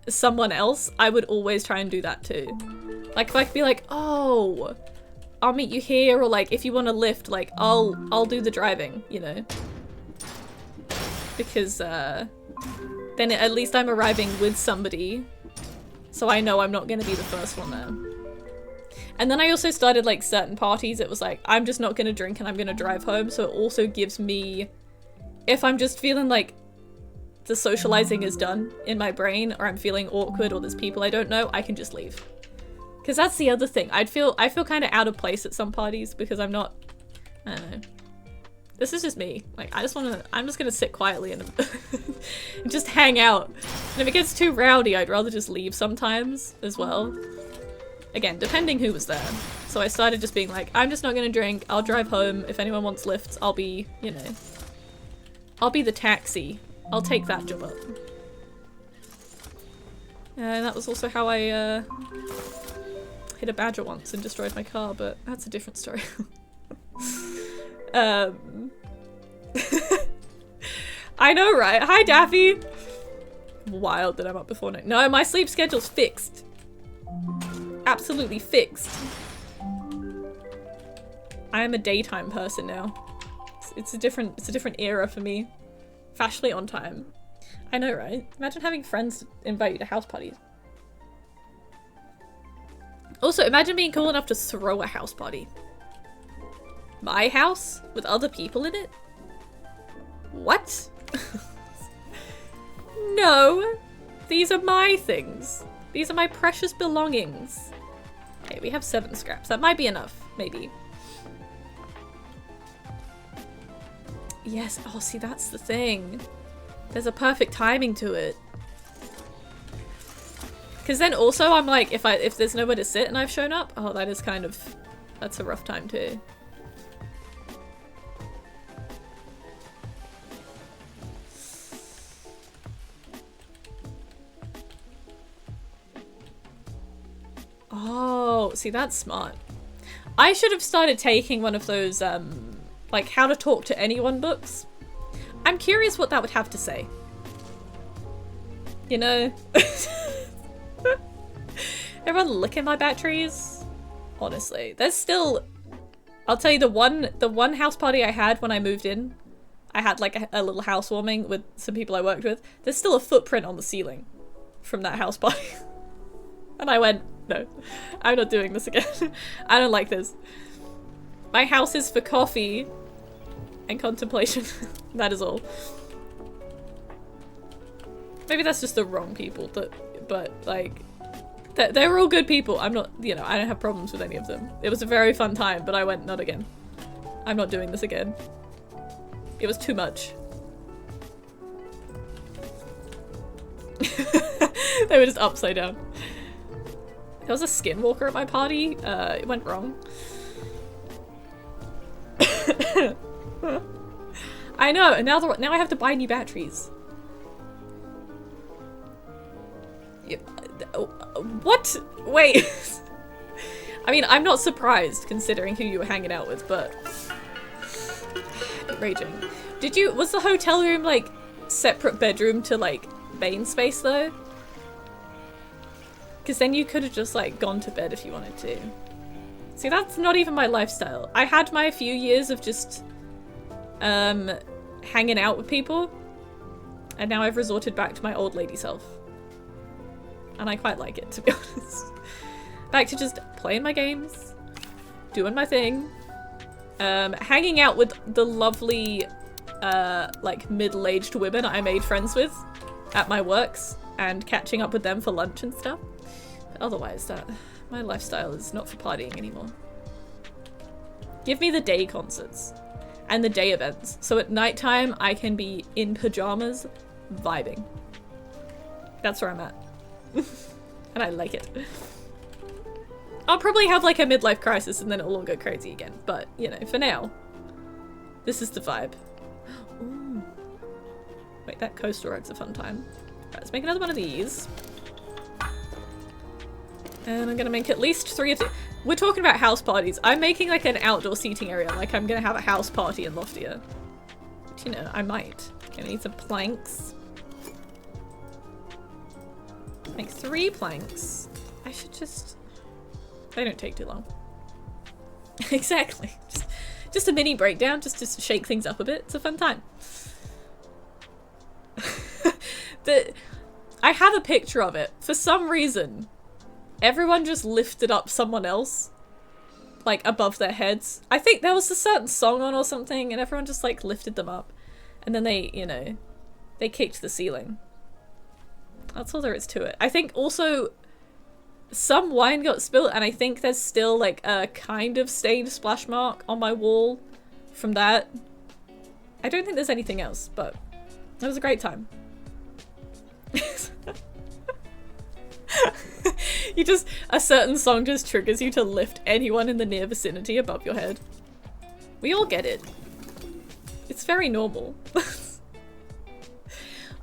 someone else, I would always try and do that too. Like if I could be like, oh, I'll meet you here, or like if you want to lift, like I'll do the driving, you know. because then at least I'm arriving with somebody, so I know I'm not going to be the first one there. And then I also started like certain parties. It was like, I'm just not going to drink and I'm going to drive home. So it also gives me, if I'm just feeling like the socializing is done in my brain, or I'm feeling awkward, or there's people I don't know, I can just leave. Because that's the other thing. I feel kind of out of place at some parties because I'm not, I don't know. This is just me. Like, I'm just gonna sit quietly and just hang out. And if it gets too rowdy, I'd rather just leave sometimes as well. Again, depending who was there. So I started just being like, I'm just not gonna drink, I'll drive home. If anyone wants lifts, I'll be, you know, I'll be the taxi. I'll take that job up. And that was also how I hit a badger once and destroyed my car, but that's a different story. I know, right? Hi, Daffy! Wild that I'm up before night. No, my sleep schedule's fixed. Absolutely fixed. I am a daytime person now. It's a different era for me. Fashionably on time. I know, right? Imagine having friends invite you to house parties. Also, imagine being cool enough to throw a house party. My house? With other people in it? What? No! These are my things. These are my precious belongings. Okay, we have 7 scraps. That might be enough, maybe. Yes, oh see, that's the thing. There's a perfect timing to it. Because then also I'm like, if there's nowhere to sit and I've shown up, oh, that is kind of, that's a rough time too. Oh, see, that's smart. I should have started taking one of those, like, how to talk to anyone books. I'm curious what that would have to say. You know? Everyone licking my batteries? Honestly. There's still... I'll tell you, the one house party I had when I moved in, I had, like, a little housewarming with some people I worked with. There's still a footprint on the ceiling from that house party. And I went, no, I'm not doing this again. I don't like this. My house is for coffee and contemplation. That is all. Maybe that's just the wrong people, but like, they were all good people. I'm not, you know, I don't have problems with any of them. It was a very fun time, but I went, not again. I'm not doing this again. It was too much. They were just upside down. There was a skinwalker at my party. It went wrong. I know, and now I have to buy new batteries. What? Wait. I mean, I'm not surprised considering who you were hanging out with, but raging. Was the hotel room like separate bedroom to like main space though? Because then you could have just like gone to bed if you wanted to. See, that's not even my lifestyle. I had my few years of just hanging out with people, and now I've resorted back to my old lady self. And I quite like it, to be honest. Back to just playing my games, doing my thing, hanging out with the lovely like middle-aged women I made friends with at my works, and catching up with them for lunch and stuff. But otherwise, my lifestyle is not for partying anymore. Give me the day concerts and the day events, so at nighttime I can be in pajamas vibing. That's where I'm at. And I like it. I'll probably have like a midlife crisis and then it'll all go crazy again, but you know, for now, this is the vibe. Ooh. Wait, that coastal road's a fun time. Right, let's make another one of these. And I'm gonna make at least 3 of the— We're talking about house parties. I'm making like an outdoor seating area, like I'm gonna have a house party in Loftia. But you know, I might. Gonna need some planks. Make 3 planks. I should just... They don't take too long. Exactly. Just a mini breakdown, just to shake things up a bit. It's a fun time. I have a picture of it. For some reason, everyone just lifted up someone else, like, above their heads. I think there was a certain song on or something, and everyone just, like, lifted them up. And then they, you know, they kicked the ceiling. That's all there is to it. I think also some wine got spilled, and I think there's still, like, a kind of stained splash mark on my wall from that. I don't think there's anything else, but it was a great time. You just, a certain song just triggers you to lift anyone in the near vicinity above your head. We all get it. It's very normal.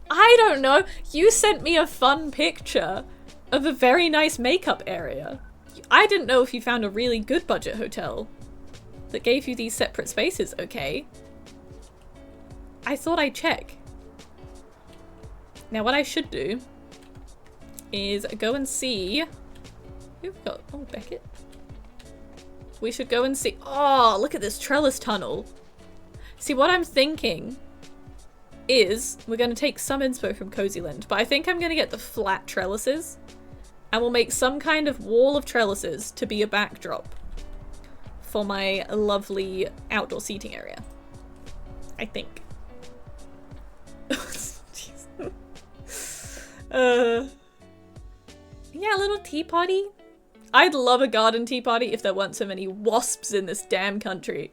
I don't know. You sent me a fun picture of a very nice makeup area. I didn't know if you found a really good budget hotel that gave you these separate spaces, okay? I thought I'd check. Now what I should do is go and see... Who have we got? Oh, Beckett. We should go and see... Oh, look at this trellis tunnel. See, what I'm thinking is we're going to take some inspo from Cozyland, but I think I'm going to get the flat trellises, and we'll make some kind of wall of trellises to be a backdrop for my lovely outdoor seating area. I think. Yeah, a little tea party. I'd love a garden tea party if there weren't so many wasps in this damn country.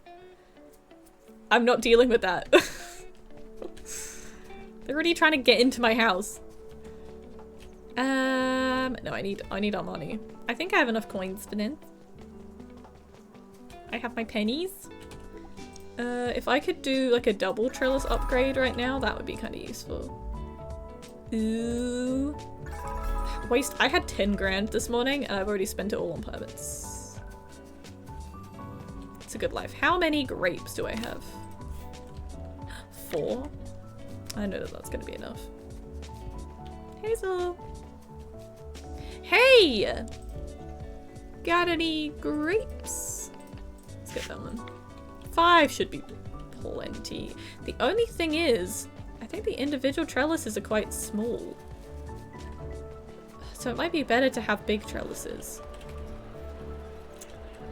I'm not dealing with that. They're already trying to get into my house. No, I need our money. I think I have enough coins for then. I have my pennies. If I could do like a double trellis upgrade right now, that would be kind of useful. Ooh. I had 10 grand this morning and I've already spent it all on permits. It's a good life. How many grapes do I have? 4? I know that that's gonna be enough. Hazel! Hey! Got any grapes? Let's get that one. 5 should be plenty. The only thing is, I think the individual trellises are quite small. So it might be better to have big trellises.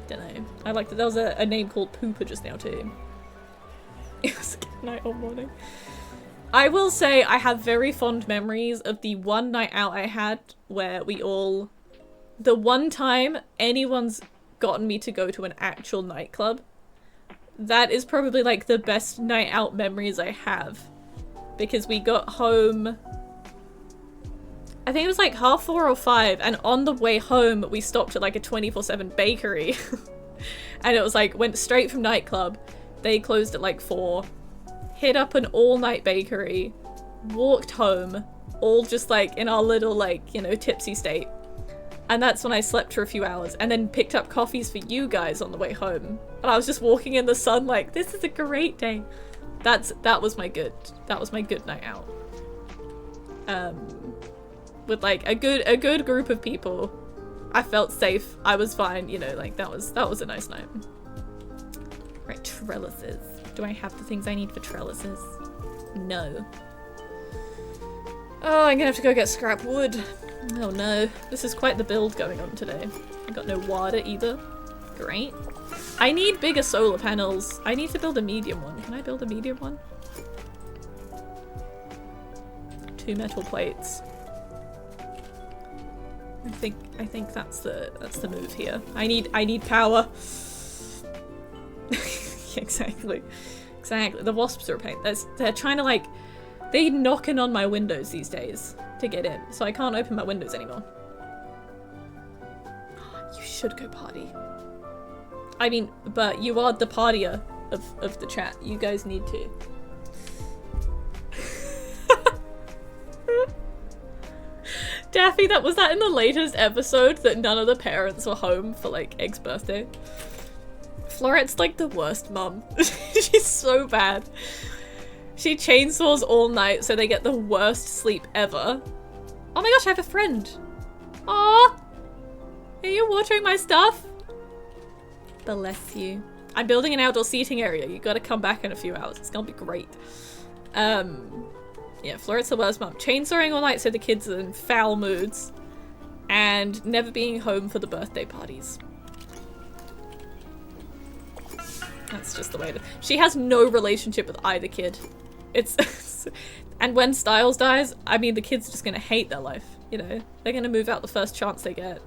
Dunno. I like that there was a name called Pooper just now too. It was a good night or morning. I will say I have very fond memories of the one night out I had where we all... The one time anyone's gotten me to go to an actual nightclub. That is probably like the best night out memories I have. Because we got home... I think it was like 4:30 or 5, and on the way home we stopped at like a 24/7 bakery. And it was like, went straight from nightclub. They closed at like 4. Hit up an all-night bakery. Walked home. All just like in our little like, you know, tipsy state. And that's when I slept for a few hours and then picked up coffees for you guys on the way home. And I was just walking in the sun like, this is a great day. That was my good night out. With like a good group of people. I felt safe. I was fine, you know, like that was a nice night. Right, trellises. Do I have the things I need for trellises? No. Oh, I'm gonna have to go get scrap wood. Oh no. This is quite the build going on today. I got no water either. Great. I need bigger solar panels. I need to build a medium one. Can I build a medium one? 2 metal plates. I think that's the move here. I need power. Exactly. The wasps are a pain. They're trying to like, they're knocking on my windows these days to get in, so I can't open my windows anymore. You should go party. I mean, but you are the partier of the chat. You guys need to. Daffy, was that in the latest episode that none of the parents were home for like Egg's birthday? Florette's like the worst mum. She's so bad. She chainsaws all night so they get the worst sleep ever. Oh my gosh, I have a friend. Aww. Are you watering my stuff? Bless you. I'm building an outdoor seating area. You gotta come back in a few hours. It's gonna be great. Yeah, Floret's the worst mum. Chainsawing all night so the kids are in foul moods. And never being home for the birthday parties. That's just the way to... She has no relationship with either kid. It's... And when Styles dies, I mean, the kid's just gonna hate their life, you know? They're gonna move out the first chance they get.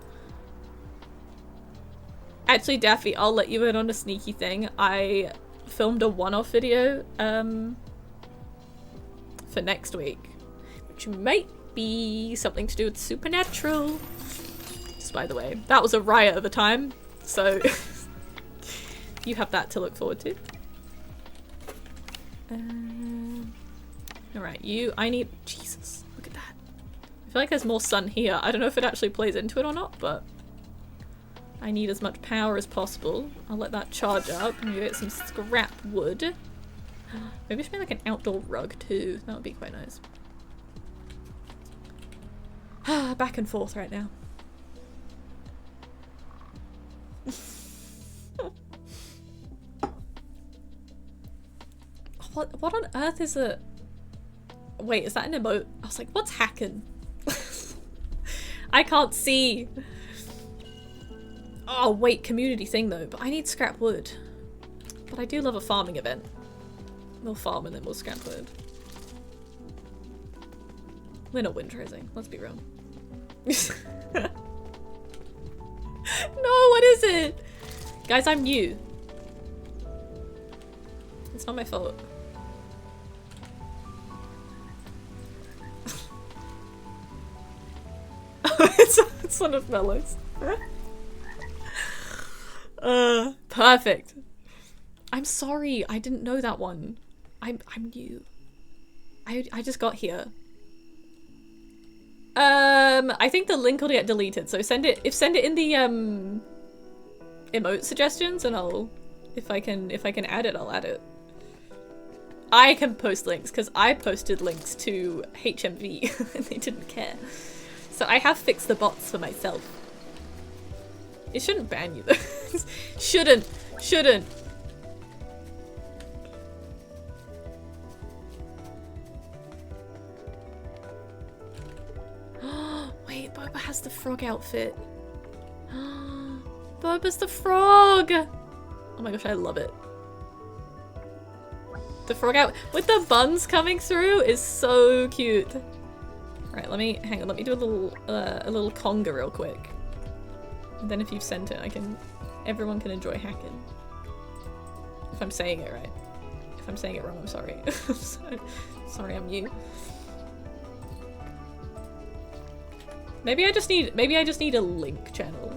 Actually, Daffy, I'll let you in on a sneaky thing. I filmed a one-off video, for next week. Which might be something to do with Supernatural. Just by the way. That was a riot of a time, so... you have that to look forward to. Alright, I need... Jesus, look at that. I feel like there's more sun here. I don't know if it actually plays into it or not, but... I need as much power as possible. I'll let that charge up. I'm gonna get some scrap wood. Maybe I should make like an outdoor rug too. That would be quite nice. Back and forth right now. What on earth is it? Wait, is that an emote? I was like, what's hacking? I can't see. Oh wait, community thing though, but I need scrap wood. But I do love a farming event. We'll farm and then we'll scrap wood. We're not windrosing, let's be real. No, what is it? Guys, I'm new. It's not my fault. it's one of Mellows. Perfect. I'm sorry, I didn't know that one. I'm new. I just got here. I think the link will get deleted, so send it in the emote suggestions and if I can add it, I'll add it. I can post links because I posted links to HMV and they didn't care. So I have fixed the bots for myself. It shouldn't ban you though. Shouldn't. Wait, Boba has the frog outfit. Boba's the frog! Oh my gosh, I love it. The frog out with the buns coming through is so cute. Right, hang on, let me do a little conga real quick. And then if you've sent it, everyone can enjoy hacking. If I'm saying it right. If I'm saying it wrong, I'm sorry. Sorry, I'm new. Maybe I just need a link channel.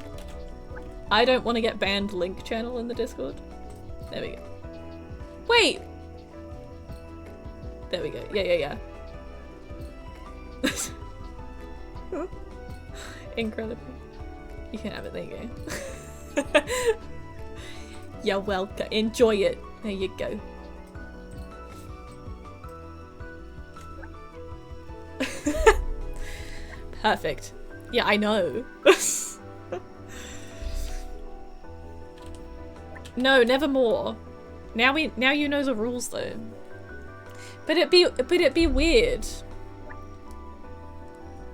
I don't want to get banned link channel in the Discord. There we go. Wait! There we go. Yeah. Incredible. You can have it, there you go. You're welcome. Enjoy it. There you go. Perfect. Yeah, I know. No, never more. Now you know the rules though. But it'd be weird.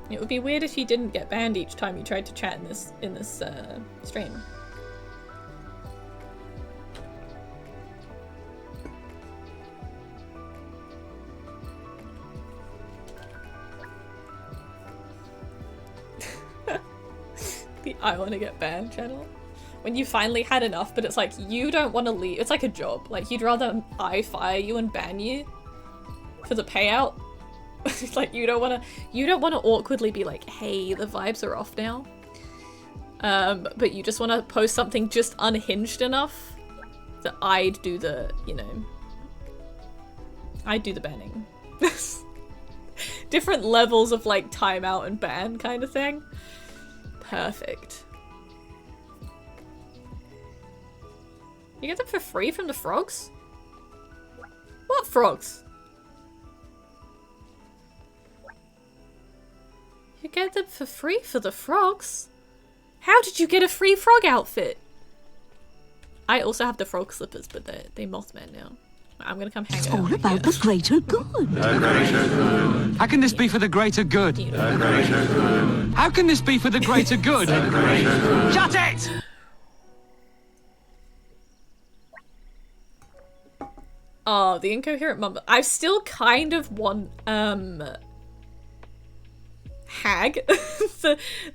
It would be weird if you didn't get banned each time you tried to chat in this stream. The I want to get banned channel. When you finally had enough, but it's like you don't want to leave. It's like a job. Like you'd rather I fire you and ban you for the payout. It's like you don't want to awkwardly be like, hey, the vibes are off now. But you just want to post something just unhinged enough that I'd do the, I'd do the banning. Different levels of like timeout and ban kind of thing. Perfect. You get them for free from the frogs? What frogs? You get them for free for the frogs? How did you get a free frog outfit? I also have the frog slippers, but they're Mothman now. I'm gonna come hang out. It's all over about here. the greater good. The greater good. How can this be for the greater good? The greater good. How can this be for the greater good? The greater good. Shut it! Oh, the incoherent mumble. I still kind of want, hag.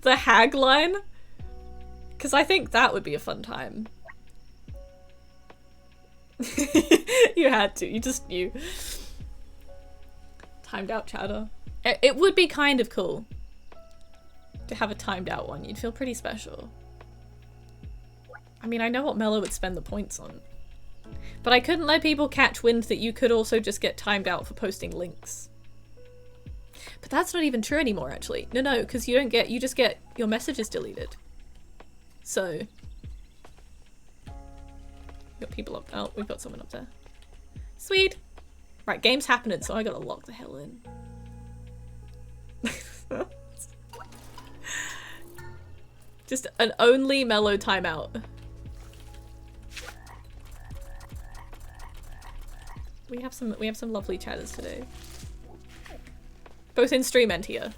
the hag line. Because I think that would be a fun time. You had to. You just knew. Timed out chatter. It would be kind of cool to have a timed out one. You'd feel pretty special. I mean, I know what Mello would spend the points on. But I couldn't let people catch wind that you could also just get timed out for posting links. But that's not even true anymore, actually. No, because you just get your messages deleted. So... Got people up. Oh, we've got someone up there. Sweet. Right, game's happening, so I gotta lock the hell in. Just an only mellow timeout. We have some lovely chatters today. Both in stream and here.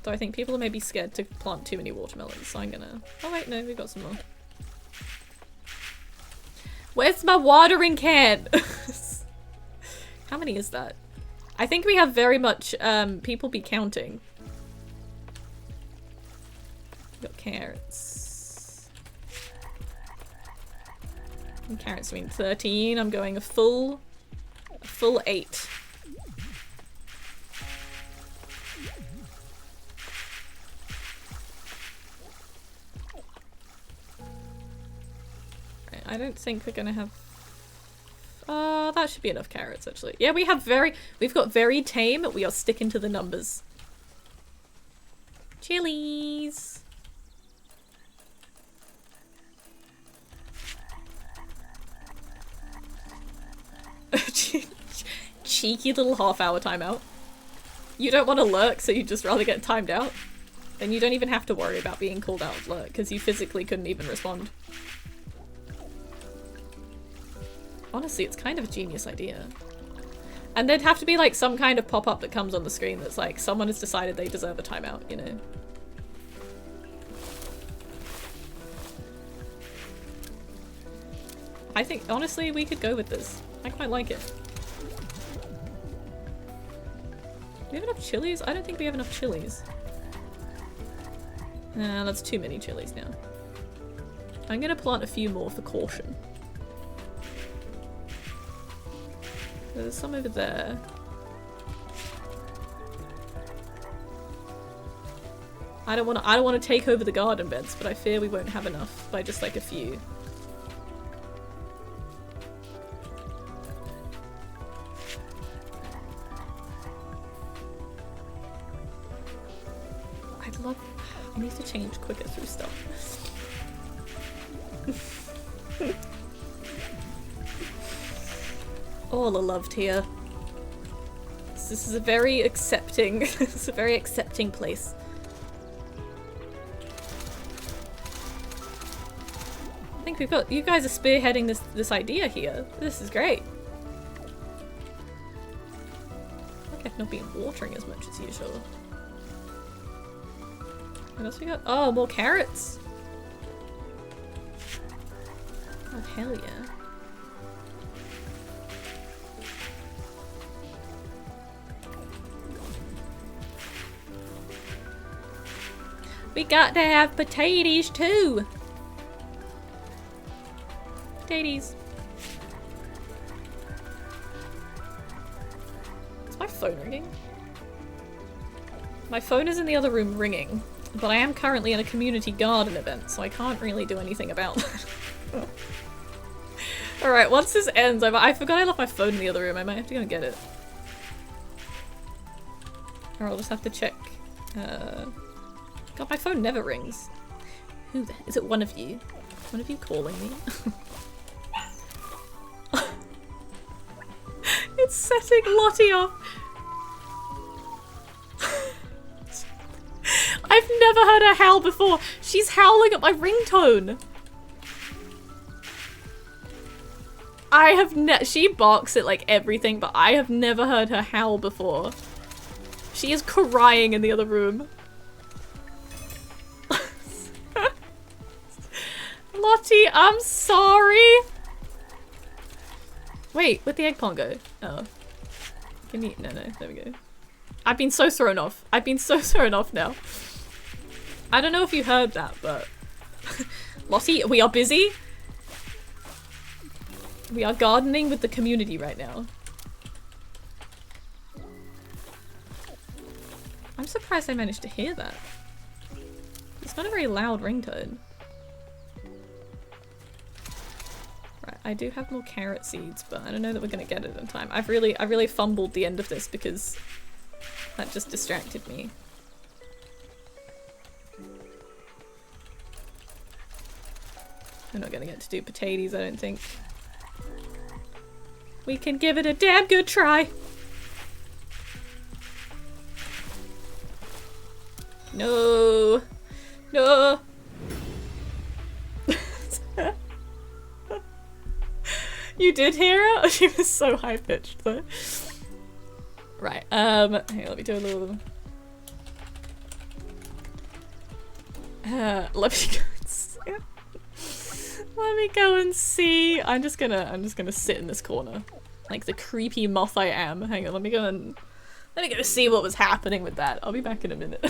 Though I think people are maybe scared to plant too many watermelons, so I'm gonna... Oh wait, no, we've got some more. Where's my watering can? How many is that? I think we have very much people be counting. We've got carrots. And carrots mean 13. I'm going a full 8. I don't think we're gonna have... that should be enough carrots, actually. Yeah, we've got very tame. We are sticking to the numbers. Chilies! Cheeky little half-hour timeout. You don't want to lurk, so you'd just rather get timed out? Then you don't even have to worry about being called out of lurk, because you physically couldn't even respond. Honestly, it's kind of a genius idea. And there'd have to be like some kind of pop-up that comes on the screen that's like, someone has decided they deserve a timeout, you know? I think, honestly, we could go with this. I quite like it. Do we have enough chilies? I don't think we have enough chilies. Nah, that's too many chilies now. I'm gonna plant a few more for caution. There's some over there. I don't want to take over the garden beds, but I fear we won't have enough by just like a few. I need to change quicker through stuff. All are loved here. This is a very accepting, it's a very accepting place. I think we've got, you guys are spearheading this idea here. This is great. Like I've not been watering as much as usual. What else we got? Oh, more carrots! Oh, hell yeah. We got to have potatoes too! Potatoes. Is my phone ringing? My phone is in the other room ringing. But I am currently in a community garden event, so I can't really do anything about that. Alright, once this ends, I forgot I left my phone in the other room. I might have to go and get it. Or I'll just have to check. God, my phone never rings. Who the... Is it one of you? One of you calling me? It's setting Lottie off! I've never heard her howl before. She's howling at my ringtone. I have she barks at like everything, but I have never heard her howl before. She is crying in the other room. Lottie, I'm sorry. Wait, where'd the egg pond go? Oh. Can you? No, there we go. I've been so thrown off. I've been so thrown off now. I don't know if you heard that, but... Lottie, we are busy. We are gardening with the community right now. I'm surprised I managed to hear that. It's not a very loud ringtone. Right, I do have more carrot seeds, but I don't know that we're gonna get it in time. I really fumbled the end of this because that just distracted me. I'm not gonna get to do potatoes, I don't think. We can give it a damn good try. No. No. You did hear her? She was so high-pitched though. Right, here, let me do a little... let me go and see. Let me go and see. I'm just gonna sit in this corner. Like the creepy moth I am. Hang on, let me go see what was happening with that. I'll be back in a minute.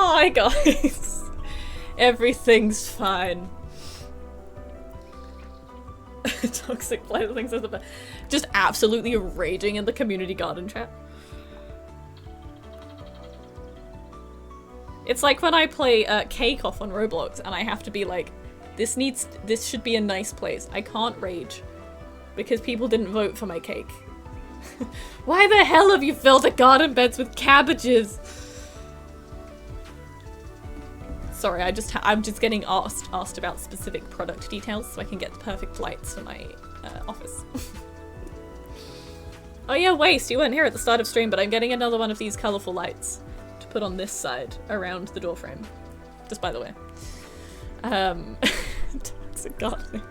Hi guys! Everything's fine. Toxic player thinks that's the best. Just absolutely raging in the community garden chat. It's like when I play KoFi on Roblox and I have to be like, this should be a nice place. I can't rage because people didn't vote for my cake. Why the hell have you filled the garden beds with cabbages? Sorry, I'm just getting asked about specific product details so I can get the perfect lights for my office. Oh yeah, Waste, you weren't here at the start of stream, but I'm getting another one of these colourful lights to put on this side around the door frame. Just by the way. Toxic gardening.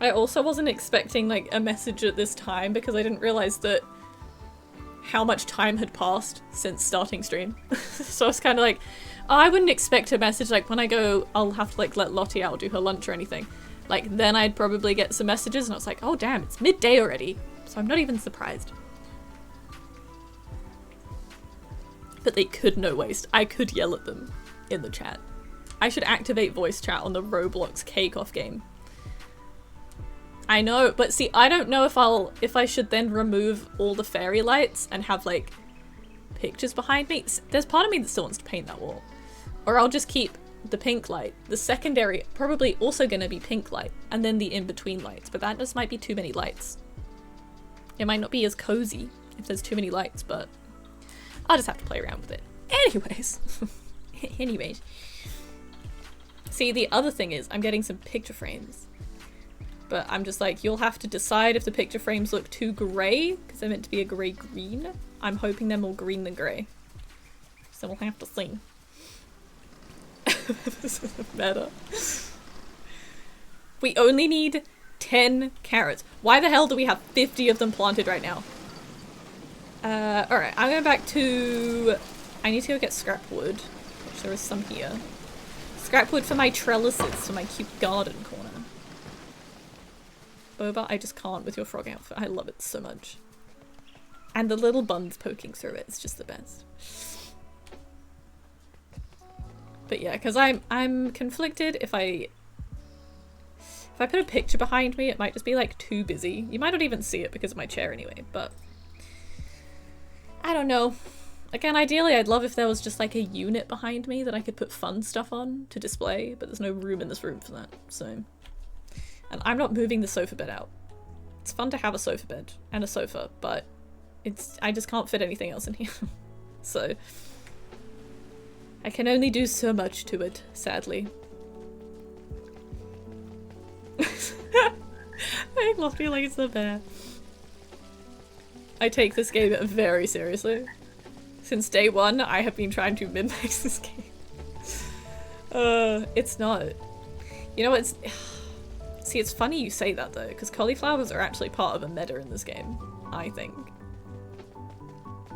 I also wasn't expecting like a message at this time because I didn't realize that how much time had passed since starting stream. So I was kind of like, oh, I wouldn't expect a message like when I go, I'll have to like let Lottie out or do her lunch or anything. Like then I'd probably get some messages and I was like, oh damn, it's midday already. So I'm not even surprised. But they could no waste. I could yell at them in the chat. I should activate voice chat on the Roblox KoFi game. I know, but see, I don't know if I should then remove all the fairy lights and have like pictures behind me. There's part of me that still wants to paint that wall. Or I'll just keep the pink light. The secondary, probably also gonna be pink light, and then the in-between lights, but that just might be too many lights. It might not be as cozy if there's too many lights, but I'll just have to play around with it. Anyways. Anyways. See, the other thing is I'm getting some picture frames. But I'm just like, you'll have to decide if the picture frames look too grey, because they're meant to be a grey-green. I'm hoping they're more green than grey. So we'll have to see. This is meta. We only need 10 carrots. Why the hell do we have 50 of them planted right now? Alright, I'm going back to... I need to go get scrap wood, which there is some here. Scrap wood for my trellises, for my cute garden corner. Boba, I just can't with your frog outfit. I love it so much. And the little buns poking through it, it's just the best. But yeah, because I'm conflicted. If I put a picture behind me, it might just be like too busy. You might not even see it because of my chair anyway, but I don't know. Again, ideally I'd love if there was just like a unit behind me that I could put fun stuff on to display, but there's no room in this room for that, so. And I'm not moving the sofa bed out. It's fun to have a sofa bed and a sofa, but I just can't fit anything else in here. So I can only do so much to it, sadly. I Loftia like it's the bear. I take this game very seriously. Since day one, I have been trying to mimic this game. It's not. You know, it's... See, it's funny you say that though, because cauliflowers are actually part of a meta in this game, I think.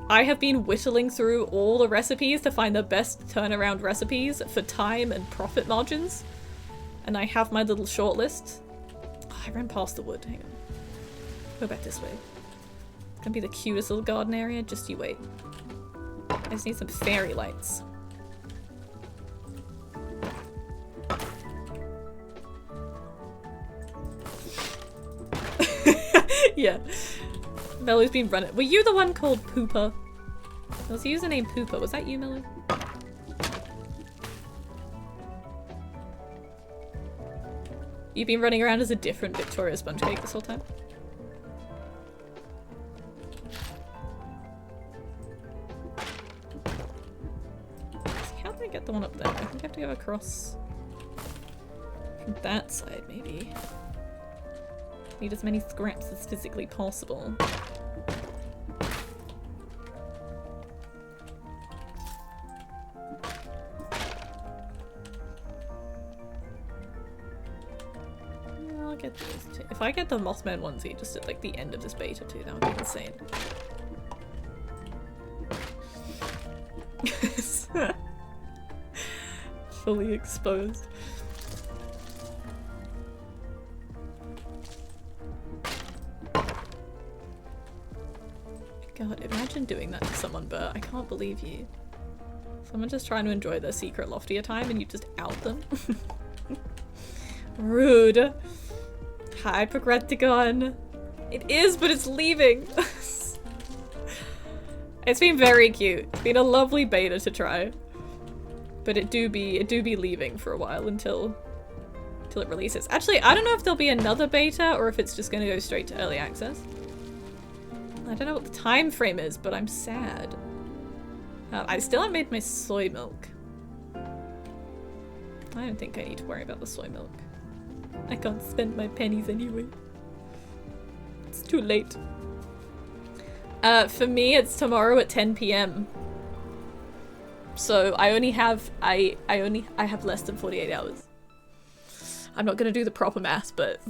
I have been whittling through all the recipes to find the best turnaround recipes for time and profit margins. And I have my little shortlist. Oh, I ran past the wood, hang on. Go back this way. It's gonna be the cutest little garden area, just you wait. I just need some fairy lights. Yeah. Melo's been running. Were you the one called Pooper? There was a username Pooper. Was that you, Melo? You've been running around as a different Victoria sponge cake this whole time? How do I get the one up there? I think I have to go across from that side, maybe. Need as many scraps as physically possible. I'll get these two. If I get the Mothman onesie just at like the end of this beta too, that would be insane. Fully exposed. God, imagine doing that to someone, Bert. I can't believe you. Someone just trying to enjoy their secret Loftia time and you just out them. Rude. Hi, Progretigon. It is, but it's leaving. It's been very cute. It's been a lovely beta to try. But it do be leaving for a while until it releases. Actually, I don't know if there'll be another beta or if it's just gonna go straight to early access. I don't know what the time frame is, but I'm sad. I still haven't made my soy milk. I don't think I need to worry about the soy milk. I can't spend my pennies anyway. It's too late. For me, it's tomorrow at 10 PM. So I only have I have less than 48 hours. I'm not gonna do the proper math, but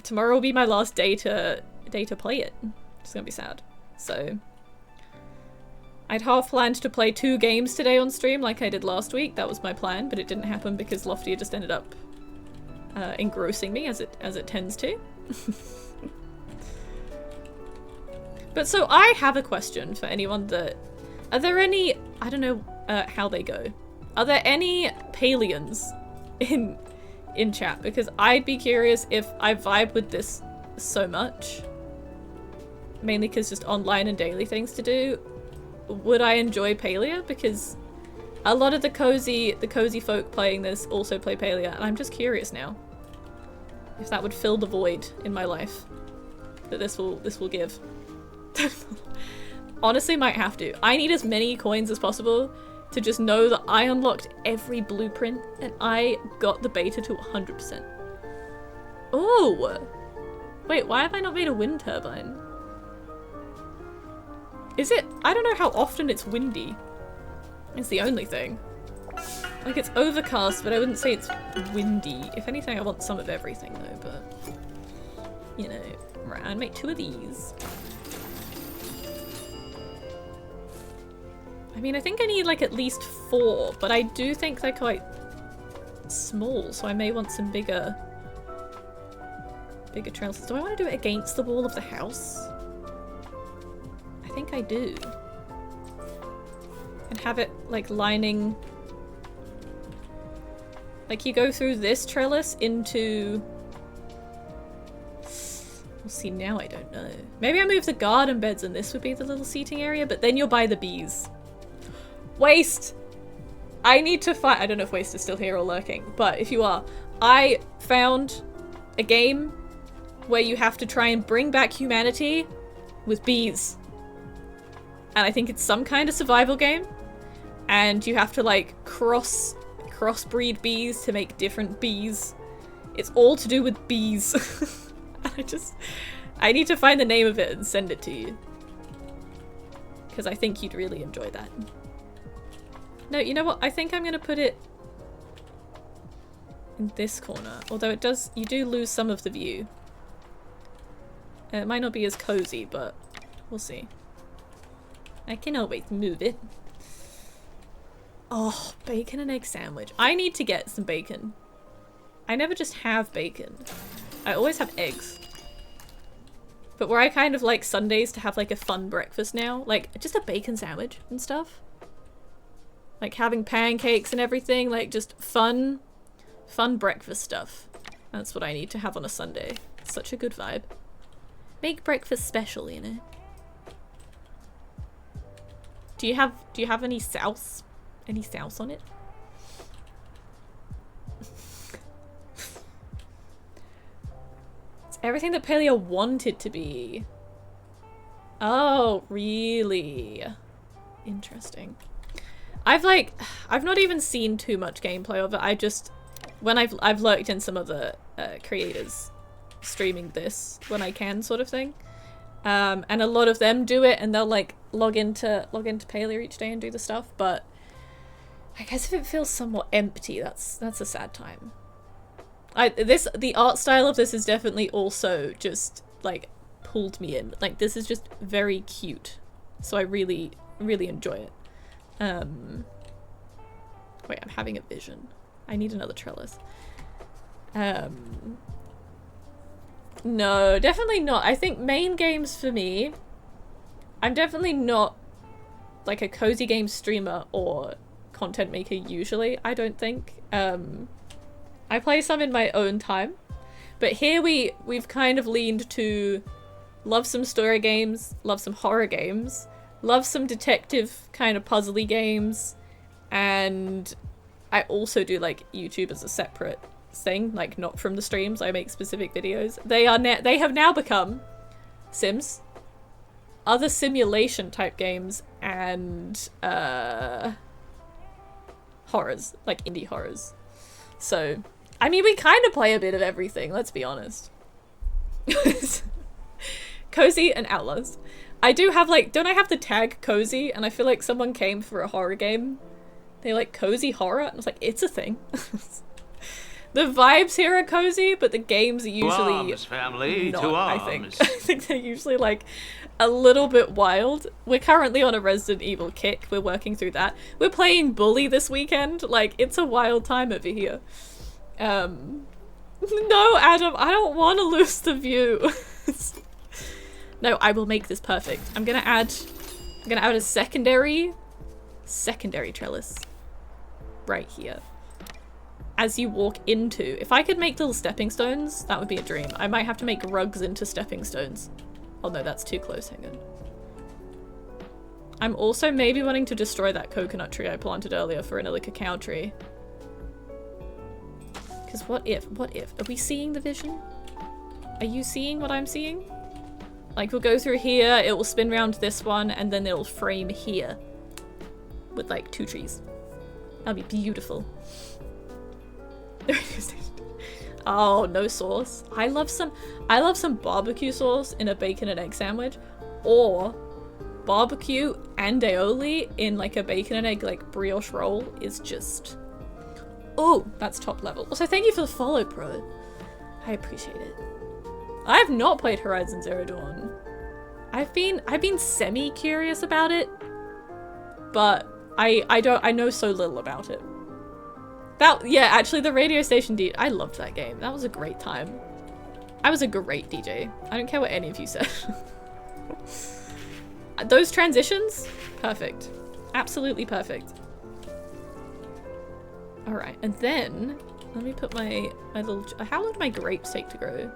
tomorrow will be my last day to play it. It's gonna be sad. So I'd half planned to play 2 games today on stream like I did last week. That was my plan, but it didn't happen because Loftia just ended up engrossing me as it tends to. But so I have a question for anyone that... Are there any... I don't know how they go. Are there any Palians in chat? Because I'd be curious if I vibe with this so much. Mainly because just online and daily things to do. Would I enjoy Palia? Because a lot of the cozy folk playing this also play Palia, and I'm just curious now if that would fill the void in my life that this will give. Honestly, might have to. I need as many coins as possible to just know that I unlocked every blueprint and I got the beta to 100%. Oh! Wait, why have I not made a wind turbine? Is it? I don't know how often it's windy. It's the only thing. Like, it's overcast, but I wouldn't say it's windy. If anything, I want some of everything though, but... You know, right, I'd make 2 of these. I mean, I think I need like at least 4, but I do think they're quite small, so I may want some bigger trails. Do I want to do it against the wall of the house? I think I do. And have it like lining... Like you go through this trellis into... Well, see, now I don't know. Maybe I move the garden beds and this would be the little seating area, but then you'll buy the bees. Waste! I need to find... I don't know if Waste is still here or lurking, but if you are, I found a game where you have to try and bring back humanity with bees. And I think it's some kind of survival game. And you have to like crossbreed bees to make different bees. It's all to do with bees. I need to find the name of it and send it to you. Because I think you'd really enjoy that. No, you know what? I think I'm going to put it in this corner. Although it does, you do lose some of the view. It might not be as cozy, but we'll see. I can always move it. Oh, bacon and egg sandwich. I need to get some bacon. I never just have bacon. I always have eggs. But where I kind of like Sundays to have like a fun breakfast now, like just a bacon sandwich and stuff. Like having pancakes and everything, like just fun breakfast stuff. That's what I need to have on a Sunday. It's such a good vibe. Make breakfast special, you know. Do you have any sauce? Any sauce on it? It's everything that Paleo wanted to be. Oh, really? Interesting. I've not even seen too much gameplay of it. I just, when I've lurked in some other creators streaming this when I can, sort of thing. And a lot of them do it, and they'll like log into Paleo each day and do the stuff. But I guess if it feels somewhat empty, that's a sad time. The art style of this is definitely also just like pulled me in. Like this is just very cute, so I really enjoy it. Wait, I'm having a vision. I need another trellis. No, definitely not. I think main games for me, I'm definitely not like a cozy game streamer or content maker usually, I don't think. I play some in my own time, but here we've kind of leaned to love some story games, love some horror games, love some detective kind of puzzly games, and I also do like YouTube as a separate thing, like not from the streams. I make specific videos. They have now become Sims, other simulation type games, and horrors, like indie horrors. So, I mean, we kind of play a bit of everything, let's be honest. Cozy and Outlaws. I do have like, don't I have the tag cozy? And I feel like someone came for a horror game. They like cozy horror, and I was like, it's a thing. The vibes here are cozy, but the games are usually arms, family, not, to I arms. think. I think they're usually like a little bit wild. We're currently on a Resident Evil kick. We're working through that. We're playing Bully this weekend. Like, it's a wild time over here. No, Adam, I don't want to lose the view. No, I will make this perfect. I'm gonna add a secondary trellis right here. As you walk into, if I could make little stepping stones, that would be a dream. I might have to make rugs into stepping stones. Oh no, that's too close, hang on. I'm also maybe wanting to destroy that coconut tree I planted earlier for another cacao tree. Because what if? Are we seeing the vision? Are you seeing what I'm seeing? Like, we'll go through here, it will spin around this one, and then it'll frame here. With like 2 trees. That'll be beautiful. Oh, no sauce. I love some barbecue sauce in a bacon and egg sandwich, or barbecue and aioli in like a bacon and egg like brioche roll is just, oh, that's top level. Also, thank you for the follow, bro. I appreciate it. I have not played Horizon Zero Dawn. I've been semi-curious about it, but I know so little about it. Yeah, actually the radio station I loved that game. That was a great time. I was a great DJ. I don't care what any of you said. Those transitions, perfect. Absolutely perfect. Alright, and then let me put my little, how long do my grapes take to grow?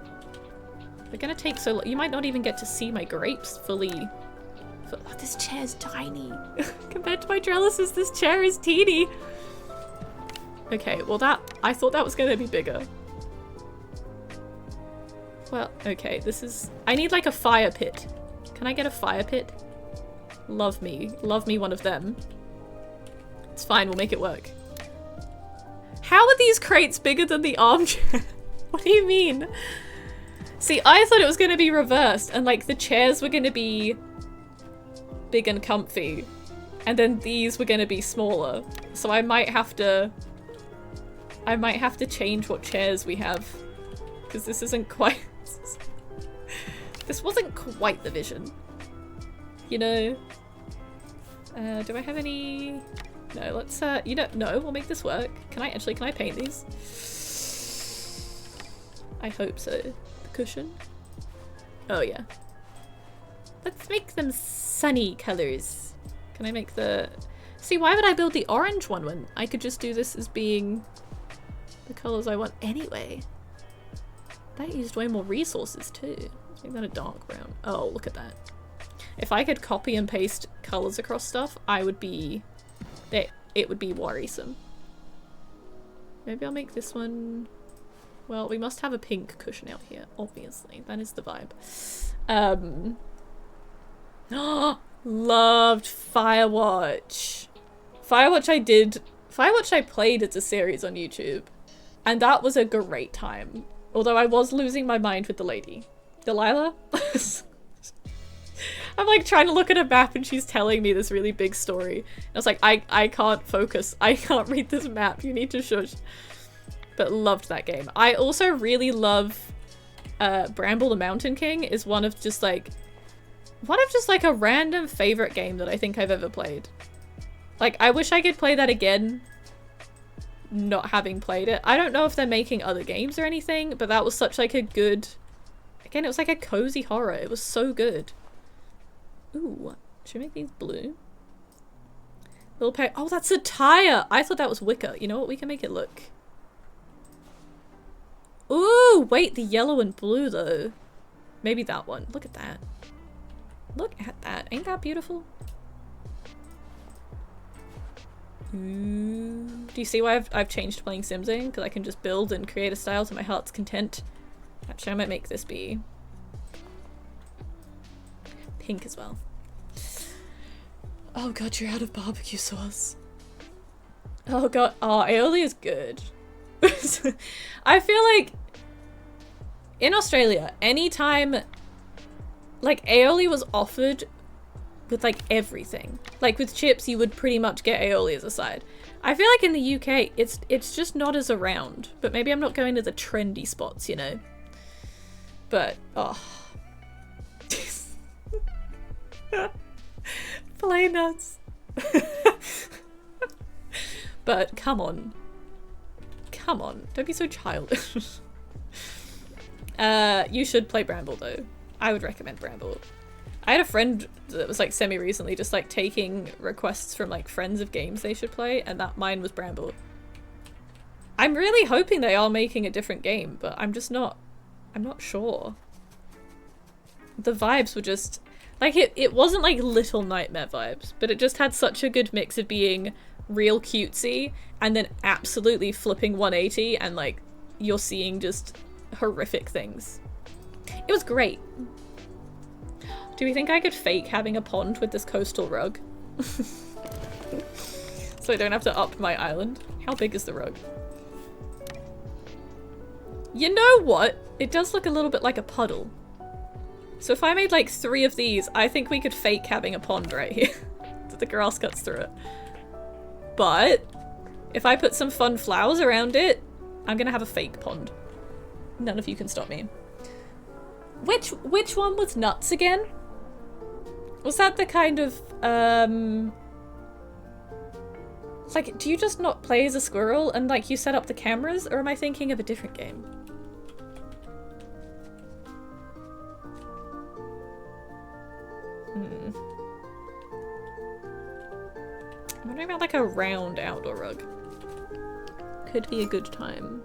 They're gonna take so long. You might not even get to see my grapes fully. Oh, this chair's tiny. Compared to my trellises, this chair is teeny. Okay, well I thought that was gonna be bigger. Well, okay, I need like a fire pit. Can I get a fire pit? Love me one of them. It's fine, we'll make it work. How are these crates bigger than the armchair? What do you mean? See, I thought it was gonna be reversed, and like the chairs were gonna be big and comfy, and then these were gonna be smaller. So I might have to change what chairs we have, because this isn't quite, this wasn't quite the vision. You know? Do I have any? No, let's, no, we'll make this work. Can I paint these? I hope so. Cushion. Oh yeah. Let's make them sunny colors. Can I make the... See, why would I build the orange one when I could just do this as being the colors I want anyway? That used way more resources too. Let's make that a dark brown. Oh, look at that. If I could copy and paste colors across stuff, I would be... It would be worrisome. Maybe I'll make this one... Well, we must have a pink cushion out here, obviously. That is the vibe. Loved Firewatch. Firewatch I played as a series on YouTube. And that was a great time. Although I was losing my mind with the lady. Delilah? I'm like trying to look at a map and she's telling me this really big story. And I was like, I can't focus. I can't read this map. You need to shush. But loved that game. I also really love Bramble the Mountain King is one of just like a random favorite game that I think I've ever played. Like, I wish I could play that again, not having played it. I don't know if they're making other games or anything, but that was such like a good... Again, it was like a cozy horror. It was so good. Ooh, should we make these blue? Little pair. Oh, that's a tire! I thought that was wicker. You know what? We can make it look... Ooh, wait, the yellow and blue though. Maybe that one. Look at that. Look at that. Ain't that beautiful? Ooh. Do you see why I've changed to playing Simsing? Because I can just build and create a style to my heart's content. Actually, I might make this be pink as well. Oh god, you're out of barbecue sauce. Oh god. Oh, aioli is good. I feel like in Australia, anytime like aioli was offered with like everything, like with chips, you would pretty much get aioli as a side. I feel like in the UK, it's just not as around. But maybe I'm not going to the trendy spots, you know. But oh, Play nuts. But come on. Come on. Don't be so childish. You should play Bramble though. I would recommend Bramble. I had a friend that was like semi-recently just like taking requests from like friends of games they should play, and that mine was Bramble. I'm really hoping they are making a different game, but I'm not sure. The vibes were just like it wasn't like Little Nightmare vibes, but it just had such a good mix of being real cutesy and then absolutely flipping 180 and like you're seeing just horrific things. It was great. Do we think I could fake having a pond with this coastal rug? So I don't have to up my island? How big is the rug? You know what? It does look a little bit like a puddle. So if I made like 3 of these, I think we could fake having a pond right here. So the grass cuts through it. But if I put some fun flowers around it, I'm gonna have a fake pond. None of you can stop me. Which one was nuts again? Was that the kind of, like, do you just not play as a squirrel and, like, you set up the cameras? Or am I thinking of a different game? I'm wondering about, like, a round outdoor rug. Could be a good time.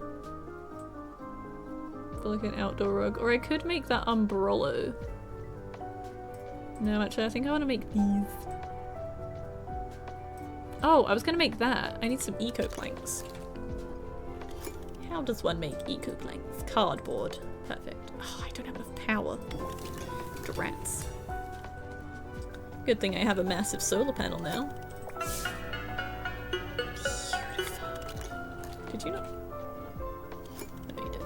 For, like, an outdoor rug. Or I could make that umbrella. No, actually, I think I want to make these. Oh, I was going to make that. I need some eco planks. How does one make eco planks? Cardboard. Perfect. Oh, I don't have enough power. Drats. Good thing I have a massive solar panel now. Beautiful. Did you not? No, you did.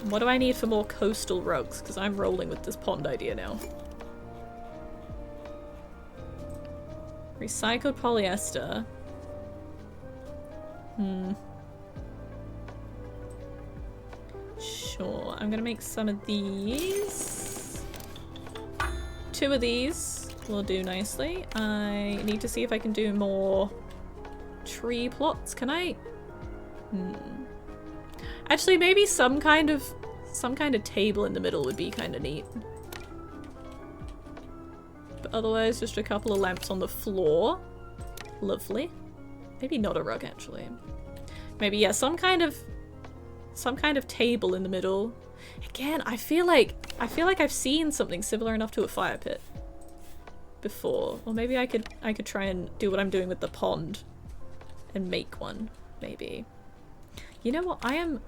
What do I need for more coastal rugs? Because I'm rolling with this pond idea now. Recycled polyester. Sure, I'm gonna make some of these. 2 of these will do nicely. I need to see if I can do more tree plots. Can I? Actually, maybe some kind of table in the middle would be kind of neat. But otherwise, just a couple of lamps on the floor. Lovely. Maybe not a rug, actually. Maybe, yeah, some kind of table in the middle. Again, I feel like I've seen something similar enough to a fire pit before. Or maybe I could try and do what I'm doing with the pond and make one, maybe. You know what? I'm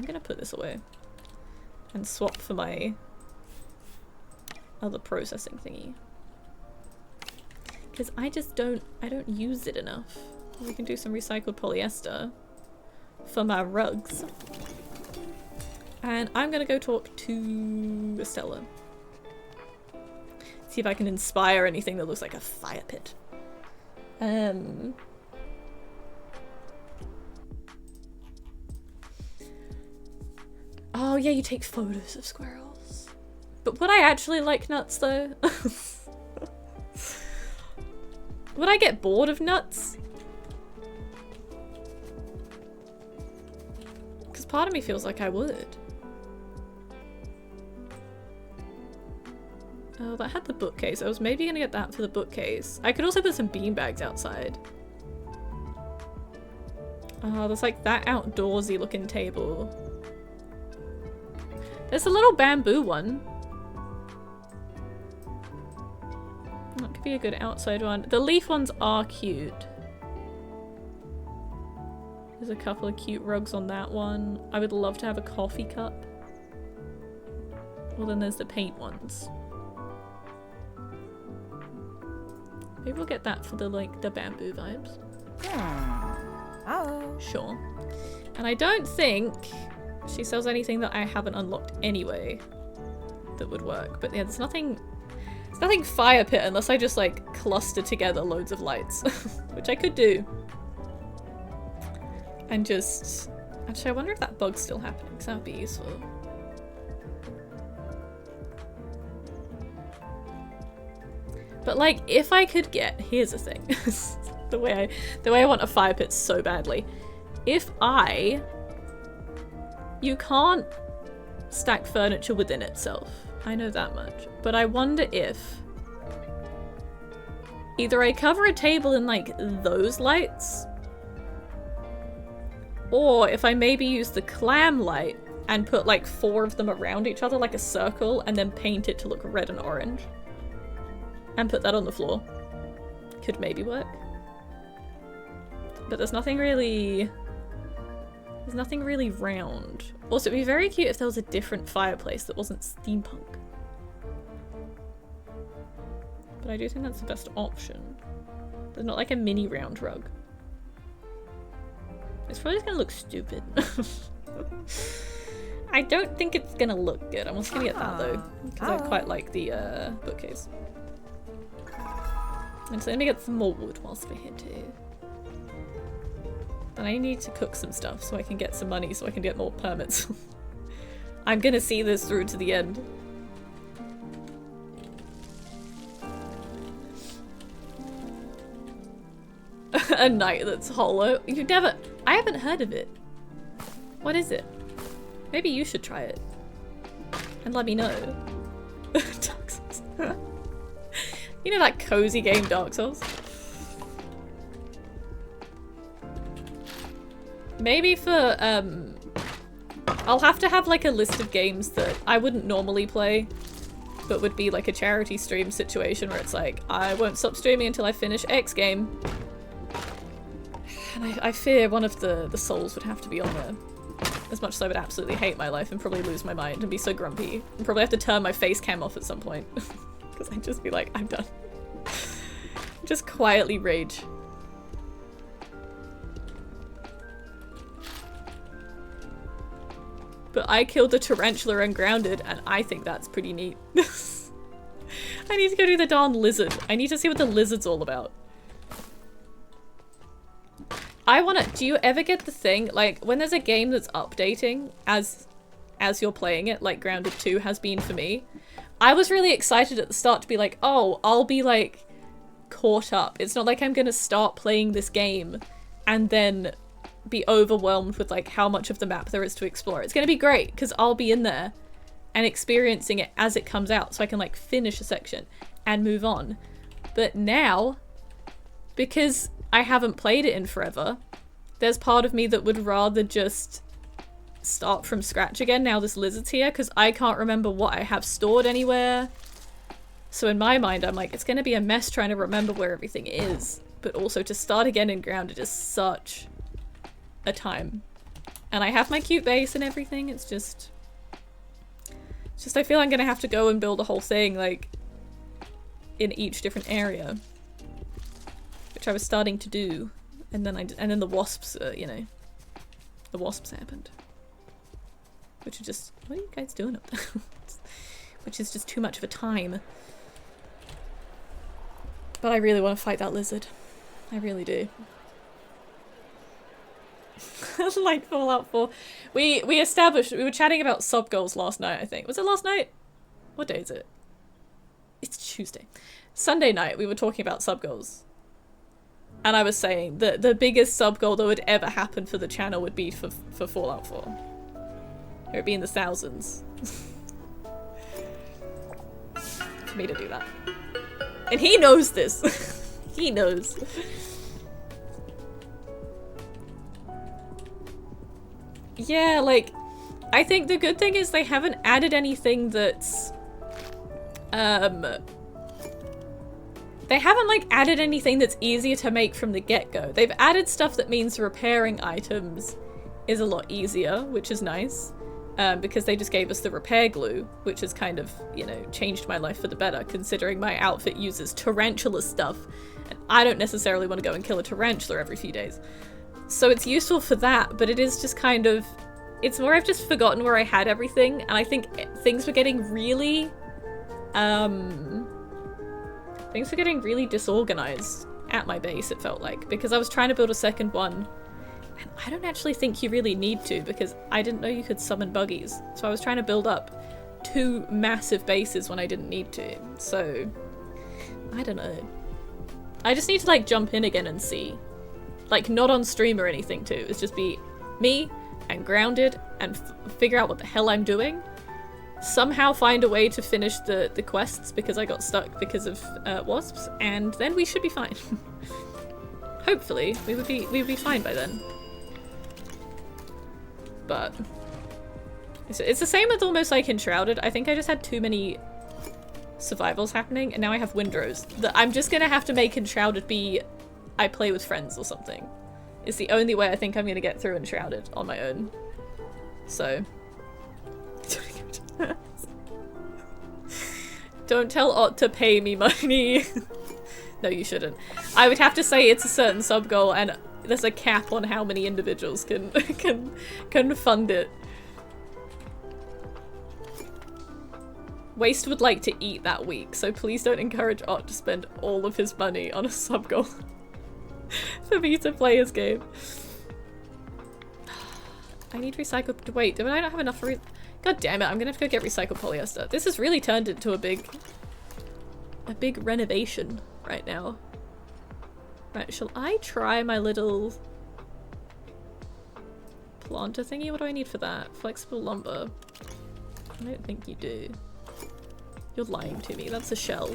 gonna put this away and swap for my other processing thingy. Because I don't use it enough. We can do some recycled polyester for my rugs. And I'm gonna go talk to Estella. See if I can inspire anything that looks like a fire pit. Oh yeah, you take photos of squirrels. But would I actually like nuts though? Would I get bored of nuts? Because part of me feels like I would. Oh, that had the bookcase. I was maybe gonna get that for the bookcase. I could also put some beanbags outside. Oh, there's like that outdoorsy looking table. There's a little bamboo one. That could be a good outside one. The leaf ones are cute. There's a couple of cute rugs on that one. I would love to have a coffee cup. Well, then there's the paint ones. Maybe we'll get that for the the bamboo vibes. Oh. Sure. And I don't think she sells anything that I haven't unlocked anyway that would work. But yeah, there's nothing fire pit unless I just like cluster together loads of lights, which I could do. And just, actually I wonder if that bug's still happening because that would be useful. But like, if I could get, here's the thing, the way I want a fire pit so badly. You can't stack furniture within itself. I know that much. But I wonder if either I cover a table in like those lights, or if I maybe use the clam light and put like 4 of them around each other like a circle and then paint it to look red and orange. And put that on the floor. Could maybe work. But there's nothing really round. Also, it'd be very cute if there was a different fireplace that wasn't steampunk. But I do think that's the best option. There's not like a mini round rug. It's probably just gonna look stupid. I don't think it's gonna look good. I'm just gonna get that though, because I quite like the bookcase. And so let me get some more wood whilst we're here too. And I need to cook some stuff so I can get some money so I can get more permits. I'm gonna see this through to the end. A night that's hollow. I haven't heard of it. What is it? Maybe you should try it. And let me know. Dark Souls. You know that cozy game Dark Souls? Maybe for, I'll have to have like a list of games that I wouldn't normally play, but would be like a charity stream situation where it's like, I won't stop streaming until I finish X game. And I fear one of the souls would have to be on there. As much as I would absolutely hate my life and probably lose my mind and be so grumpy. And probably have to turn my face cam off at some point. Because I'd just be like, I'm done. Just quietly rage. But I killed the tarantula and grounded, and I think that's pretty neat. I need to go do the darn lizard. I need to see what the lizard's all about. Do you ever get the thing, like, when there's a game that's updating as you're playing it, like Grounded 2 has been for me, I was really excited at the start to be like, oh, I'll be, like, caught up. It's not like I'm gonna start playing this game and then be overwhelmed with, like, how much of the map there is to explore. It's gonna be great, because I'll be in there and experiencing it as it comes out, so I can, like, finish a section and move on. But now, because I haven't played it in forever, there's part of me that would rather just start from scratch again now this lizard's here, because I can't remember what I have stored anywhere. So in my mind, I'm like, it's going to be a mess trying to remember where everything is. But also to start again in Grounded is such a time. And I have my cute base and everything, it's just I feel I'm going to have to go and build a whole thing, like, in each different area. Which I was starting to do, and then the wasps, you know, the wasps happened. Which are just, what are you guys doing up there? Which is just too much of a time. But I really want to fight that lizard. I really do. Like Fallout 4. We established, we were chatting about sub goals last night, I think. Was it last night? What day is it? It's Tuesday. Sunday night we were talking about sub goals. And I was saying that the biggest sub goal that would ever happen for the channel would be for Fallout 4. It would be in the thousands. For me to do that. And he knows this. He knows. Yeah, like, I think the good thing is they haven't added anything that's, they haven't, like, added anything that's easier to make from the get-go. They've added stuff that means repairing items is a lot easier, which is nice, because they just gave us the repair glue, which has kind of, you know, changed my life for the better, considering my outfit uses tarantula stuff, and I don't necessarily want to go and kill a tarantula every few days. So it's useful for that, but it is just kind of, it's more I've just forgotten where I had everything, and I think things were getting really, things were getting really disorganized at my base, it felt like, because I was trying to build a second one, and I don't actually think you really need to, because I didn't know you could summon buggies, so I was trying to build up 2 massive bases when I didn't need to, so I don't know. I just need to like jump in again and see. Like not on stream or anything too. It's just be me and grounded and figure out what the hell I'm doing. Somehow find a way to finish the quests because I got stuck because of wasps, and then we should be fine. Hopefully, we would be fine by then. But it's the same with almost like Enshrouded. I think I just had too many survivals happening, and now I have windrows. I'm just gonna have to make Enshrouded be I play with friends or something. It's the only way I think I'm gonna get through Enshrouded on my own. So. Don't tell Ott to pay me money. No, you shouldn't. I would have to say it's a certain sub goal, and there's a cap on how many individuals can fund it. Waste would like to eat that week, so please don't encourage Ott to spend all of his money on a sub goal for me to play his game. I need recycled. Wait, do I not have enough for God damn it, I'm gonna have to go get recycled polyester. This has really turned into a big renovation right now. Right, shall I try my little planter thingy? What do I need for that? Flexible lumber. I don't think you do. You're lying to me. That's a shell.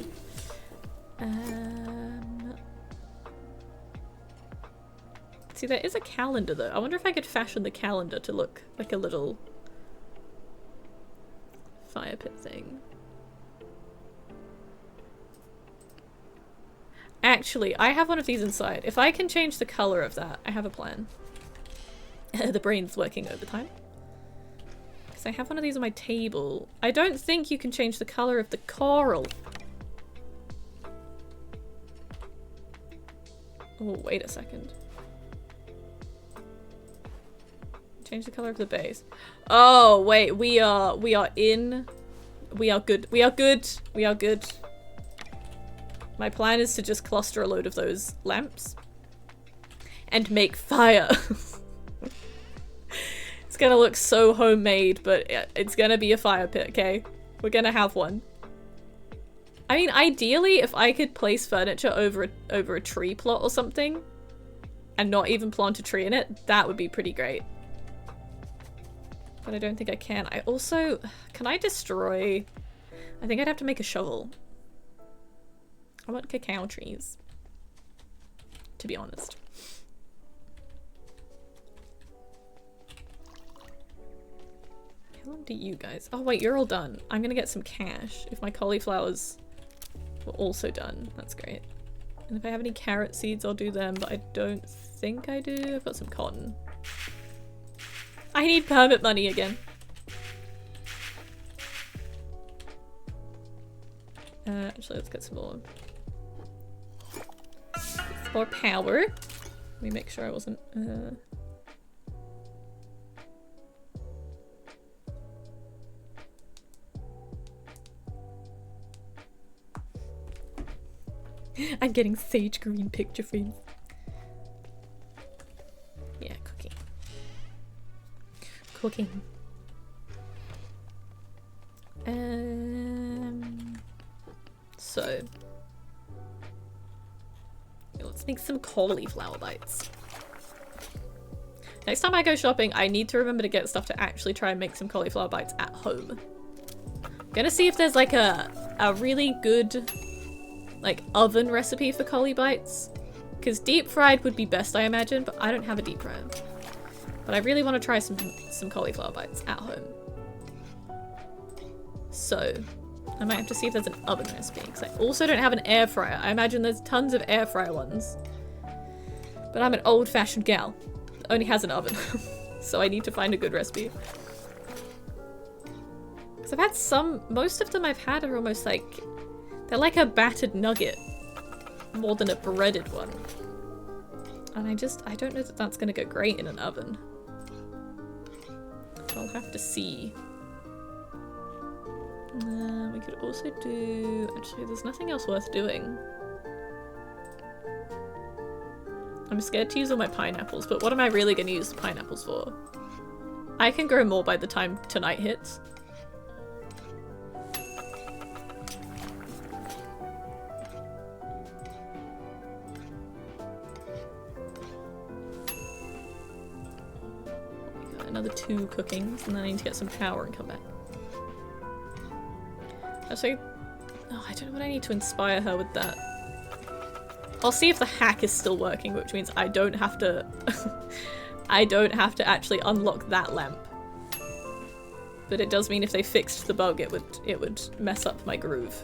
See, there is a calendar though. I wonder if I could fashion the calendar to look like a little fire pit thing. Actually, I have one of these inside. If I can change the color of that, I have a plan. The brain's working overtime. Because I have one of these on my table. I don't think you can change the color of the coral. Oh, wait a second. Change the color of the base. Oh, wait, we are good. We are good. My plan is to just cluster a load of those lamps and make fire. It's gonna look so homemade, but it's gonna be a fire pit, okay? We're gonna have one. I mean, ideally, if I could place furniture over a tree plot or something and not even plant a tree in it, that would be pretty great. But I don't think I can. I also... Can I destroy... I think I'd have to make a shovel. I want cacao trees. To be honest. How long do you guys... Oh wait, you're all done. I'm gonna get some cash if my cauliflowers were also done. That's great. And if I have any carrot seeds, I'll do them, but I don't think I do. I've got some cotton. I need permit money again. Actually, let's get some more. More power. Let me make sure I wasn't. I'm getting sage green picture frames. Yeah, cooking. Cooking. So let's make some cauliflower bites. Next time I go shopping, I need to remember to get stuff to actually try and make some cauliflower bites at home. I'm gonna see if there's like a really good like oven recipe for cauli bites, because deep fried would be best, I imagine, but I don't have a deep fryer. But I really want to try some cauliflower bites at home. So I might have to see if there's an oven recipe, because I also don't have an air fryer. I imagine there's tons of air fryer ones, but I'm an old-fashioned gal that only has an oven. So I need to find a good recipe. Because I've had most of them I've had are almost like, they're like a battered nugget more than a breaded one. And I don't know that that's going to go great in an oven. I'll have to see. We could also do... Actually, there's nothing else worth doing. I'm scared to use all my pineapples, but what am I really going to use the pineapples for? I can grow more by the time tonight hits. another 2 cookings, and then I need to get some power and come back. Actually, oh, I don't know what I need to inspire her with that. I'll see if the hack is still working, which means I don't have to I don't have to actually unlock that lamp. But it does mean if they fixed the bug, it would mess up my groove.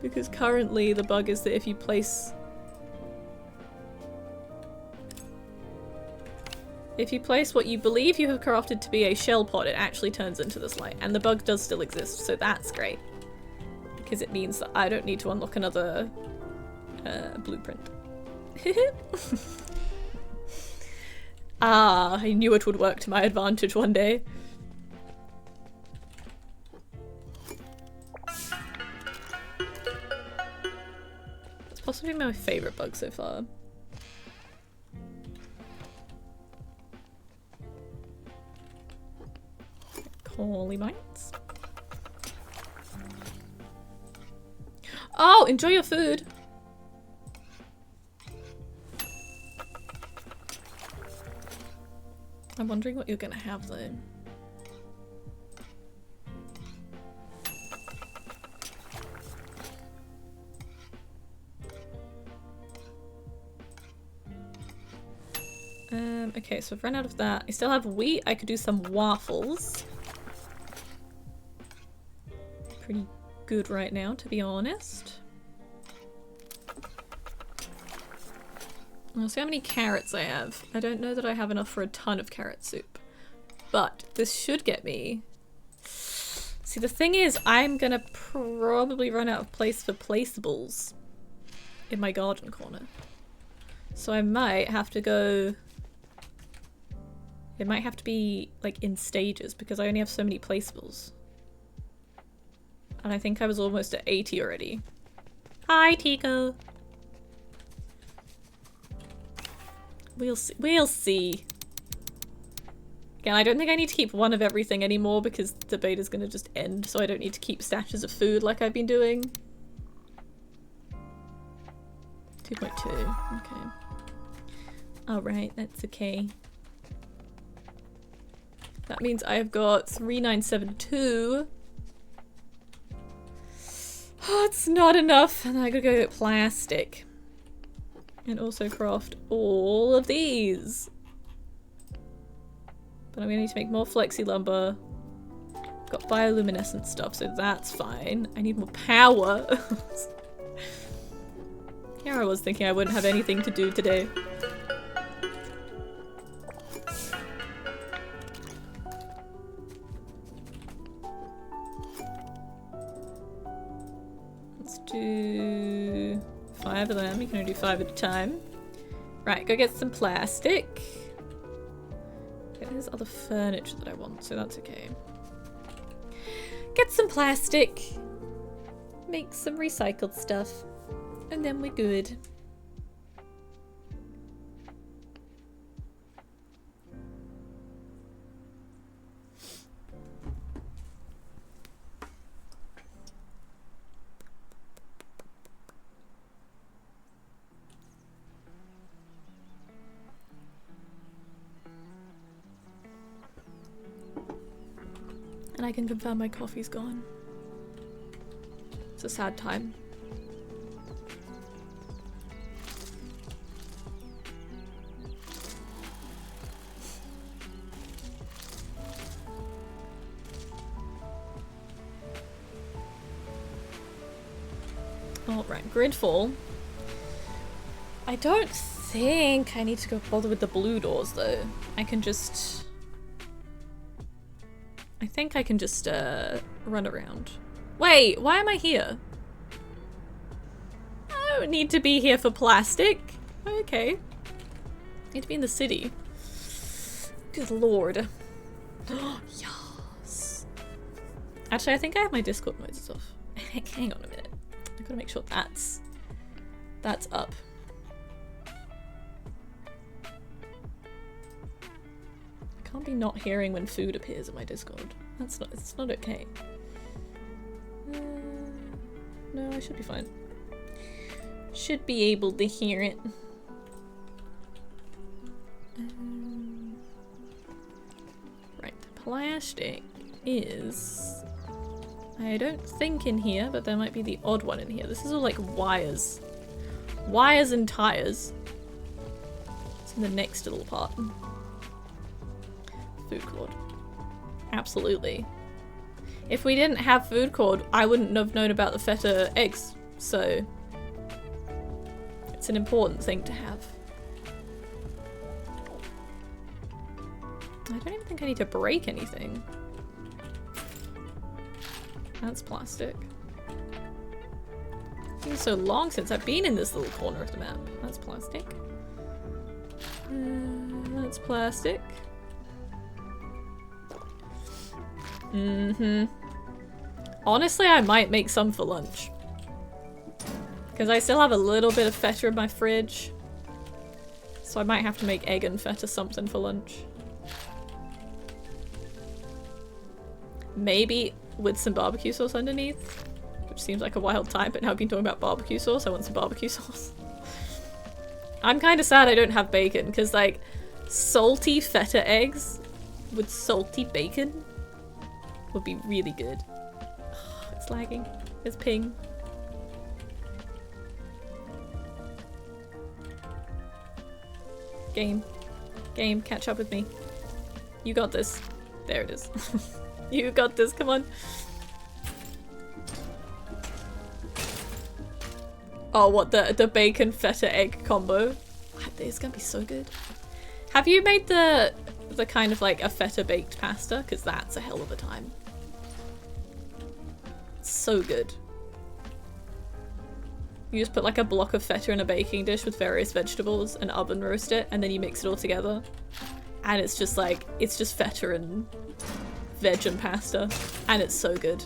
Because currently the bug is that if you place what you believe you have crafted to be a shell pod, it actually turns into this light. And the bug does still exist, so that's great. Because it means that I don't need to unlock another blueprint. Ah, I knew it would work to my advantage one day. It's possibly my favorite bug so far. Holy mites. Oh, enjoy your food. I'm wondering what you're gonna have though. Okay, so I've run out of that. I still have wheat. I could do some waffles. Pretty good right now, to be honest. I'll see how many carrots I have. I don't know that I have enough for a ton of carrot soup. But this should get me... See, the thing is, I'm gonna probably run out of place for placeables in my garden corner. So I might have to go... It might have to be, like, in stages, because I only have so many placeables. And I think I was almost at 80 already. Hi, Tico! We'll see. We'll see. Again, I don't think I need to keep one of everything anymore because the beta's gonna just end, so I don't need to keep stashes of food like I've been doing. 2.2. Okay. Alright, that's okay. That means I have got 3972. Oh, it's not enough. And I gotta go get plastic. And also craft all of these. But I'm gonna need to make more flexi lumber. Got bioluminescent stuff, so that's fine. I need more power. Here I was thinking I wouldn't have anything to do today. Let's do 5 of them. You can only do 5 at a time. Right, go get some plastic. Okay, there's other furniture that I want, so that's okay. Get some plastic. Make some recycled stuff. And then we're good. And I can confirm my coffee's gone. It's a sad time. Alright, gridfall. I don't think I need to go bother with the blue doors though. I can just... I think I can just run around. Wait, why am I here? I don't need to be here for plastic. Okay. Need to be in the city. Good lord. Yes. Actually, I think I have my Discord noises off. Hang on a minute. I gotta make sure that's up. I can't be not hearing when food appears in my Discord. It's not okay. No, I should be fine. Should be able to hear it. plastic is... I don't think in here, but there might be the odd one in here. This is all like wires. Wires and tires. It's in the next little part. Food cord. Absolutely. If we didn't have food cord, I wouldn't have known about the feta eggs, so it's an important thing to have. I don't even think I need to break anything. That's plastic. It's been so long since I've been in this little corner of the map. That's plastic. That's plastic. Honestly, I might make some for lunch. Because I still have a little bit of feta in my fridge. So I might have to make egg and feta something for lunch. Maybe with some barbecue sauce underneath. Which seems like a wild time, but now I've been talking about barbecue sauce, I want some barbecue sauce. I'm kind of sad I don't have bacon, because like, salty feta eggs with salty bacon would be really good. Oh, it's lagging. It's ping. Game. Game, catch up with me. You got this. There it is. You got this, come on. Oh, what, the bacon feta egg combo? It's gonna be so good. Have you made the kind of like a feta baked pasta? Because that's a hell of a time. It's so good. You just put like a block of feta in a baking dish with various vegetables and oven roast it, and then you mix it all together. And it's just like, it's just feta and veg and pasta. And it's so good.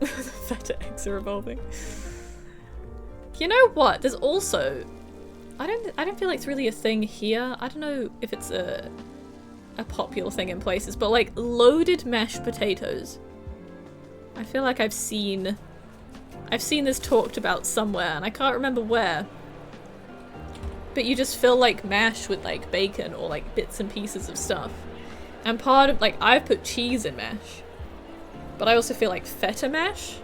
The feta eggs are evolving. You know what? There's also... I don't feel like it's really a thing here. I don't know if it's a popular thing in places, but like loaded mashed potatoes. I feel like I've seen this talked about somewhere, and I can't remember where. But you just fill like mash with like bacon or like bits and pieces of stuff. And part of, like, I've put cheese in mash. But I also feel like feta mash.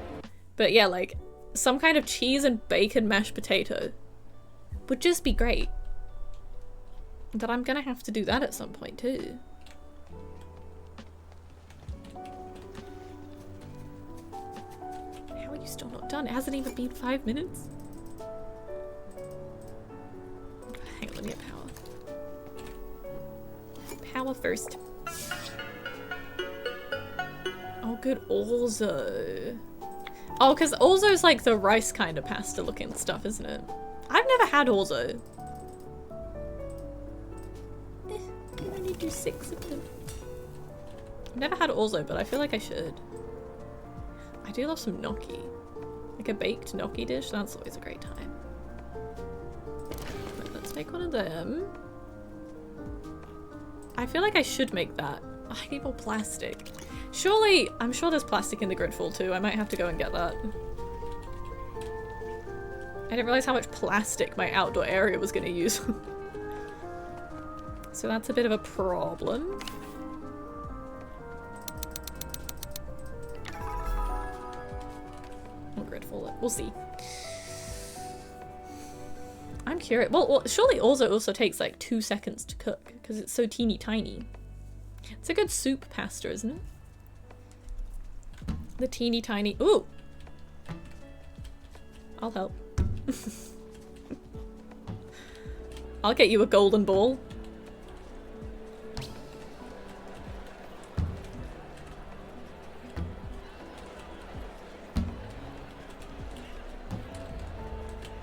But yeah, like some kind of cheese and bacon mashed potato would just be great. But I'm gonna have to do that at some point too. How are you still not done? It hasn't even been 5 minutes. Hang on, let me get power. Power first. Oh, good orzo. Oh, because orzo's like the rice kind of pasta looking stuff, isn't it? I've never had orzo. I only do 6 of them. I've never had orzo, but I feel like I should. I do love some gnocchi. Like a baked gnocchi dish, that's always a great time. Right, let's make one of them. I feel like I should make that. Oh, I need more plastic. Surely, I'm sure there's plastic in the Gridfall too. I might have to go and get that. I didn't realize how much plastic my outdoor area was going to use. So that's a bit of a problem. Oh, Gridfall. We'll see. I'm curious. Well, surely orzo also takes like 2 seconds to cook because it's so teeny tiny. It's a good soup pasta, isn't it? The teeny tiny. Ooh! I'll help. I'll get you a golden ball.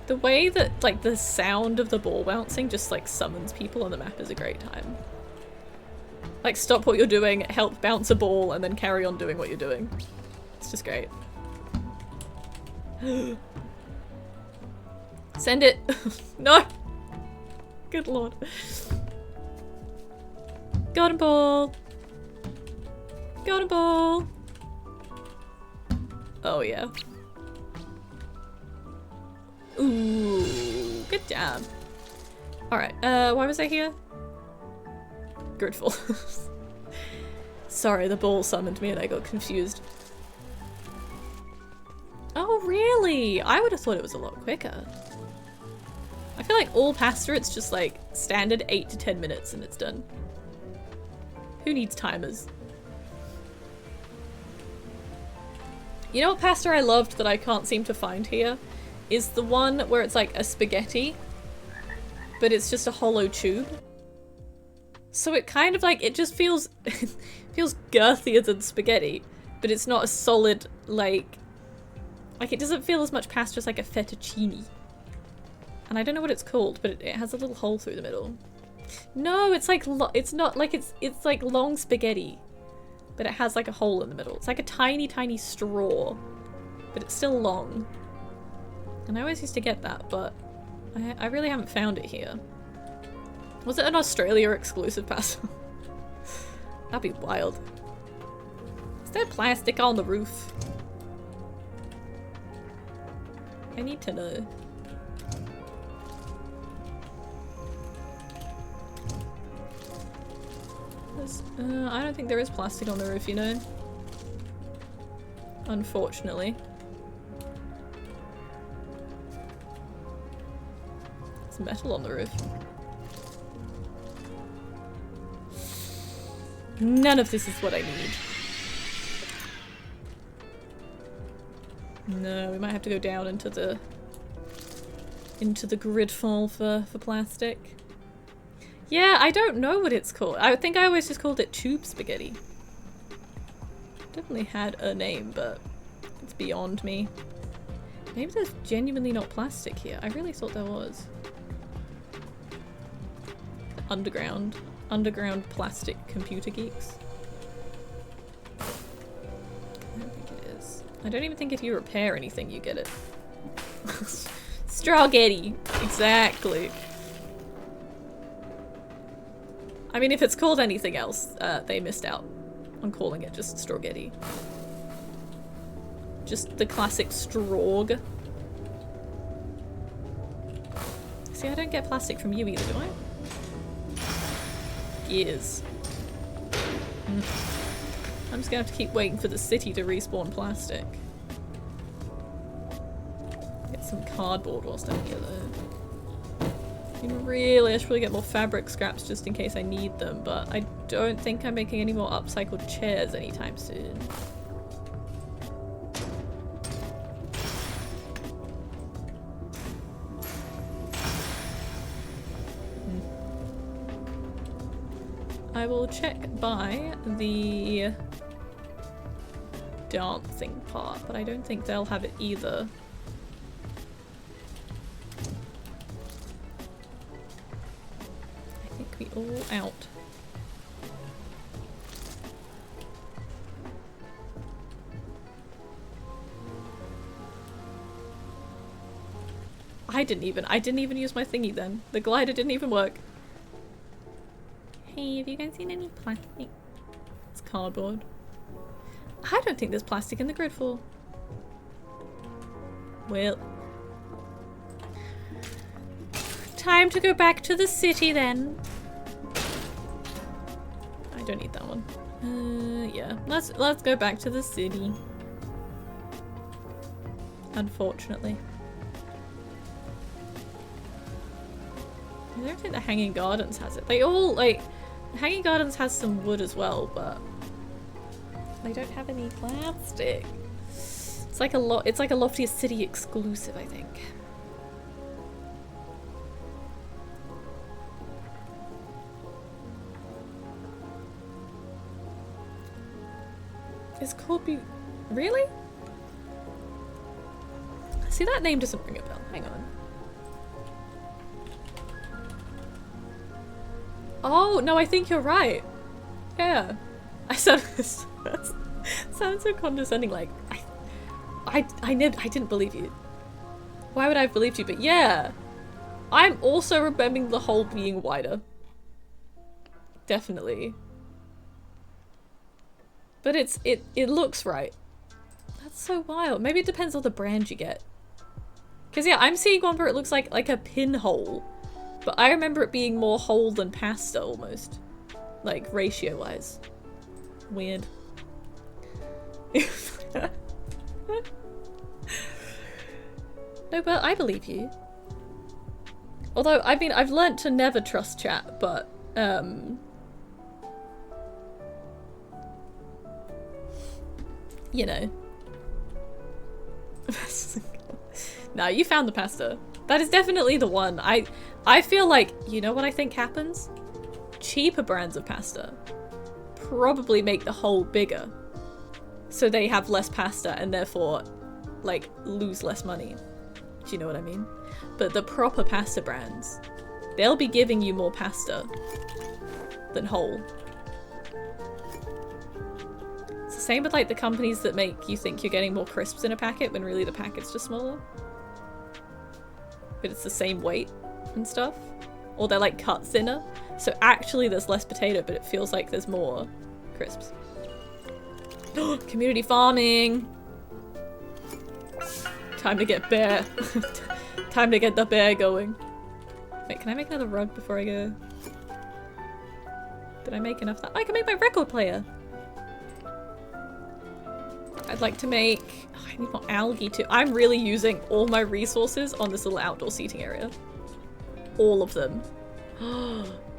The way that, like, the sound of the ball bouncing just, like, summons people on the map is a great time. Like, stop what you're doing, help bounce a ball, and then carry on doing what you're doing. It's just great. Send it! No! Good lord. Golden ball! Golden ball! Oh yeah. Ooh, good job. Alright, why was I here? Gridfall. Sorry, the ball summoned me and I got confused. Oh, really? I would have thought it was a lot quicker. I feel like all pasta, it's just like standard 8 to 10 minutes and it's done. Who needs timers? You know what pasta I loved that I can't seem to find here? Is the one where it's like a spaghetti, but it's just a hollow tube. So it kind of like, it just feels, feels girthier than spaghetti, but it's not a solid, like it doesn't feel as much pasta as like a fettuccine. And I don't know what it's called, but it has a little hole through the middle. No, it's like, it's not like, it's like long spaghetti, but it has like a hole in the middle. It's like a tiny, tiny straw, but it's still long. And I always used to get that, but I really haven't found it here. Was it an Australia exclusive pasta? That'd be wild. Is there plastic on the roof? I need to know. I don't think there is plastic on the roof, you know? Unfortunately. There's metal on the roof. None of this is what I need. No, we might have to go down into the gridfall for plastic. Yeah, I don't know what it's called. I think I always just called it tube spaghetti. Definitely had a name, but it's beyond me. Maybe there's genuinely not plastic here. I really thought there was. Underground plastic computer geeks. I don't think it is. I don't even think if you repair anything you get it. Strawgetty! Exactly. I mean, if it's called anything else, they missed out on calling it just Strawgetty. Just the classic Strog. See, I don't get plastic from you either, do I? Gears. I'm just gonna have to keep waiting for the city to respawn plastic. Get some cardboard whilst I'm here though. I should really get more fabric scraps just in case I need them, but I don't think I'm making any more upcycled chairs anytime soon. I will check by the dancing part, but I don't think they'll have it either. I think we all out. I didn't even use my thingy then. The glider didn't even work. Hey, have you guys seen any plastic? It's cardboard. I don't think there's plastic in the gridfall. Well. Time to go back to the city then. I don't need that one. Yeah. Let's go back to the city. Unfortunately. I don't think the Hanging Gardens has it. They all, like, Hanging Gardens has some wood as well, but they don't have any plastic. It's like a Loftia City exclusive, I think. It's called Really? See, that name doesn't ring a bell. Hang on. Oh, no, I think you're right. Yeah. I sound sounds so condescending, like, I didn't believe you. Why would I have believed you? But yeah. I'm also remembering the hole being wider. Definitely. But it looks right. That's so wild. Maybe it depends on the brand you get. Cause yeah, I'm seeing one where it looks like a pinhole. But I remember it being more hole than pasta almost. like ratio-wise. Weird. No, but I believe you. Although, I mean, I've learnt to never trust chat, but, you know. No, you found the pasta. That is definitely the one. I feel like, you know what I think happens? Cheaper brands of pasta probably make the hole bigger. So they have less pasta and therefore, like, lose less money. Do you know what I mean? But the proper pasta brands, they'll be giving you more pasta than whole. It's the same with like the companies that make you think you're getting more crisps in a packet when really the packet's just smaller. But it's the same weight and stuff. Or they're like cut thinner. So actually there's less potato, but it feels like there's more crisps. Community farming! Time to get bear. Time to get the bear going. Wait, can I make another rug before I go? Did I make enough? I can make my record player! I'd like to make... Oh, I need more algae too. I'm really using all my resources on this little outdoor seating area. All of them.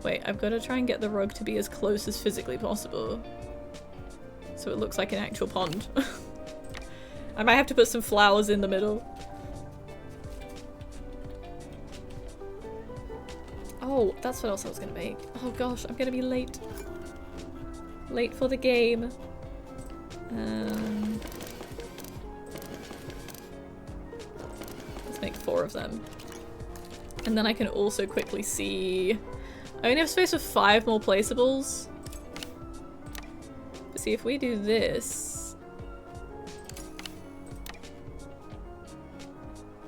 Wait, I've got to try and get the rug to be as close as physically possible. So it looks like an actual pond. I might have to put some flowers in the middle. Oh, that's what else I was gonna make. Oh gosh, I'm gonna be late. Late for the game. Let's make 4 of them. And then I can also quickly see... I only have space for 5 more placeables. But see, if we do this...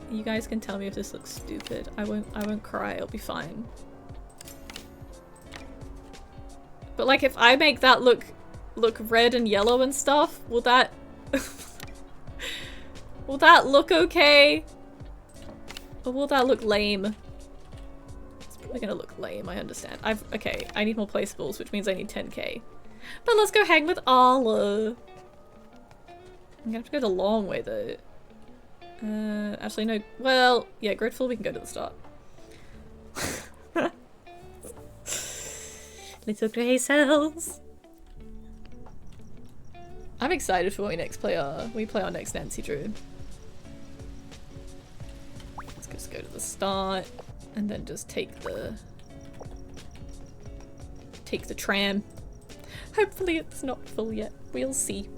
You guys can tell me if this looks stupid. I won't cry, it'll be fine. But like if I make that look red and yellow and stuff, will that will that look okay? Or will that look lame? It's probably gonna look lame, I understand. Okay, I need more placeables, which means I need 10k. But let's go hang with Arla. I'm gonna have to go the long way though. Actually no, well, yeah, Gridful, we can go to the start. Little grey cells. I'm excited for when we play our next Nancy Drew. Let's just go to the start and then just take the tram. Hopefully it's not full yet. We'll see.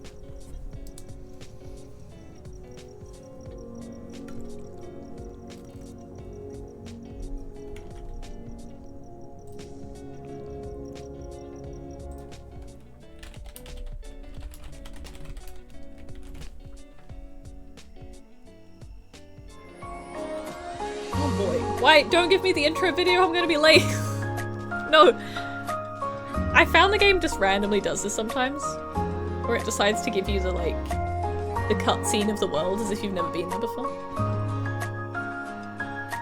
Wait, don't give me the intro video, I'm gonna be late. No. I found the game just randomly does this sometimes. Where it decides to give you the cutscene of the world as if you've never been there before.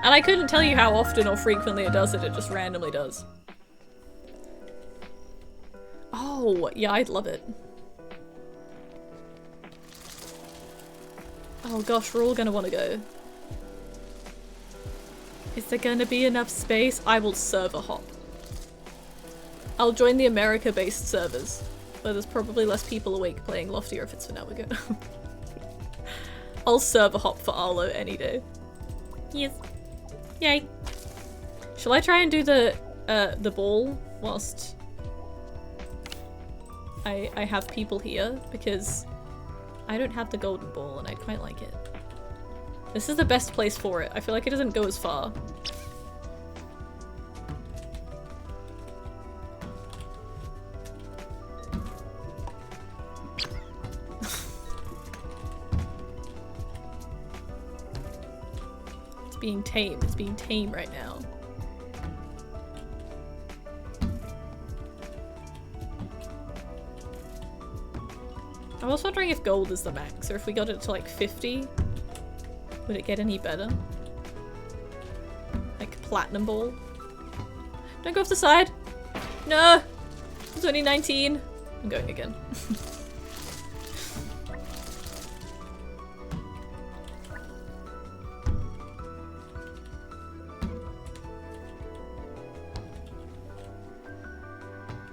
And I couldn't tell you how often or frequently it does it, it just randomly does. Oh, yeah, I'd love it. Oh gosh, we're all gonna wanna go. Is there gonna be enough space? I will server hop. I'll join the America-based servers, where there's probably less people awake playing Loftia if it's for Navigo. I'll server hop for Arlo any day. Yes. Yay. Shall I try and do the ball whilst I have people here? Because I don't have the golden ball and I'd quite like it. This is the best place for it. I feel like it doesn't go as far. It's being tame. It's being tame right now. I was wondering if gold is the max, or if we got it to like 50. Would it get any better? Like platinum ball? Don't go off the side! No! It's only 19. I'm going again.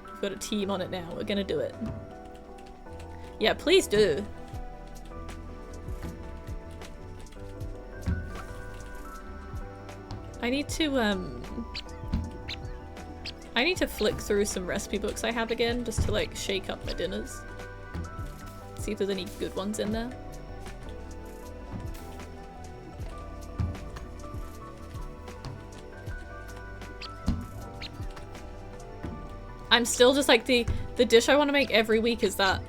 We've got a team on it now. We're gonna do it. Yeah, please do. I need to flick through some recipe books I have again, just to like shake up my dinners. See if there's any good ones in there. I'm still just like the dish I want to make every week is that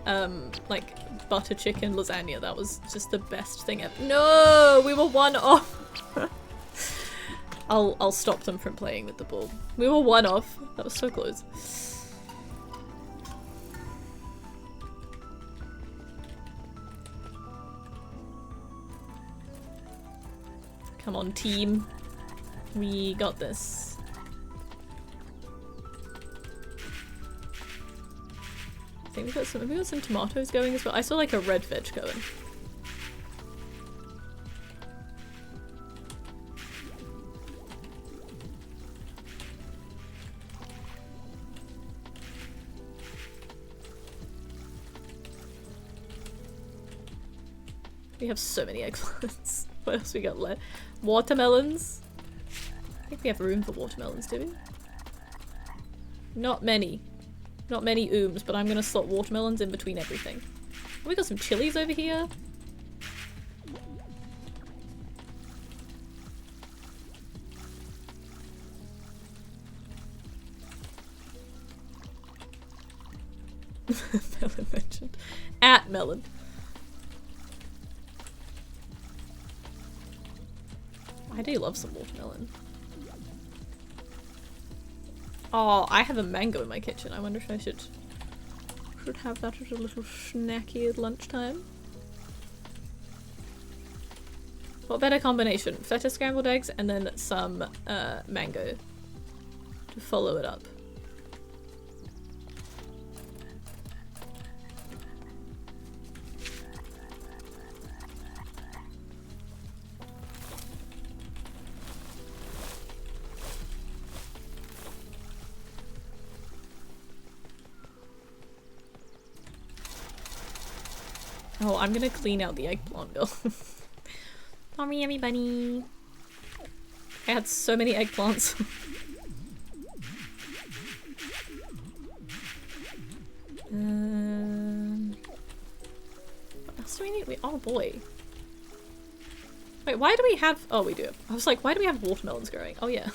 like butter chicken lasagna. That was just the best thing ever. No, we were one off. I'll stop them from playing with the ball. We were one off. That was so close. Come on, team. We got this. I think we got some tomatoes going as well. I saw like a red veg going. We have so many eggplants. What else we got left? Watermelons? I think we have room for watermelons, do we? Not many. Not many ooms, but I'm gonna slot watermelons in between everything. We got some chilies over here. Melon mentioned. At melon. I do love some watermelon. Oh, I have a mango in my kitchen. I wonder if I should have that as a little snacky at lunchtime. What better combination? Feta scrambled eggs and then some mango to follow it up. Oh, I'm gonna clean out the eggplant bill. Tommy, yummy bunny. I had so many eggplants. What else do we need? Oh boy. Wait, why do we have- oh, we do. I was like, why do we have watermelons growing? Oh yeah.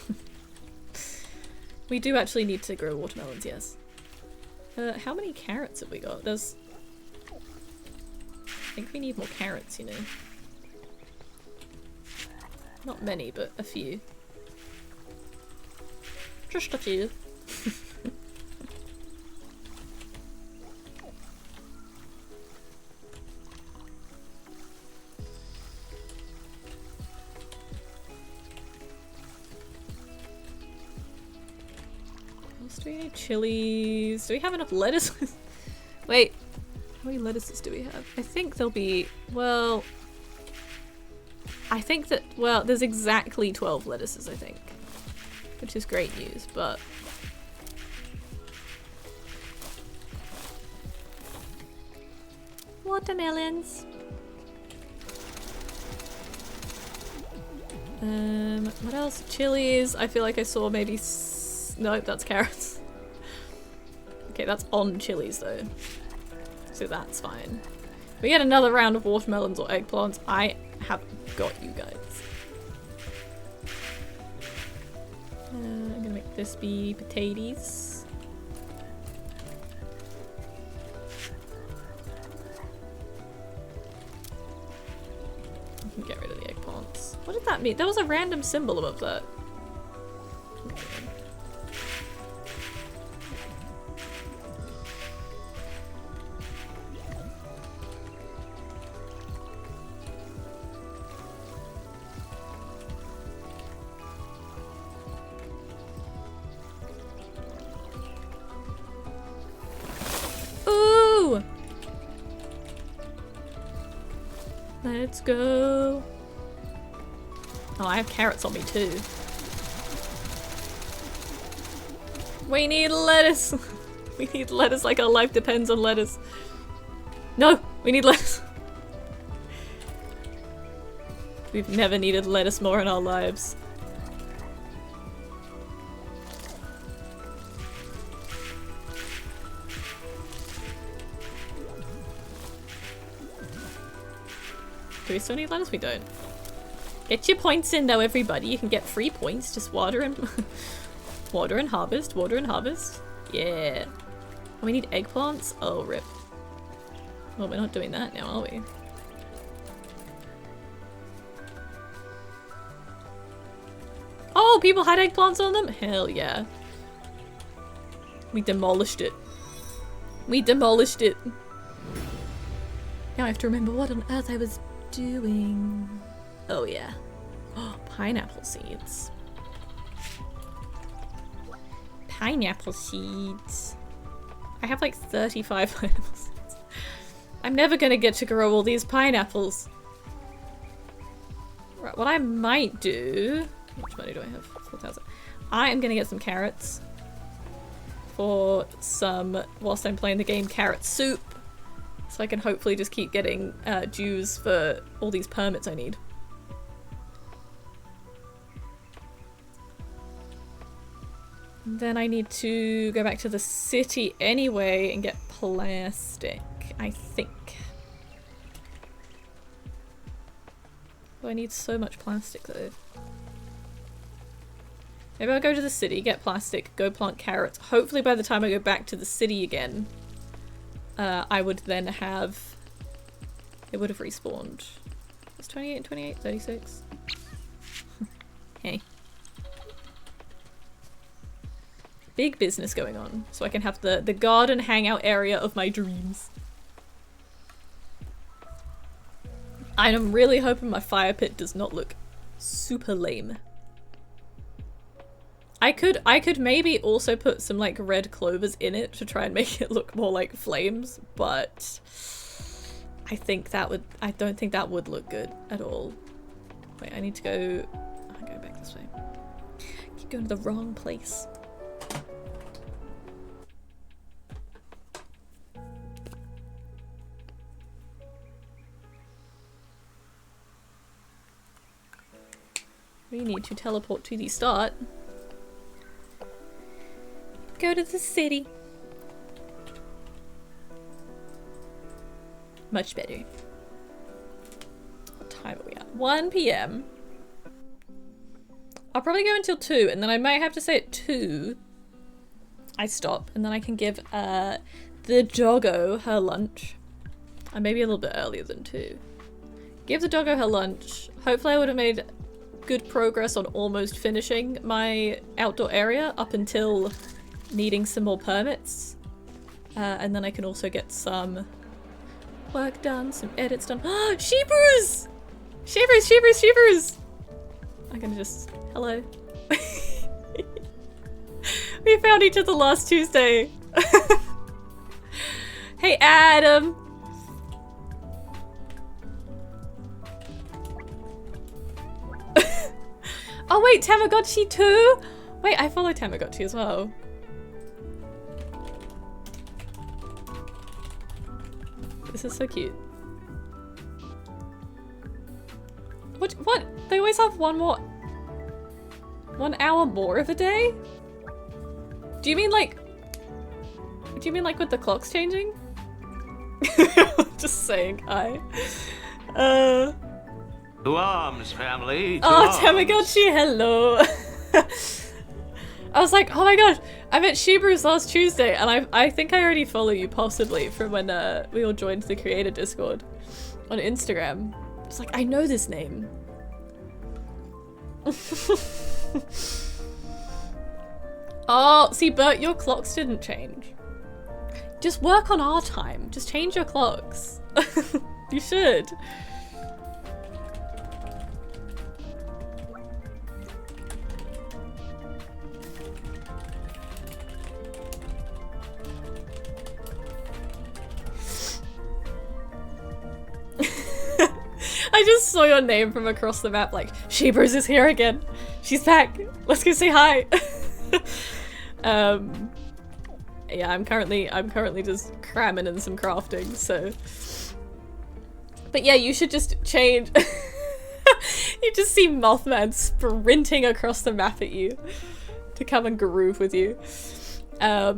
We do actually need to grow watermelons, yes. How many carrots have we got? There's- I think we need more carrots, you know. Not many, but a few. Just a few. Else do we need chilies? Do we have enough lettuce? Wait. How many lettuces do we have? I think there'll be, well, I think that, well, there's exactly 12 lettuces, I think, which is great news, but watermelons. What else? Chilies. I feel like I saw maybe nope, that's carrots. Okay, that's on chilies though. So that's fine. If we get another round of watermelons or eggplants, I have got you guys. I'm gonna make this be potatoes. I can get rid of the eggplants. What did that mean? There was a random symbol above that. Let's go. Oh, I have carrots on me too. We need lettuce. We need lettuce like our life depends on lettuce. No, we need lettuce. We've never needed lettuce more in our lives. Do we still need lettuce? We don't. Get your points in though, everybody. You can get free points. Just water and water and harvest. Water and harvest. Yeah. We need eggplants? Oh, rip. Well, we're not doing that now, are we? Oh, people had eggplants on them? Hell yeah. We demolished it. We demolished it. Now I have to remember what on earth I was doing. Oh yeah. Oh, pineapple seeds. Pineapple seeds. I have like 35 pineapple seeds. I'm never gonna get to grow all these pineapples. Right, what I might do... How much money do I have? 4,000. I am gonna get some carrots. For some, whilst I'm playing the game, carrot soup. So I can hopefully just keep getting dues for all these permits I need. And then I need to go back to the city anyway and get plastic, I think. Oh, I need so much plastic though. Maybe I'll go to the city, get plastic, go plant carrots. Hopefully by the time I go back to the city again, I would then have... It would have respawned. It's 28, 28, 36. Hey. Big business going on, so I can have the garden hangout area of my dreams. I'm really hoping my fire pit does not look super lame. I could maybe also put some like red clovers in it to try and make it look more like flames, but I don't think that would look good at all. Wait, I need to go, I'll go back this way. Keep going to the wrong place. We need to teleport to the start. Go to the city. Much better. What time are we at? 1 PM. I'll probably go until 2, and then I might have to say at 2 I stop, and then I can give the doggo her lunch. And maybe a little bit earlier than 2. Give the doggo her lunch. Hopefully I would have made good progress on almost finishing my outdoor area up until needing some more permits. And then I can also get some work done, some edits done. Sheepers! Sheepers, sheepers, sheepers! I'm gonna just... Hello. We found each other last Tuesday. Hey, Adam! Oh wait, Tamagotchi too? Wait, I follow Tamagotchi as well. This is so cute. What? They always have 1 hour more of a day? Do you mean like with the clocks changing? Just saying, hi. To arms, family. To Oh, arms. Tamagotchi, hello. I was like, oh my gosh, I met Shebrews last Tuesday, and I think I already follow you, possibly, from when we all joined the creator Discord on Instagram. It's like, I know this name. Oh, see, Bert, your clocks didn't change. Just work on our time. Just change your clocks. You should. I just saw your name from across the map, like, Shebrews is here again. She's back. Let's go say hi. Yeah, I'm currently just cramming in some crafting, so. But yeah, you should just change. You just see Mothman sprinting across the map at you to come and groove with you. But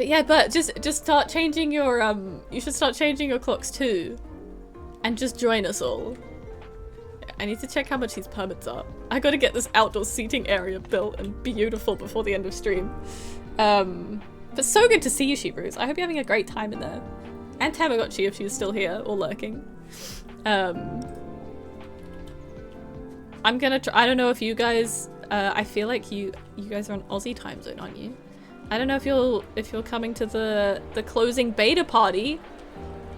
yeah, but just start changing your you should start changing your clocks too, and just join us all. I need to check how much these permits are. I gotta get this outdoor seating area built and beautiful before the end of stream. But so good to see you, Shebrews. I hope you're having a great time in there. And Tamagotchi if she's still here or lurking. I'm gonna try. I don't know if you guys. I feel like you guys are on Aussie time zone, aren't you? I don't know if you're coming to the closing beta party.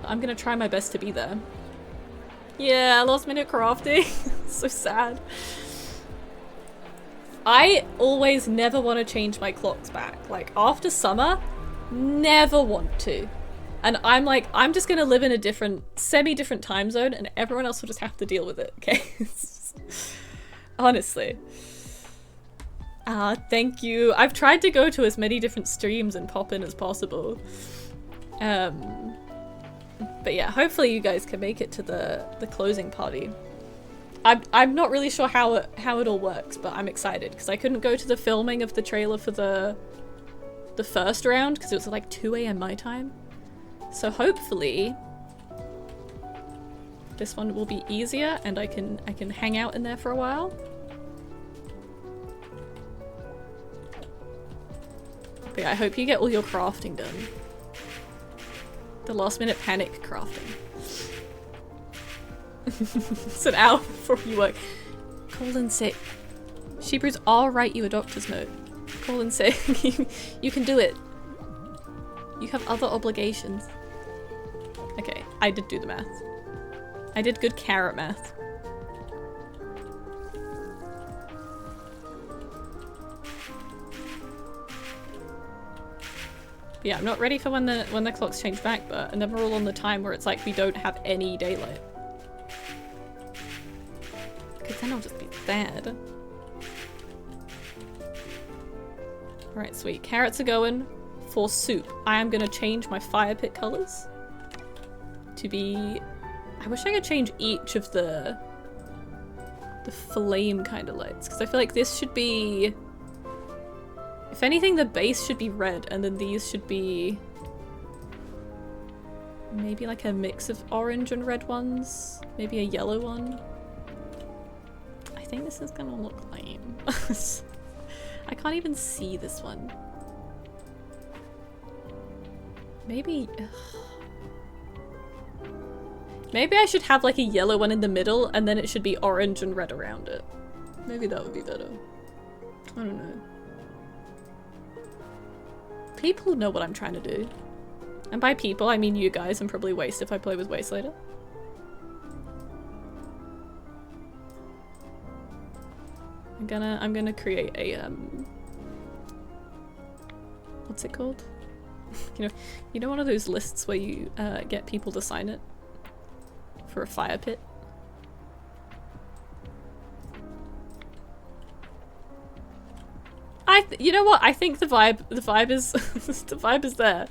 I'm gonna try my best to be there. Yeah, last minute crafting. So sad. I always never want to change my clocks back. Like after summer, never want to. And I'm like, I'm just gonna live in a different, semi-different time zone and everyone else will just have to deal with it, okay? Honestly. Thank you. I've tried to go to as many different streams and pop in as possible. But yeah, hopefully you guys can make it to the closing party. I'm not really sure how it all works, but I'm excited because I couldn't go to the filming of the trailer for the first round because it was like 2 AM my time. So hopefully this one will be easier and I can hang out in there for a while. But yeah, I hope you get all your crafting done. The last minute panic crafting. It's an hour before you work. Call in sick. Shebrews, I'll write you a doctor's note. Call in sick. You can do it. You have other obligations. Okay, I did do the math. I did good carrot math. But yeah, I'm not ready for when the clocks change back, but and then we're all on the time where it's like we don't have any daylight. Because then I'll just be sad. Alright, sweet. Carrots are going for soup. I am gonna change my fire pit colors to be... I wish I could change each of the flame kind of lights, because I feel like this should be... If anything, the base should be red, and then these should be... maybe like a mix of orange and red ones? Maybe a yellow one? I think this is gonna look lame. I can't even see this one. Maybe... Maybe I should have like a yellow one in the middle, and then it should be orange and red around it. Maybe that would be better. I don't know. People know what I'm trying to do. And by people, I mean you guys, and probably Waste if I play with Waste later. I'm gonna create a what's it called? you know one of those lists where you get people to sign it for a fire pit. You know what? I think the vibe is the vibe is there.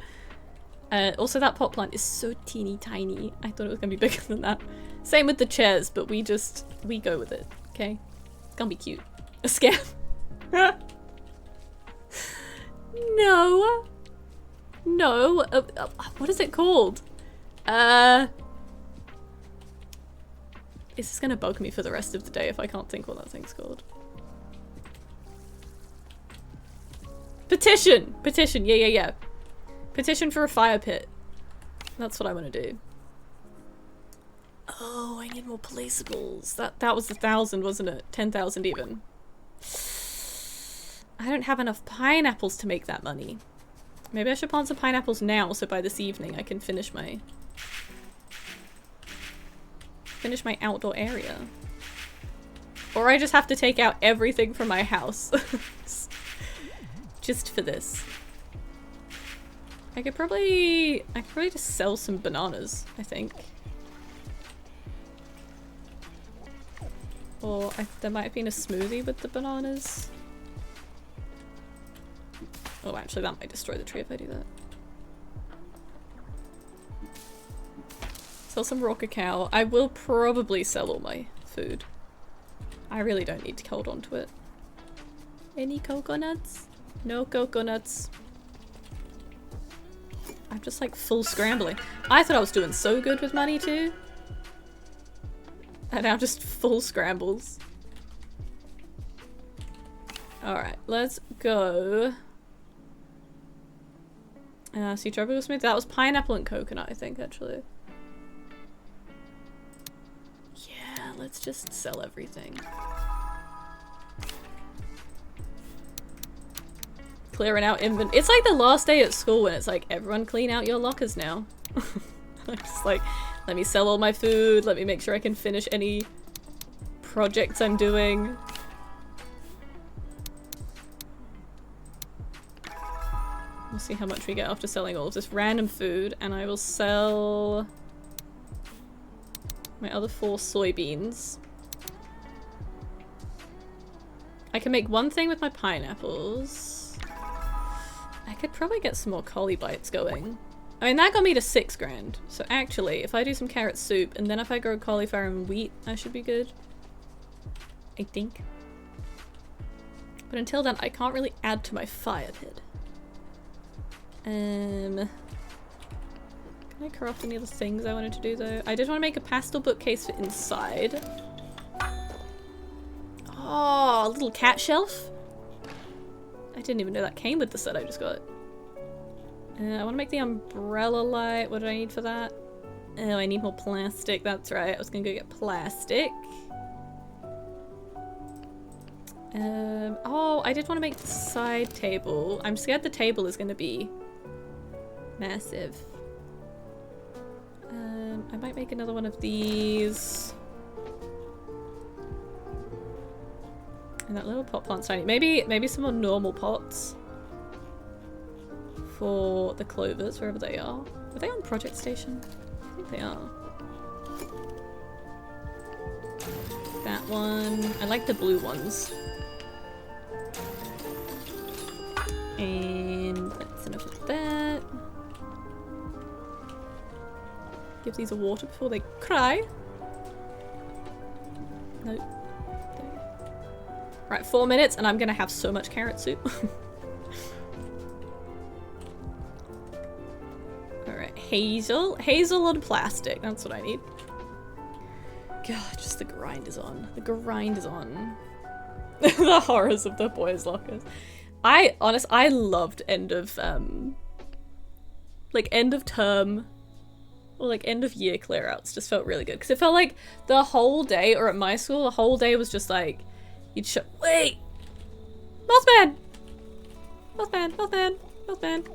Also, that pot plant is so teeny tiny. I thought it was gonna be bigger than that. Same with the chairs, but we go with it. Okay, it's gonna be cute. A scam. No. No. What is it called? Is this gonna bug me for the rest of the day if I can't think what that thing's called? Petition! Petition, yeah. Petition for a fire pit. That's what I want to do. Oh, I need more placeables. That was 1,000, wasn't it? 10,000 even. I don't have enough pineapples to make that money. Maybe I should plant some pineapples now so by this evening I can finish my outdoor area. Or I just have to take out everything from my house. Just for this. I could probably just sell some bananas, I think. Or there might have been a smoothie with the bananas. Oh, actually that might destroy the tree if I do that. Sell some raw cacao. I will probably sell all my food. I really don't need to hold on to it. Any coconuts? No coconuts. I'm just like full scrambling. I thought I was doing so good with money too. And now just full scrambles. Alright, let's go. See, tropical smoothie. That was pineapple and coconut, I think, actually. Yeah, let's just sell everything. Clearing out inventory. It's like the last day at school when it's like, everyone clean out your lockers now. I'm just like, let me sell all my food, let me make sure I can finish any projects I'm doing. We'll see how much we get after selling all of this random food, and I will sell my other 4 soybeans. I can make one thing with my pineapples. I could probably get some more collie bites going. I mean, that got me to 6 grand. So actually, if I do some carrot soup, and then if I grow cauliflower and wheat, I should be good. I think. But until then, I can't really add to my fire pit. Can I craft any other things I wanted to do though? I did want to make a pastel bookcase for inside. Oh, a little cat shelf. I didn't even know that came with the set I just got. I want to make the umbrella light. What do I need for that? Oh, I need more plastic. That's right. I was gonna go get plastic. Oh, I did want to make the side table. I'm scared the table is gonna be massive. I might make another one of these. And that little pot plant's tiny. Maybe some more normal pots for the clovers, wherever they are. Are they on Project Station? I think they are. That one. I like the blue ones. And that's enough of that. Give these a water before they cry. Nope. Right, 4 minutes and I'm gonna have so much carrot soup. Alright, hazel. Hazel and plastic. That's what I need. God, just the grind is on. The grind is on. The horrors of the boys' lockers. I loved end of end of term or like end of year clear outs. Just felt really good because it felt like the whole day, or at my school, the whole day was just like you'd wait, Mothman, Mothman, Mothman, Mothman,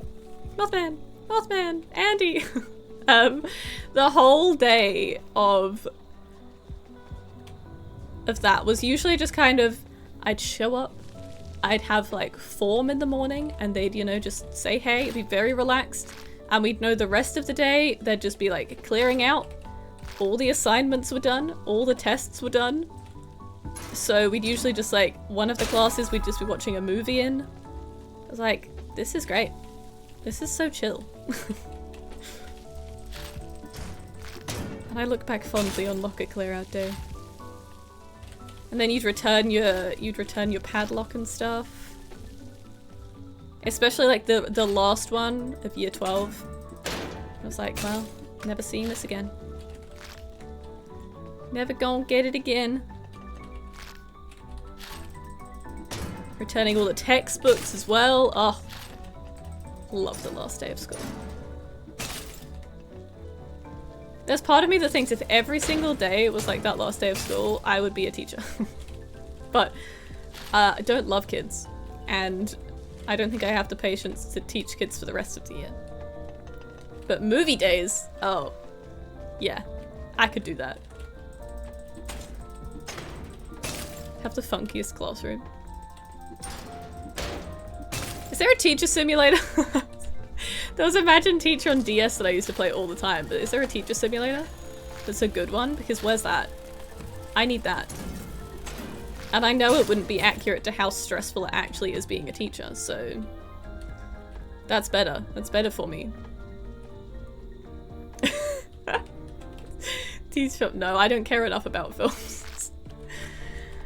Mothman, Mothman, Andy. The whole day of that was usually just kind of I'd show up. I'd have like form in the morning and they'd, you know, just say hey, it'd be very relaxed. And we'd know the rest of the day, there'd just be like clearing out. All the assignments were done, all the tests were done. So we'd usually just like, one of the classes we'd just be watching a movie in. I was like, this is great. This is so chill. And I look back fondly on locker clear out day. And then you'd return your padlock and stuff. Especially like the last one of year 12. I was like, well, never seeing this again. Never gonna get it again. Returning all the textbooks as well. Oh, love the last day of school. There's part of me that thinks if every single day was like that last day of school, I would be a teacher. But I don't love kids, and I don't think I have the patience to teach kids for the rest of the year. But movie days, oh, yeah, I could do that. Have the funkiest classroom. Is there a teacher simulator? There was Imagine Teacher on DS that I used to play all the time, but is there a teacher simulator that's a good one? Because where's that? I need that. And I know it wouldn't be accurate to how stressful it actually is being a teacher, so that's better. That's better for me. Tease film. No, I don't care enough about films.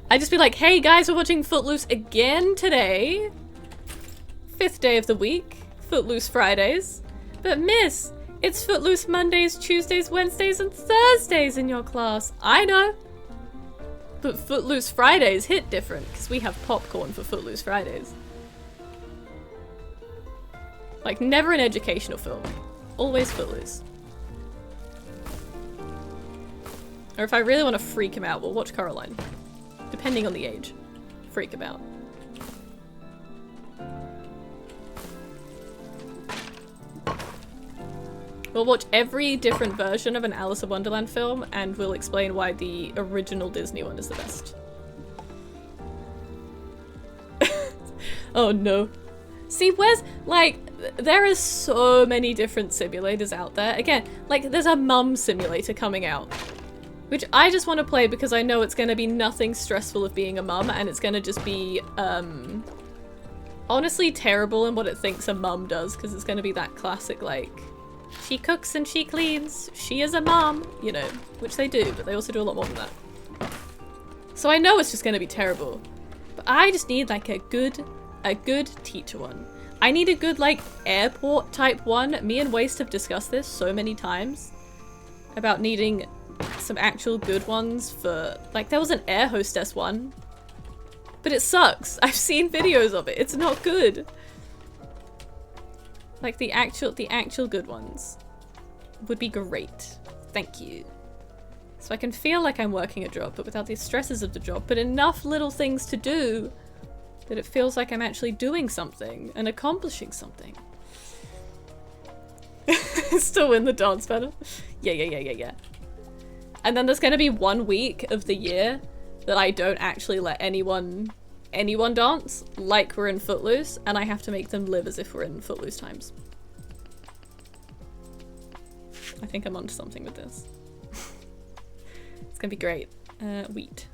I just be like, hey guys, we're watching Footloose again today. 5th day of the week. Footloose Fridays. But miss, it's Footloose Mondays, Tuesdays, Wednesdays, and Thursdays in your class. I know. But Footloose Fridays hit different because we have popcorn for Footloose Fridays. Like, never an educational film. Always Footloose. Or if I really want to freak him out, we'll watch Coraline. Depending on the age. Freak him out. We'll watch every different version of an Alice in Wonderland film, and we'll explain why the original Disney one is the best. Oh no. See, where's, like, there are so many different simulators out there. Again, like, there's a mum simulator coming out, which I just want to play because I know it's going to be nothing stressful of being a mum, and it's going to just be, honestly terrible in what it thinks a mum does, because it's going to be that classic, like, she cooks and she cleans, she is a mum, you know, which they do, but they also do a lot more than that. So I know it's just going to be terrible, but I just need, like, a good teacher one. I need a good, like, airport type one. Me and Waste have discussed this so many times about needing some actual good ones for, like, there was an air hostess one, but it sucks. I've seen videos of it. It's not good. Like, the actual good ones would be great. Thank you. So I can feel like I'm working a job, but without the stresses of the job, but enough little things to do that it feels like I'm actually doing something and accomplishing something. Still win the dance battle? Yeah. And then there's gonna be 1 week of the year that I don't actually let anyone dance like we're in Footloose, and I have to make them live as if we're in Footloose times. I think I'm onto something with this. It's gonna be great. Wheat.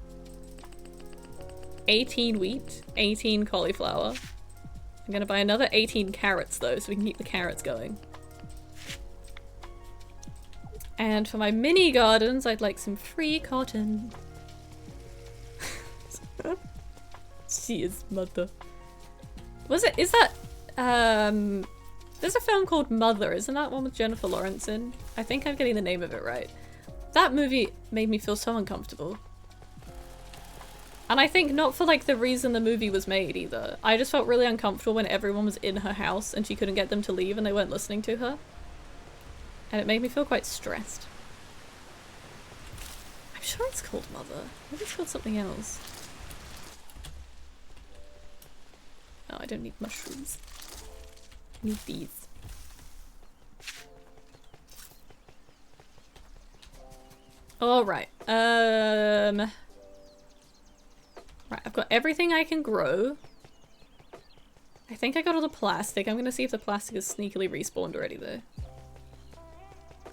18 wheat, 18 cauliflower. I'm gonna buy another 18 carrots though, so we can keep the carrots going. And for my mini gardens, I'd like some free cotton. She is mother. Is that, there's a film called Mother, isn't that one with Jennifer Lawrence in? I think I'm getting the name of it right. That movie made me feel so uncomfortable. And I think not for, like, the reason the movie was made either. I just felt really uncomfortable when everyone was in her house and she couldn't get them to leave and they weren't listening to her. And it made me feel quite stressed. I'm sure it's called Mother. Maybe it's called something else. Oh, I don't need mushrooms. I need these. Alright. Right, I've got everything I can grow. I think I got all the plastic. I'm gonna see if the plastic is sneakily respawned already though.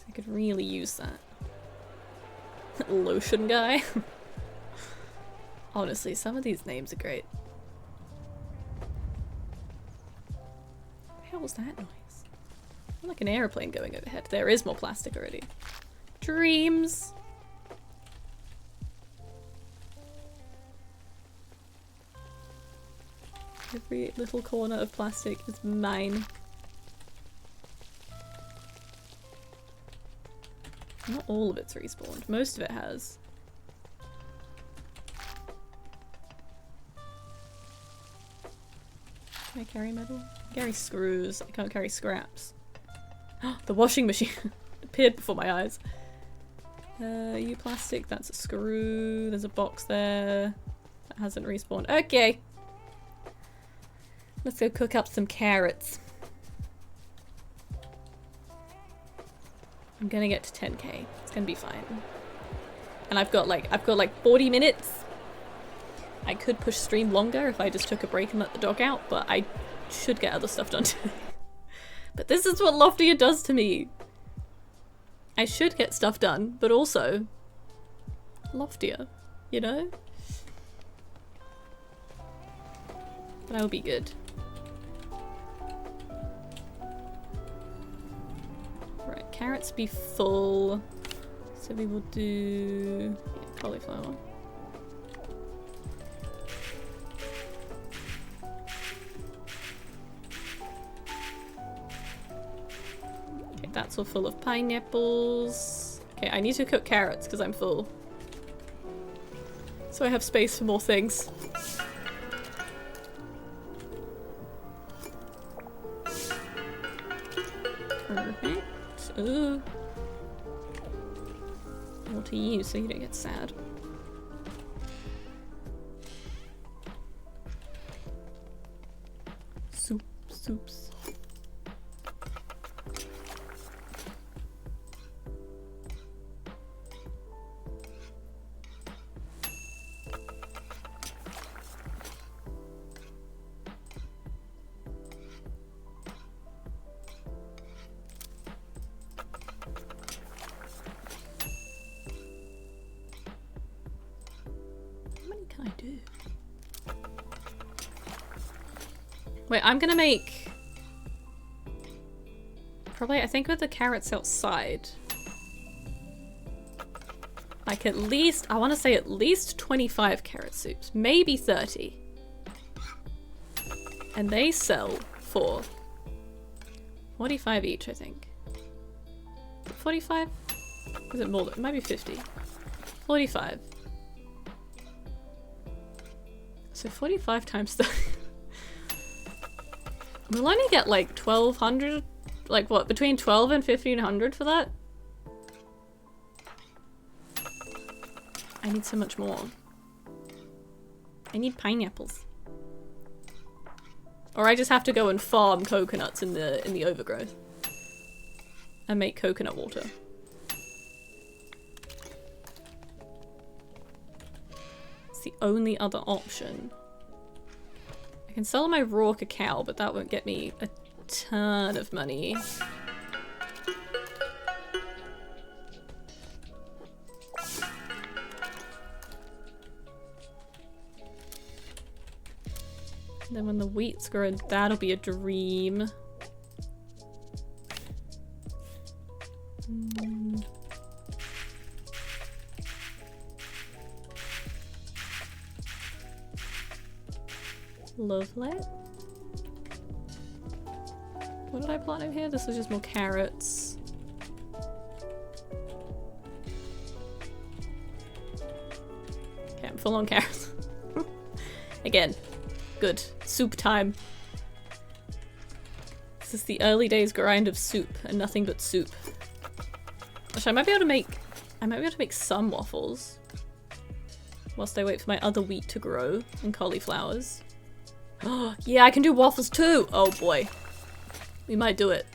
I could really use that. Lotion guy. Honestly, some of these names are great. What the hell was that noise? Like an airplane going overhead. There is more plastic already. Dreams. Every little corner of plastic is mine. Not all of it's respawned. Most of it has. Can I carry metal? I can carry screws. I can't carry scraps. The washing machine appeared before my eyes. You plastic, that's a screw. There's a box there. That hasn't respawned. Okay. Let's go cook up some carrots. I'm gonna get to 10k. It's gonna be fine. And I've got like 40 minutes. I could push stream longer if I just took a break and let the dog out, but I should get other stuff done today. But this is what Loftia does to me. I should get stuff done, but also Loftia, you know? But I'll be good. Right, carrots be full. So we will do cauliflower. Okay, that's all full of pineapples. Okay, I need to cook carrots because I'm full. So I have space for more things. Perfect. Ooh. More to you so you don't get sad. Soups. Can I do? Wait, I'm gonna make probably, I think with the carrots outside, like at least, I want to say at least 25 carrot soups, maybe 30. And they sell for 45 each, I think. 45? Is it more than, it might be 50. 45. So 45 times 30. We'll only get like 1,200, like what, between 12 and 1,500 for that? I need so much more. I need pineapples. Or I just have to go and farm coconuts in the overgrowth. And make coconut water. It's the only other option. I can sell my raw cacao, but that won't get me a ton of money. And then when the wheat's grown, that'll be a dream. Lovely. What did I plant over here? This was just more carrots. Okay, I'm full on carrots. Again, good. Soup time. This is the early days grind of soup and nothing but soup. Actually, I might be able to make some waffles whilst I wait for my other wheat to grow and cauliflowers. Oh, yeah, I can do waffles too! Oh boy. We might do it.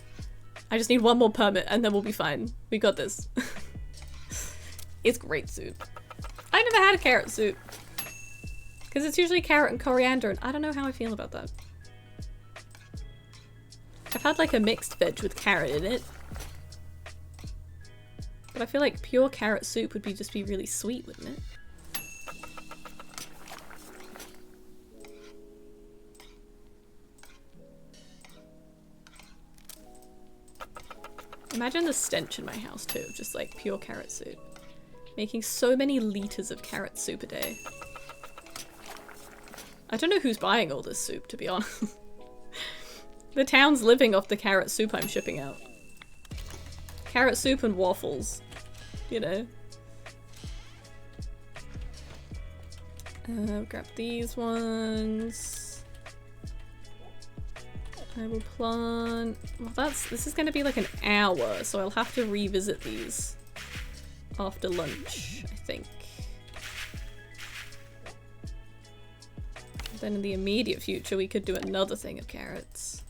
I just need one more permit and then we'll be fine. We got this. It's great soup. I never had a carrot soup. Because it's usually carrot and coriander and I don't know how I feel about that. I've had like a mixed veg with carrot in it. But I feel like pure carrot soup would just be really sweet, wouldn't it? Imagine the stench in my house too, just like pure carrot soup. Making so many liters of carrot soup a day. I don't know who's buying all this soup, to be honest. The town's living off the carrot soup I'm shipping out. Carrot soup and waffles, you know. Grab these ones. I will plant... Well, this is going to be like an hour, so I'll have to revisit these after lunch, I think. Then in the immediate future, we could do another thing of carrots.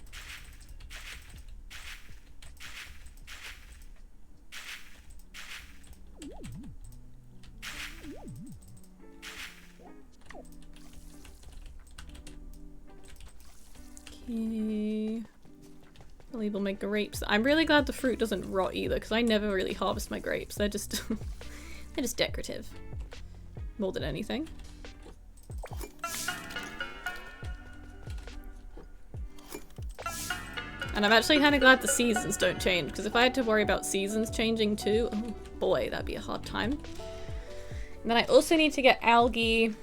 Okay. I'll label my grapes. I'm really glad the fruit doesn't rot either, because I never really harvest my grapes. They're just they're just decorative. More than anything. And I'm actually kind of glad the seasons don't change, because if I had to worry about seasons changing too, oh boy, that'd be a hard time. And then I also need to get algae.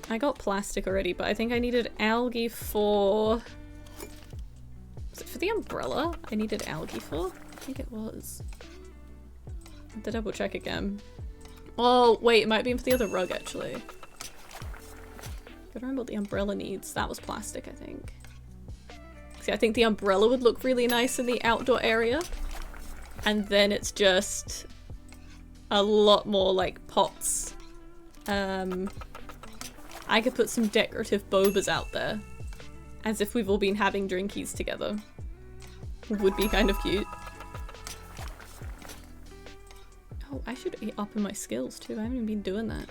I got plastic already, but I think I needed algae for... Was it for the umbrella I needed algae for? I think it was. I have to double check again. Oh, wait, it might be for the other rug, actually. Gotta remember what the umbrella needs. That was plastic, I think. See, I think the umbrella would look really nice in the outdoor area. And then it's just a lot more like pots. I could put some decorative bobas out there. As if we've all been having drinkies together. Would be kind of cute. Oh, I should be upping my skills too. I haven't even been doing that.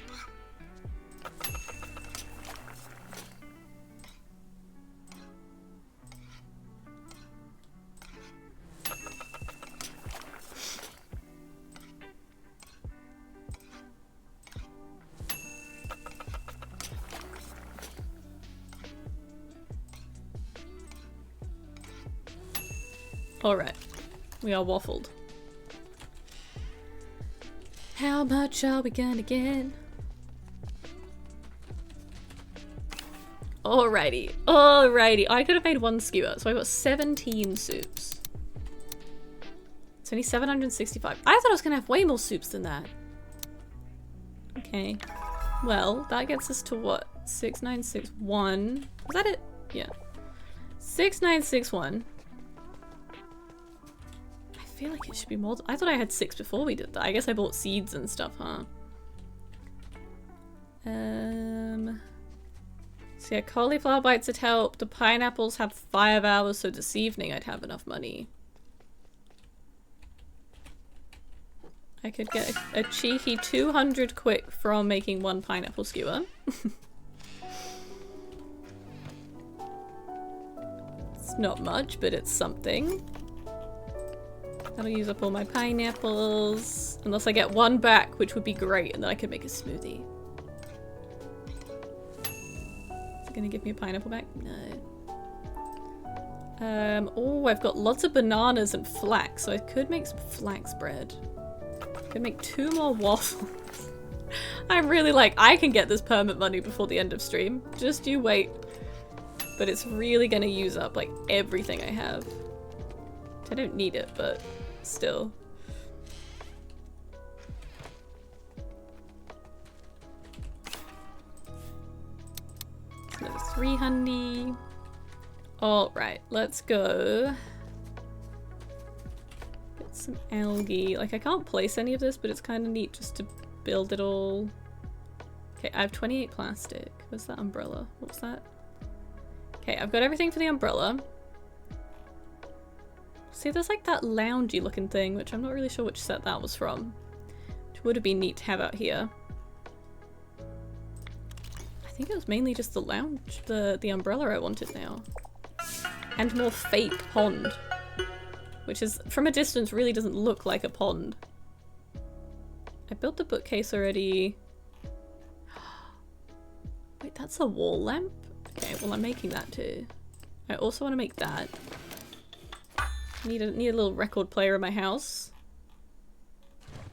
Alright, we are waffled. How much are we gonna get? Alrighty, alrighty. I could have made one skewer, so I got 17 soups. It's only 765. I thought I was gonna have way more soups than that. Okay. Well, that gets us to what? 6961. Is that it? Yeah. 6961. I feel like it should be more. I thought I had 6 before we did that. I guess I bought seeds and stuff, huh? So yeah, cauliflower bites would help. The pineapples have 5 hours, so this evening I'd have enough money. I could get a cheeky 200 quick from making 1 pineapple skewer. It's not much, but it's something. That'll use up all my pineapples. Unless I get 1 back, which would be great, and then I could make a smoothie. Is it gonna give me a pineapple back? No. Oh, I've got lots of bananas and flax, so I could make some flax bread. Could make 2 more waffles. I'm really like, I can get this permit money before the end of stream. Just you wait. But it's really gonna use up like everything I have. I don't need it, but still. Another 3 honey. Alright, let's go. Get some algae. Like, I can't place any of this, but it's kind of neat just to build it all. Okay, I have 28 plastic. Where's that umbrella? What's that? Okay, I've got everything for the umbrella. See, there's like that loungy looking thing, which I'm not really sure which set that was from. Which would have been neat to have out here. I think it was mainly just the lounge, the umbrella I wanted now. And more fake pond. Which is, from a distance, really doesn't look like a pond. I built the bookcase already. Wait, that's a wall lamp? Okay, well I'm making that too. I also want to make that. Need a little record player in my house.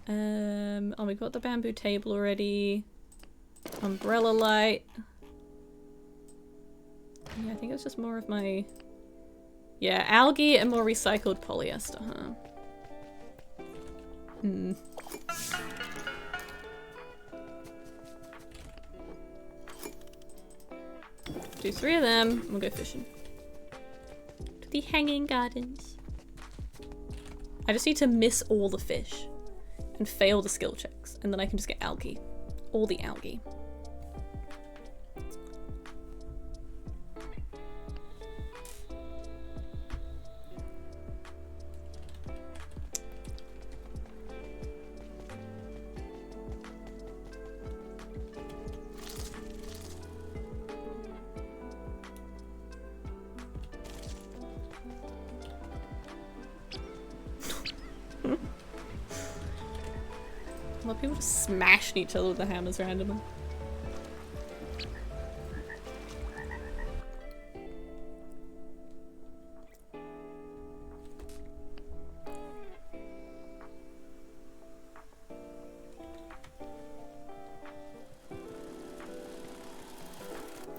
Oh, we've got the bamboo table already. Umbrella light. Yeah, I think it's just more of my... Yeah, algae and more recycled polyester, huh? Hmm. Do 3 of them, and we'll go fishing. To the hanging gardens. I just need to miss all the fish and fail the skill checks, and then I can just get algae. All the algae. A lot of people just smashing each other with the hammers randomly.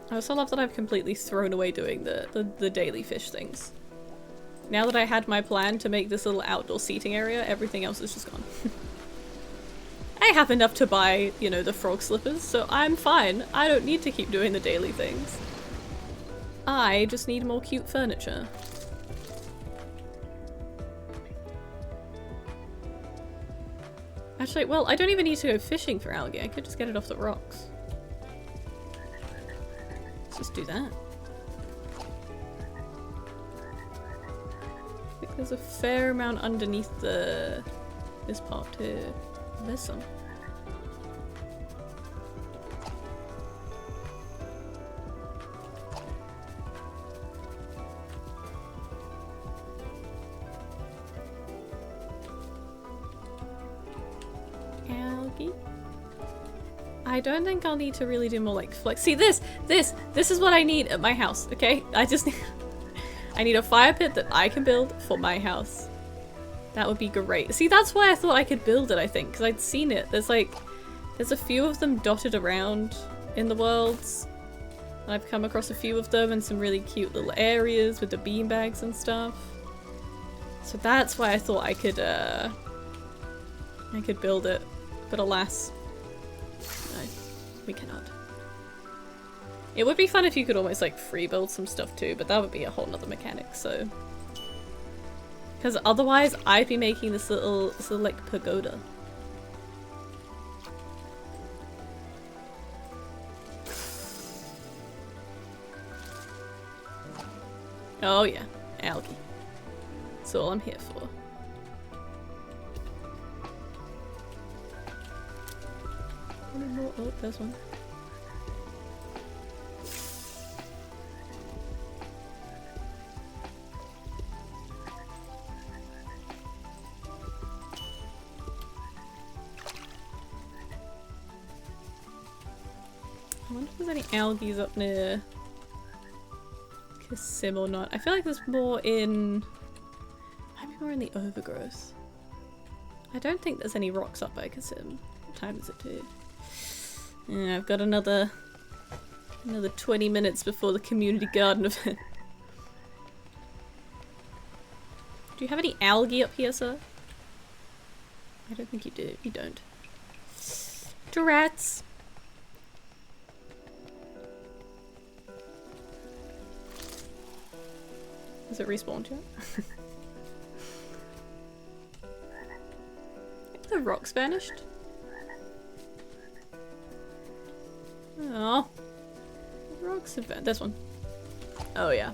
I also love that I've completely thrown away doing the daily fish things. Now that I had my plan to make this little outdoor seating area, everything else is just gone. I have enough to buy, you know, the frog slippers, so I'm fine. I don't need to keep doing the daily things. I just need more cute furniture. Actually, well, I don't even need to go fishing for algae. I could just get it off the rocks. Let's just do that. I think there's a fair amount underneath this part too. There's some. Algae. I don't think I'll need to really do more like flex. See this is what I need at my house, okay? I need a fire pit that I can build for my house. That would be great. See, that's why I thought I could build it, I think, because I'd seen it. There's a few of them dotted around in the worlds. And I've come across a few of them in some really cute little areas with the beanbags and stuff. So that's why I thought I could build it. But alas, no, we cannot. It would be fun if you could almost like free build some stuff too, but that would be a whole nother mechanic, so. Because otherwise, I'd be making this little like pagoda. Oh yeah, algae. That's all I'm here for. Any more? Oh, there's one. I wonder if there's any algae up near Kisim or not. I feel like there's more in... Might be more in the overgrowth. I don't think there's any rocks up by Kisim. What time is it too? Yeah, I've got another 20 minutes before the community garden event. Do you have any algae up here, sir? I don't think you do. You don't. Rats. Has it respawned yet? The rocks vanished. Oh, the rocks have vanished. This one. Oh yeah.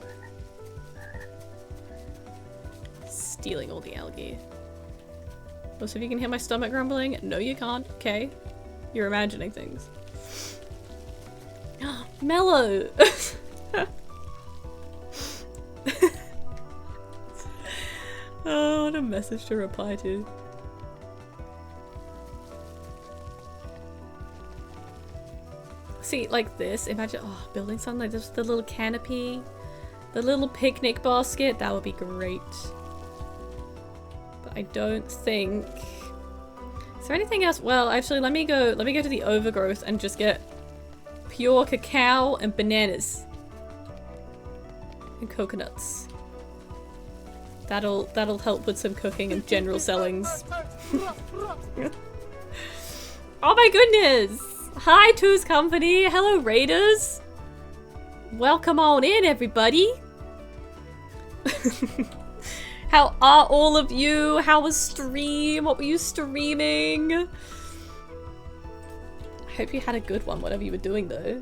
Stealing all the algae. Also, if you can hear my stomach grumbling, no you can't. Okay, you're imagining things. Mellow. Oh, what a message to reply to. See, like this, imagine, oh, building something like this with the little canopy, the little picnic basket, that would be great. But I don't think... Is there anything else? Well, actually, let me go to the overgrowth and just get pure cacao and bananas. And coconuts. That'll help with some cooking and general sellings. Oh my goodness! Hi, Two's Company! Hello, Raiders! Welcome on in, everybody! How are all of you? How was stream? What were you streaming? I hope you had a good one, whatever you were doing, though.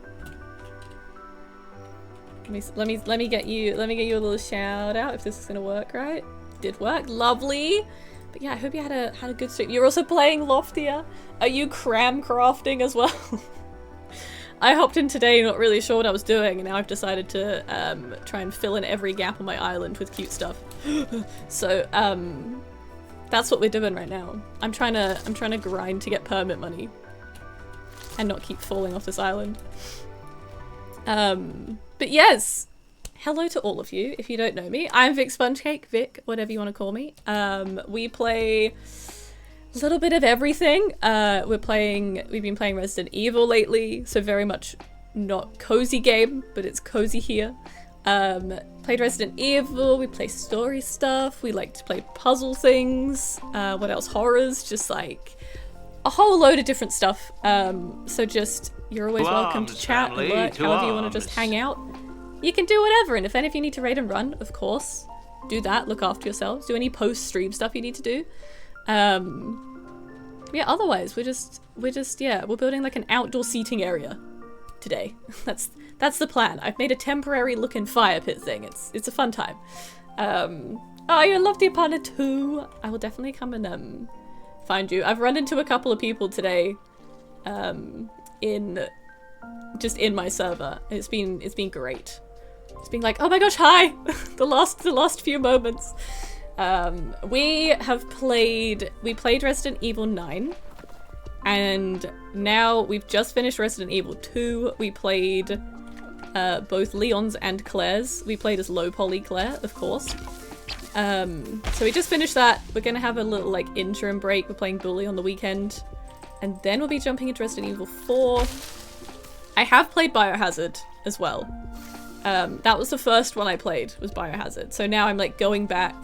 Let me get you a little shout out if this is gonna work, right? Did work, lovely. But yeah, I hope you had a good stream. You're also playing Loftia. Are you cram crafting as well? I hopped in today, not really sure what I was doing, and now I've decided to try and fill in every gap on my island with cute stuff. So that's what we're doing right now. I'm trying to grind to get permit money and not keep falling off this island. But yes, hello to all of you. If you don't know me, I'm Vic Spongecake, Vic, whatever you want to call me. We play a little bit of everything. We've been playing Resident Evil lately, so very much not cozy game, but it's cozy here. Played Resident Evil, we play story stuff, we like to play puzzle things, what else, horrors, just like a whole load of different stuff. So just, you're always welcome to chat and lurk, however you want to just hang out. You can do whatever, and if any of you need to raid and run, of course, do that, look after yourselves, do any post-stream stuff you need to do. Yeah, otherwise, we're building like an outdoor seating area today. That's the plan. I've made a temporary looking fire pit thing. It's a fun time. Oh, you love the partner too. I will definitely come and find you. I've run into a couple of people today, in my server. It's been great. It's been like, oh my gosh, hi! the last few moments. We played Resident Evil 9, and now we've just finished Resident Evil 2. We played both Leon's and Claire's. We played as low poly Claire, of course. So we just finished that. We're gonna have a little like interim break. We're playing Bully on the weekend, and then we'll be jumping into Resident Evil 4. I have played Biohazard as well. That was the first one I played, was Biohazard. So now I'm like going back,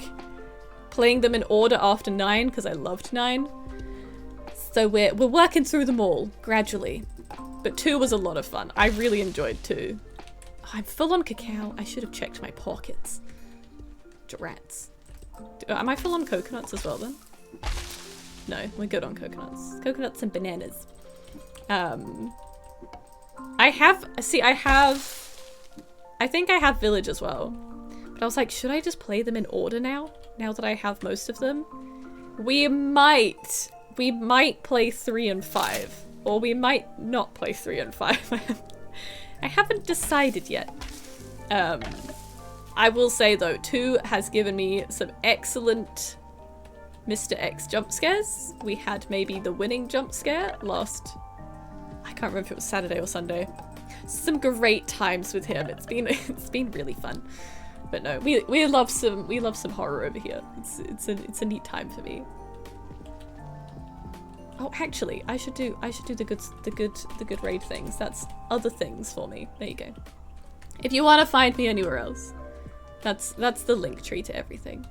playing them in order after 9, because I loved 9. So we're working through them all, gradually. But 2 was a lot of fun. I really enjoyed 2. Oh, I'm full on cacao. I should have checked my pockets. Rats. Am I full on coconuts as well then? No, we're good on coconuts. Coconuts and bananas. I think I have Village as well. But I was like, should I just play them in order now? Now that I have most of them? We might play 3 and 5. Or we might not play 3 and 5. I haven't decided yet. I will say though, 2 has given me some excellent Mr. X jump scares. We had maybe the winning jump scare last, I can't remember if it was Saturday or Sunday. Some great times with him. It's been really fun. But no, we love some horror over here. It's a neat time for me. Oh, actually, I should do the good raid things. That's other things for me. There you go. If you want to find me anywhere else, that's the link tree to everything.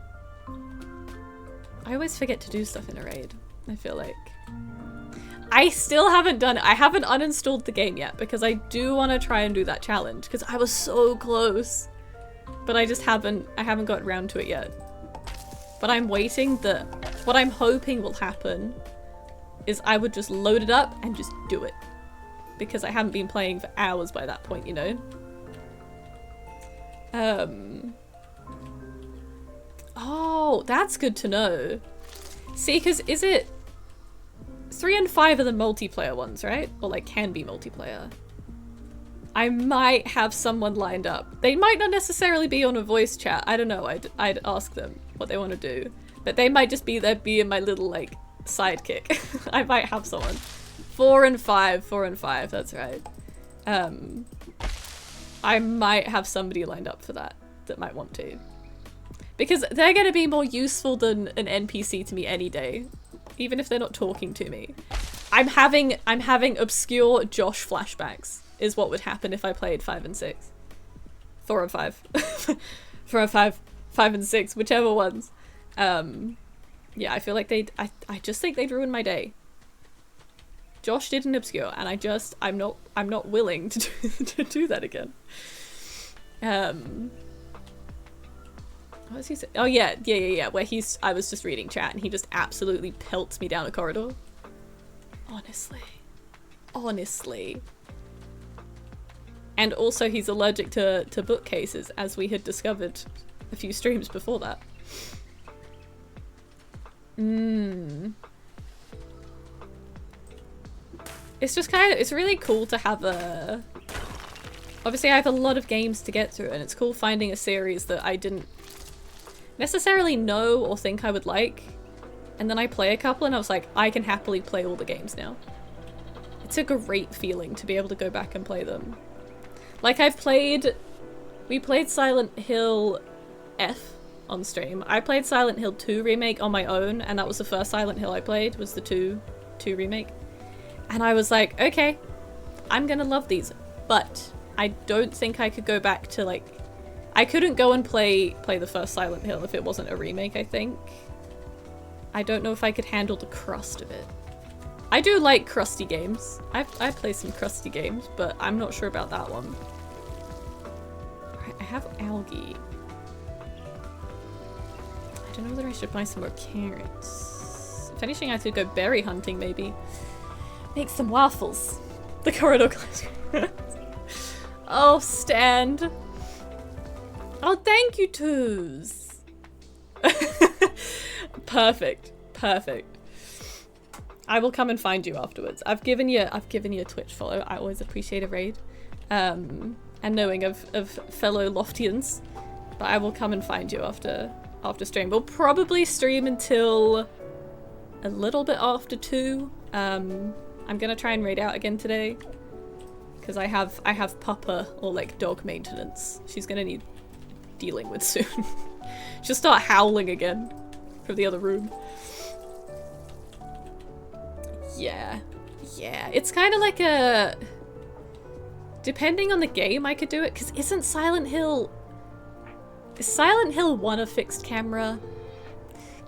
I always forget to do stuff in a raid, I feel like. I still haven't done it. I haven't uninstalled the game yet because I do want to try and do that challenge because I was so close. But I just haven't got around to it yet. But I'm waiting what I'm hoping will happen is I would just load it up and just do it. Because I haven't been playing for hours by that point, you know? Oh, that's good to know. See, because is it 3 and 5 are the multiplayer ones, right? Or like can be multiplayer. I might have someone lined up. They might not necessarily be on a voice chat. I don't know. I'd ask them what they want to do. But they might just be there being my little like sidekick. I might have someone. 4 and 5, that's right. I might have somebody lined up for that might want to. Because they're going to be more useful than an NPC to me any day. Even if they're not talking to me. I'm having obscure Josh flashbacks is what would happen if I played 5 and 6. 4 and 5. 4 and 5. 5 and 6, whichever ones. Yeah, I feel like I just think they'd ruin my day. Josh did an obscure, and I'm not willing to do that again. What was he saying? Oh yeah. Where I was just reading chat, and he just absolutely pelts me down a corridor. Honestly. And also, he's allergic to bookcases, as we had discovered a few streams before that. It's just it's really cool to have obviously I have a lot of games to get through, and it's cool finding a series that I didn't necessarily know or think I would like, and then I play a couple and I was like, I can happily play all the games now. It's a great feeling to be able to go back and play them. Like we played Silent Hill F on stream. I played Silent Hill 2 remake on my own, and that was the first Silent Hill I played, was the 2 remake. And I was like, okay, I'm gonna love these. but I don't think I could go back to like... I couldn't go and play the first Silent Hill if it wasn't a remake, I think. I don't know if I could handle the crust of it. I do like crusty games. I play some crusty games, but I'm not sure about that one. Alright, I have algae. I don't know whether I should buy some more carrots. If anything, I could go berry hunting, maybe. Make some waffles. The corridor glass. Oh, stand. Oh, thank you, Twos. Perfect. Perfect. I will come and find you afterwards. I've given you a Twitch follow. I always appreciate a raid. And knowing of fellow Loftians. But I will come and find you after stream. We'll probably stream until a little bit after 2. I'm gonna try and raid out again today. Because I have pupper or like dog maintenance. She's gonna need dealing with soon. She'll start howling again from the other room. Yeah. It's kind of like a... Depending on the game, I could do it. Because isn't Silent Hill... Is Silent Hill 1 a fixed camera?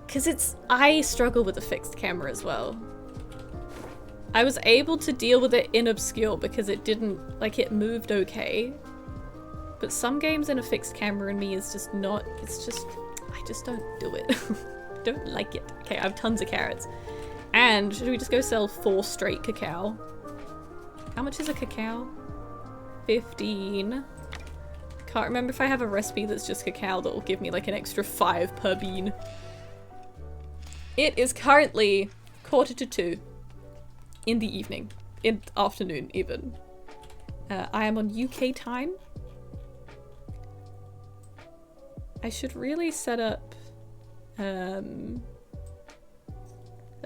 Because I struggle with a fixed camera as well. I was able to deal with it in Obscure because it didn't... Like, it moved okay. But some games in a fixed camera in me is just not... It's just... I just don't do it. Don't like it. Okay, I have tons of carrots. And should we just go sell 4 straight cacao? How much is a cacao? 15. Can't remember if I have a recipe that's just cacao that will give me like an extra 5 per bean. It is currently 1:45 in the evening. In the afternoon, even. I am on UK time. I should really set up a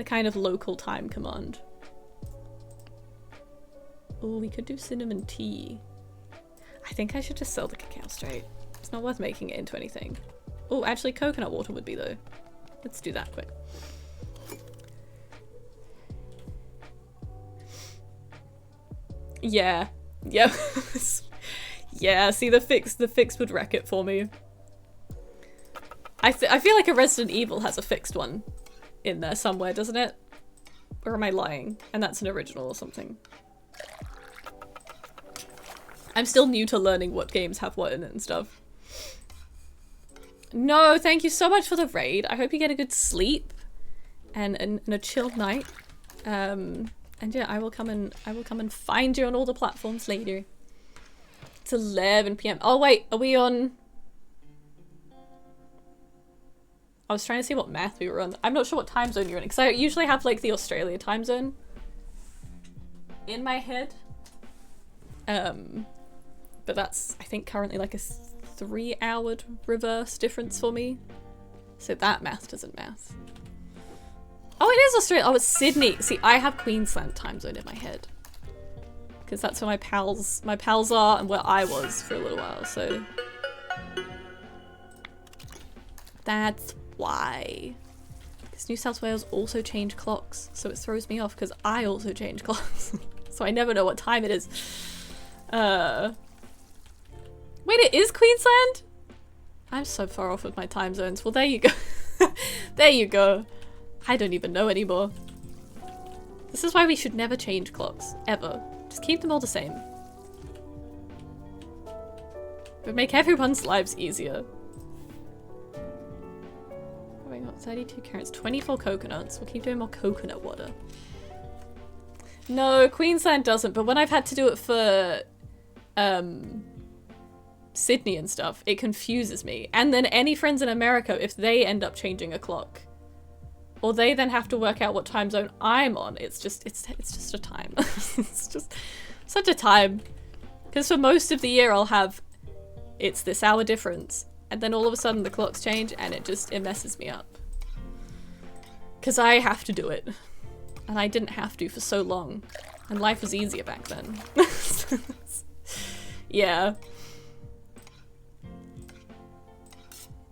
kind of local time command. Oh, we could do cinnamon tea. I think I should just sell the cacao straight. It's not worth making it into anything. Oh, actually coconut water would be though. Let's do that quick. Yeah. Yeah. Yeah, see the fix would wreck it for me. I feel like a Resident Evil has a fixed one in there somewhere, doesn't it? Or am I lying? And that's an original or something. I'm still new to learning what games have what in it and stuff. No, thank you so much for the raid. I hope you get a good sleep and a chilled night. And yeah, I will come and find you on all the platforms later. It's 11 PM. Oh wait, are we on? I was trying to see what math we were on. I'm not sure what time zone you're in because I usually have like the Australia time zone in my head. But that's I think currently like a 3-hour reverse difference for me. So that math doesn't math. Oh, it is Australia. Oh, it's Sydney. See, I have Queensland time zone in my head. Because that's where my pals are and where I was for a little while, so. That's why. Because New South Wales also changed clocks, so it throws me off because I also change clocks. So I never know what time it is. Wait, it is Queensland? I'm so far off with my time zones. Well, there you go. There you go. I don't even know anymore. This is why we should never change clocks, ever. Just keep them all the same. It would make everyone's lives easier. Oh, we got 32 carrots, 24 coconuts. We'll keep doing more coconut water. No, Queensland doesn't, but when I've had to do it for Sydney and stuff, it confuses me. And then any friends in America, if they end up changing a clock, or they then have to work out what time zone I'm on, it's just a time. It's just such a time. Because for most of the year I'll have, it's this hour difference, and then all of a sudden the clocks change and it messes me up. Because I have to do it. And I didn't have to for so long. And life was easier back then. Yeah.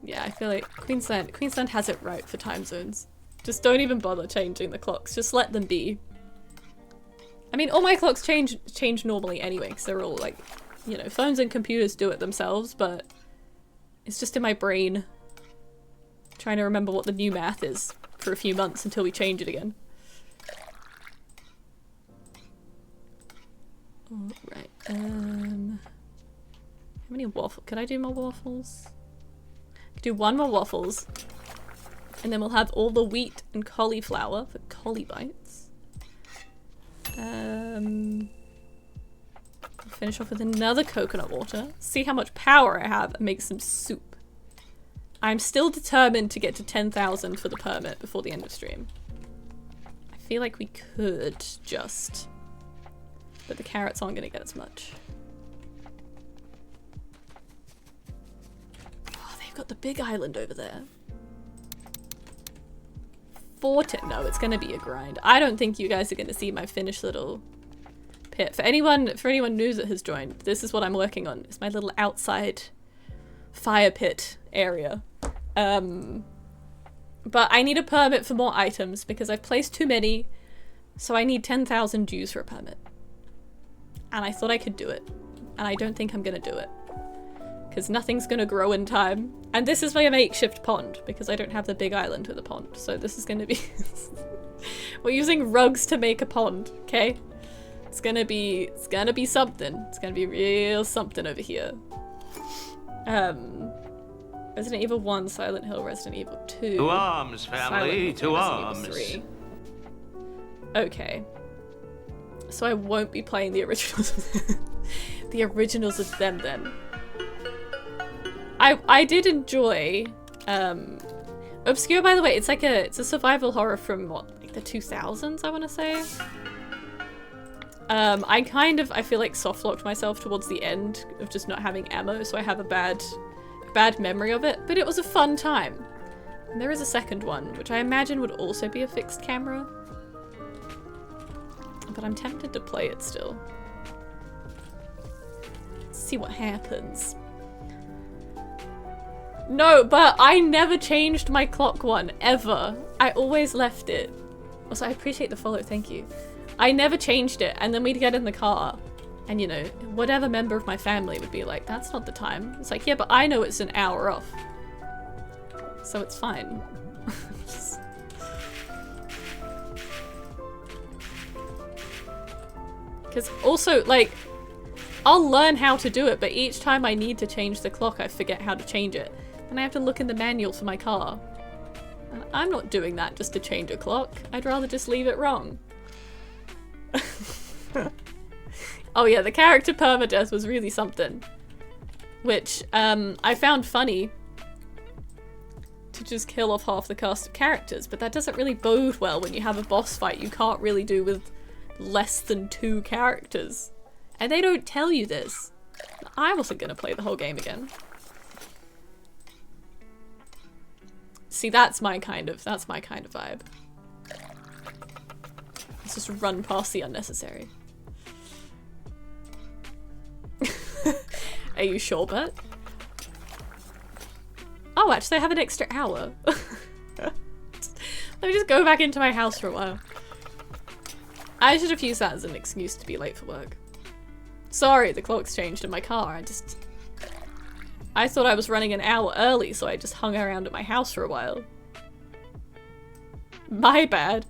Yeah, I feel like Queensland has it right for time zones. Just don't even bother changing the clocks. Just let them be. I mean, all my clocks change normally anyway, because they're all like, you know, phones and computers do it themselves, but it's just in my brain trying to remember what the new math is for a few months until we change it again. Alright, how many waffles? Could I do more waffles? I could do one more waffles, and then we'll have all the wheat and cauliflower for collie bites. Finish off with another coconut water. See how much power I have and make some soup. I'm still determined to get to 10,000 for the permit before the end of stream. I feel like we could just... But the carrots aren't going to get as much. Oh, they've got the big island over there. No, it's going to be a grind. I don't think you guys are going to see my finished little pit. For anyone new that has joined, this is what I'm working on. It's my little outside fire pit area. But I need a permit for more items because I've placed too many. So I need 10,000 dues for a permit. And I thought I could do it. And I don't think I'm gonna do it. Because nothing's gonna grow in time. And this is my makeshift pond, because I don't have the big island with a pond. So this is gonna be... We're using rugs to make a pond, okay? It's gonna be something. It's gonna be real something over here. Resident Evil 1, Silent Hill, Resident Evil 2. To arms, family, to arms. 3. Okay. So I won't be playing the originals of the originals of them then. I did enjoy Obscure, by the way. It's a survival horror from what, like the 2000s, I want to say. I feel like soft locked myself towards the end of just not having ammo, so I have a bad memory of it, but it was a fun time. And there is a second one, which I imagine would also be a fixed camera. But I'm tempted to play it still. Let's see what happens. No, but I never changed my clock one, ever. I always left it. Also, I appreciate the follow, thank you. I never changed it, and then we'd get in the car, and you know, whatever member of my family would be like, that's not the time. It's like, yeah, but I know it's an hour off. So it's fine. Because also, like, I'll learn how to do it, but each time I need to change the clock, I forget how to change it. And I have to look in the manual for my car. And I'm not doing that just to change a clock. I'd rather just leave it wrong. Oh yeah, the character permadeath was really something. Which, I found funny. To just kill off half the cast of characters, but that doesn't really bode well when you have a boss fight you can't really do with less than 2 characters. And they don't tell you this. I wasn't gonna play the whole game again. See, that's my kind of vibe. Let's just run past the unnecessary. Are you sure, Bert? Oh, actually I have an extra hour. Let me just go back into my house for a while. I should have used that as an excuse to be late for work. Sorry, the clock's changed in my car. I thought I was running an hour early, so I just hung around at my house for a while. My bad.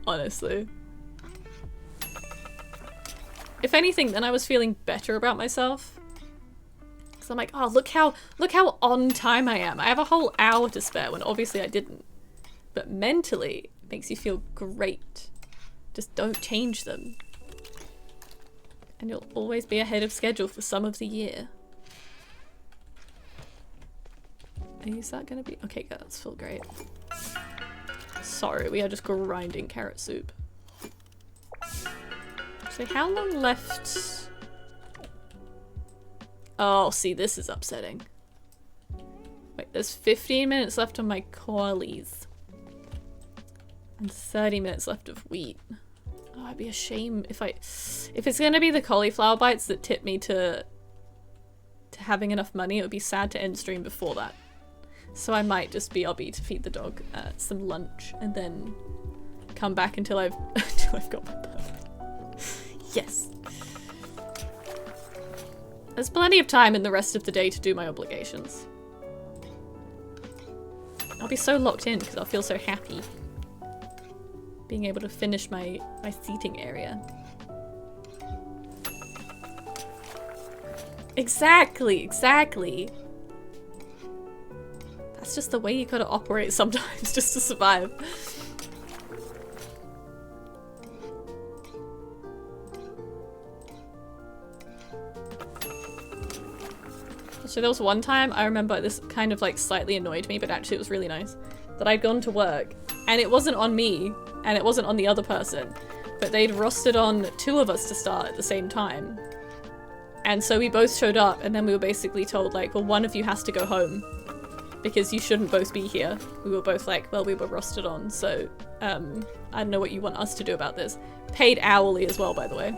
Honestly. If anything, then I was feeling better about myself. Because I'm like, oh, look how on time I am. I have a whole hour to spare when obviously I didn't. But mentally, it makes you feel great. Just don't change them. And you'll always be ahead of schedule for some of the year. Is that gonna be? Okay, yeah, that's full great. Sorry, we are just grinding carrot soup. So how long left? Oh, see, this is upsetting. Wait, there's 15 minutes left on my corlies. And 30 minutes left of wheat. Oh, it'd be a shame if it's gonna be the cauliflower bites that tip me to having enough money, it would be sad to end stream before that. So I might just BRB to feed the dog some lunch and then come back until I've got my permit. Yes. There's plenty of time in the rest of the day to do my obligations. I'll be so locked in because I'll feel so happy being able to finish my seating area. Exactly, exactly. That's just the way you gotta operate sometimes just to survive. So there was one time, I remember this kind of like slightly annoyed me, but actually it was really nice, that I'd gone to work and it wasn't on me and it wasn't on the other person, but they'd rostered on 2 of us to start at the same time. And so we both showed up and then we were basically told like, well, one of you has to go home because you shouldn't both be here. We were both like, well, we were rostered on, so I don't know what you want us to do about this. Paid hourly as well, by the way.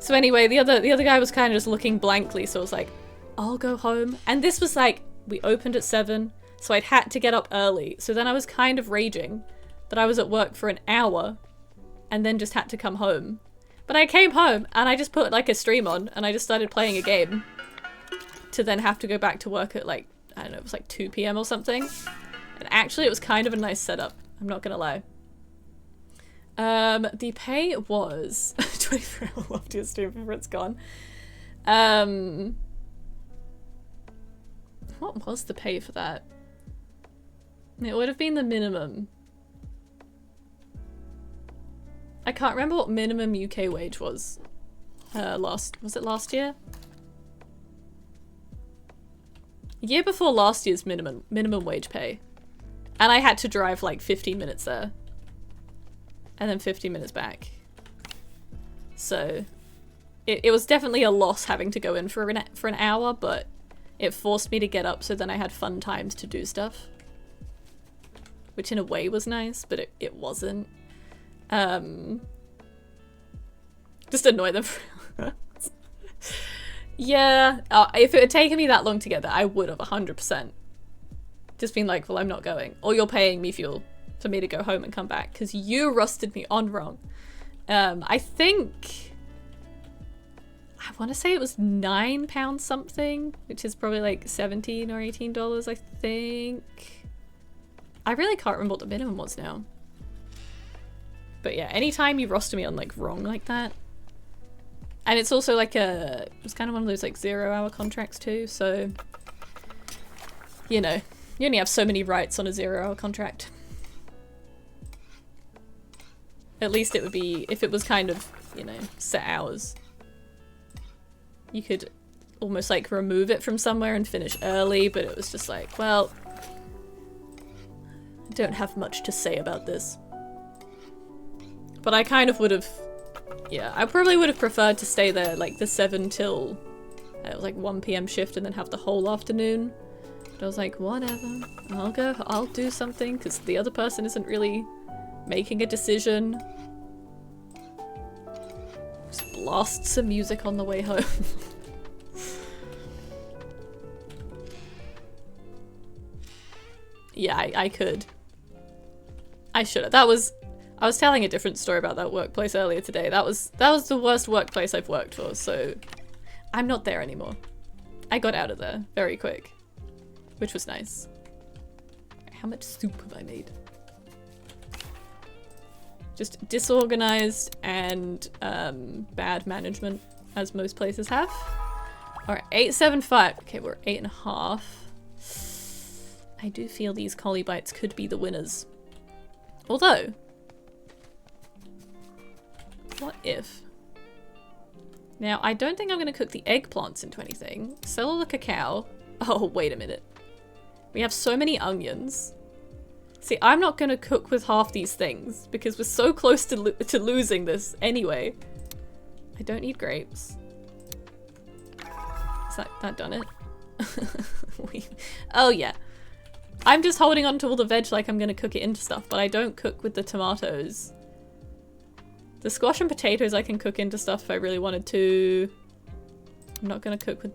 So anyway, the other guy was kind of just looking blankly, so I was like, I'll go home. And this was like, we opened at 7, so I'd had to get up early. So then I was kind of raging that I was at work for an hour and then just had to come home. But I came home and I just put like a stream on and I just started playing a game to then have to go back to work at like, I don't know, it was like 2 PM or something. And actually it was kind of a nice setup, I'm not gonna lie. The pay was 24-hour Loftia stream before it's gone. What was the pay for that? It would have been the minimum. I can't remember what minimum UK wage was. Was it last year? Year before last year's minimum wage pay. And I had to drive like 15 minutes there. And then 15 minutes back. So it was definitely a loss having to go in for an hour, but it forced me to get up so then I had fun times to do stuff. Which in a way was nice, but it wasn't. Just annoy them. Yeah, if it had taken me that long to get there, I would have 100%. Just been like, well, I'm not going. Or you're paying me fuel for me to go home and come back, because you rusted me on wrong. I think... I want to say it was £9 something, which is probably like $17 or $18, I think. I really can't remember what the minimum was now. But yeah, anytime you roster me on like wrong like that. And it's also like it was kind of one of those like 0-hour contracts too, so you know, you only have so many rights on a 0-hour contract. At least it would be, if it was kind of, you know, set hours. You could almost like remove it from somewhere and finish early, but it was just like, well, I don't have much to say about this. But I kind of would have, yeah, I probably would have preferred to stay there like the 7 till it was like 1 PM shift and then have the whole afternoon. But I was like, whatever, I'll do something because the other person isn't really making a decision. Just blast some music on the way home. Yeah, I could. I should have. I was telling a different story about that workplace earlier today. That was the worst workplace I've worked for, so I'm not there anymore. I got out of there very quick, which was nice. How much soup have I made? Just disorganized and bad management, as most places have. Alright, 8.75. Okay, we're 8.5. I do feel these collie bites could be the winners. Although, what if? Now, I don't think I'm going to cook the eggplants into anything. Sell all the cacao. Oh, wait a minute. We have so many onions. See, I'm not going to cook with half these things because we're so close to losing this anyway. I don't need grapes. Is that done it? Oh, yeah. I'm just holding on to all the veg like I'm going to cook it into stuff, but I don't cook with the tomatoes. The squash and potatoes I can cook into stuff if I really wanted to. I'm not going to cook with...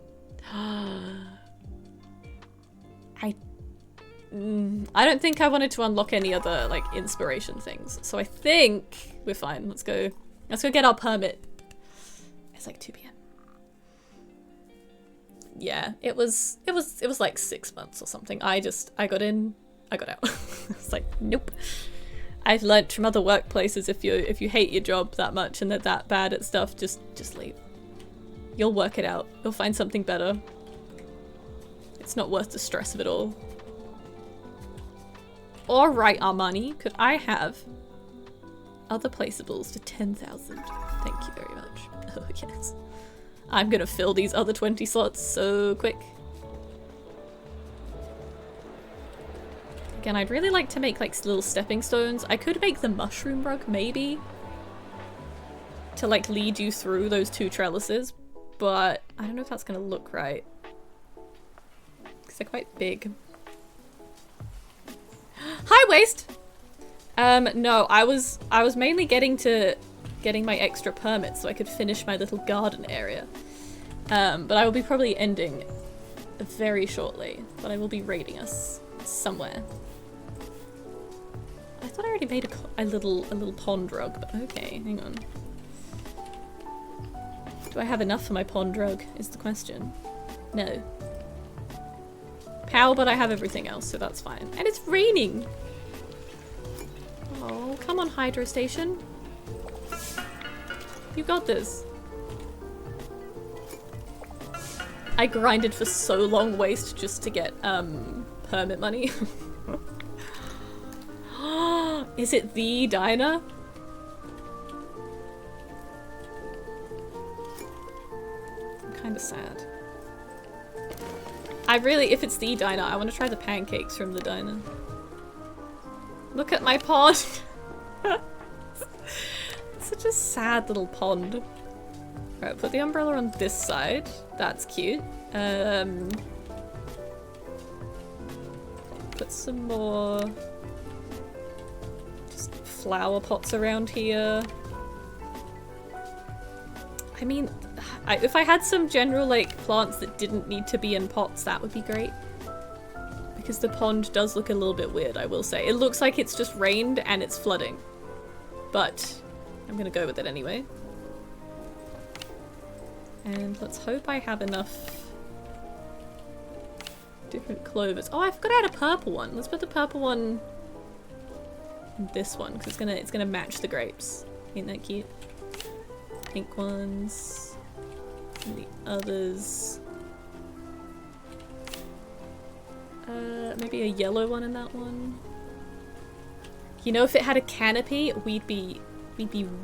I don't think I wanted to unlock any other, like, inspiration things. So I think we're fine. Let's go get our permit. It's like 2 p.m. Yeah, it was like 6 months or something. I got in, I got out. It's like, nope. I've learnt from other workplaces if you hate your job that much and they're that bad at stuff, just leave. You'll work it out. You'll find something better. It's not worth the stress of it all. Alright, Armani, could I have other placeables to 10,000? Thank you very much. Oh, yes. I'm gonna fill these other 20 slots so quick. Again, I'd really like to make like little stepping stones. I could make the mushroom rug, maybe, to like lead you through those 2 trellises, but I don't know if that's gonna look right. Because they're quite big. Hi, Waste! No, I was mainly getting my extra permits so I could finish my little garden area. But I will be probably ending very shortly, but I will be raiding us somewhere. I thought I already made a little pond rug, but okay, hang on. Do I have enough for my pond rug is the question. No. Power, but I have everything else, so that's fine. And it's raining! Oh, come on, Hydro Station. You got this. I grinded for so long, Waste, just to get permit money. Is it the diner? I'm kind of sad. If it's the diner, I want to try the pancakes from the diner. Look at my pond. Such a sad little pond. Right, put the umbrella on this side. That's cute. Put some more just flower pots around here. I mean, if I had some general like plants that didn't need to be in pots, that would be great. Because the pond does look a little bit weird, I will say. It looks like it's just rained and it's flooding. But I'm gonna go with it anyway. And let's hope I have enough different clovers. Oh, I forgot I had a purple one. Let's put the purple one in this one, because it's gonna match the grapes. Ain't that cute? Pink ones. And the others. Maybe a yellow one in that one. You know, if it had a canopy, we'd be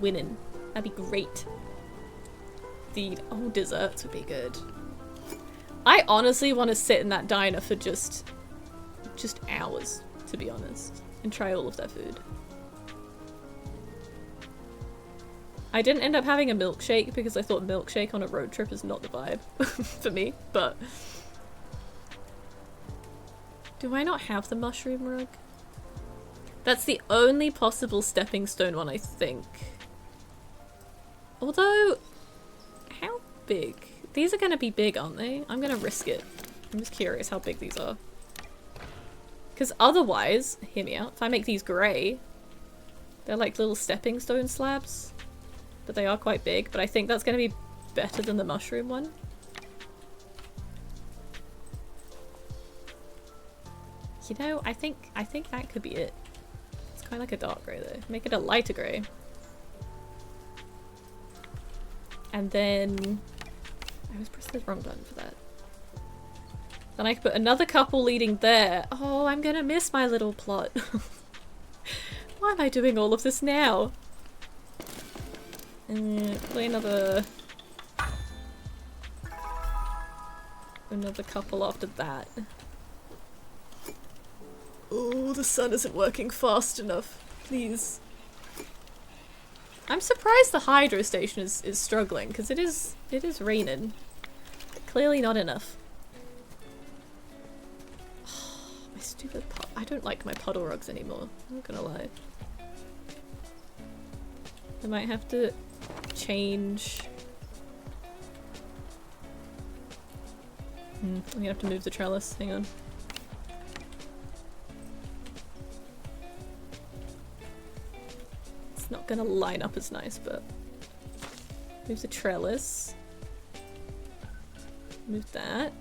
winning. That'd be great. Desserts would be good. I honestly want to sit in that diner for just hours, to be honest, and try all of their food. I didn't end up having a milkshake because I thought milkshake on a road trip is not the vibe for me, but... Do I not have the mushroom rug? That's the only possible stepping stone one, I think. Although, how big? These are gonna be big, aren't they? I'm gonna risk it. I'm just curious how big these are. Because otherwise, hear me out, if I make these grey, they're like little stepping stone slabs. But they are quite big, but I think that's gonna be better than the mushroom one. You know, I think that could be it. It's kind of like a dark grey though. Make it a lighter grey. And then... I was pressing the wrong button for that. Then I could put another couple leading there. Oh, I'm gonna miss my little plot. Why am I doing all of this now? Play another couple after that. Oh, the sun isn't working fast enough. Please. I'm surprised the hydro station is struggling, because it is raining. But clearly not enough. My stupid I don't like my puddle rugs anymore, I'm not gonna lie. I might have to change. I'm gonna have to move the trellis, hang on. not gonna line up as nice, but move the trellis. Move that.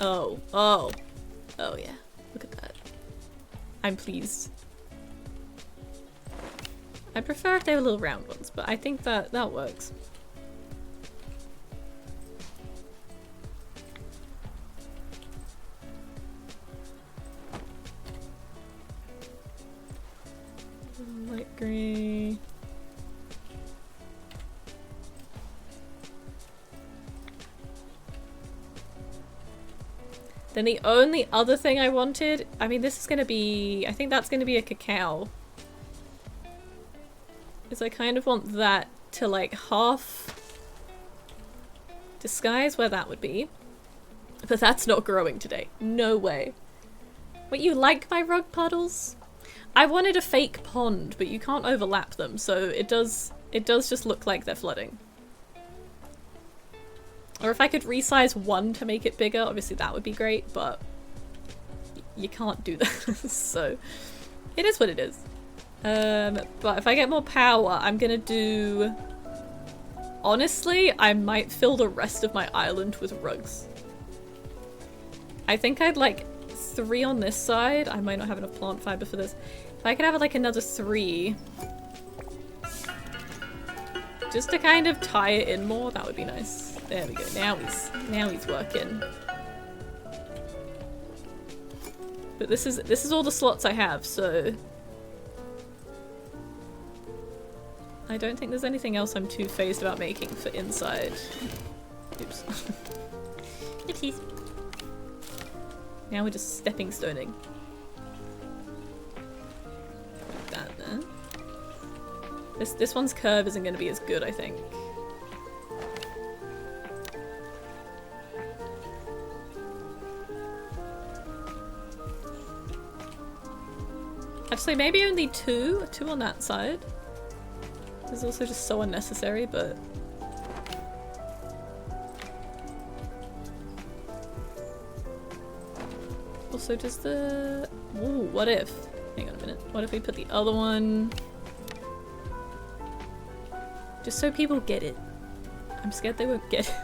Oh, oh, oh yeah, look at that. I'm pleased. I prefer if they were little round ones, but I think that works. Light grey. Then the only other thing I wanted, I mean this is gonna be, I think that's gonna be a cacao. Is I kind of want that to like half disguise where that would be. But that's not growing today. No way. Wait, you like my rug puddles? I wanted a fake pond, but you can't overlap them, so it does just look like they're flooding. Or if I could resize one to make it bigger, obviously that would be great, but you can't do that. So it is what it is. But if I get more power, I'm gonna do... Honestly, I might fill the rest of my island with rugs. I think I'd like 3 on this side. I might not have enough plant fiber for this. If I could have like another 3, just to kind of tie it in more, that would be nice. There we go. Now he's working. But this is all the slots I have, so I don't think there's anything else I'm too phased about making for inside. Oops. Oopsies. Now we're just stepping stoning. Like that then. This one's curve isn't going to be as good, I think. Actually, maybe only 2 on that side. This is also just so unnecessary, but also does the... Ooh, what if? Hang on a minute. What if we put the other one... Just so people get it. I'm scared they won't get it.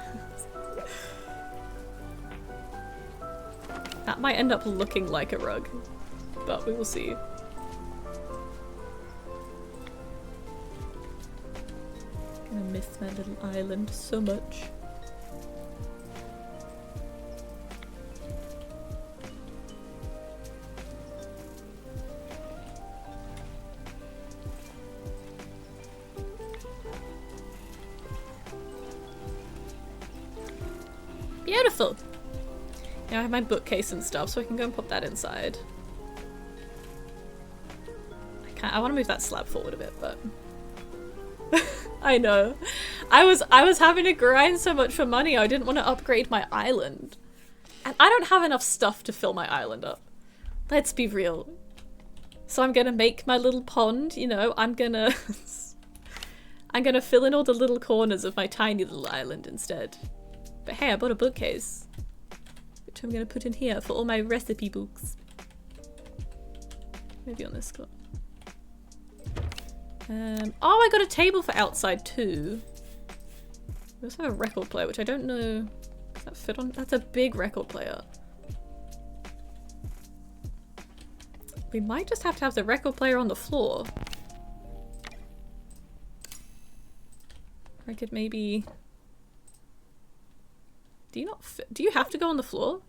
That might end up looking like a rug, but we will see. I miss my little island so much. Beautiful! Now I have my bookcase and stuff, so I can go and pop that inside. I want to move that slab forward a bit, but... I know. I was having to grind so much for money, I didn't want to upgrade my island. And I don't have enough stuff to fill my island up. Let's be real. So I'm gonna make my little pond, you know, I'm gonna fill in all the little corners of my tiny little island instead. But hey, I bought a bookcase, which I'm gonna put in here for all my recipe books. Maybe on this spot. Oh, I got a table for outside too. We also have a record player, which I don't know. Does that fit on? That's a big record player. We might just have to have the record player on the floor. I could maybe... Do you have to go on the floor?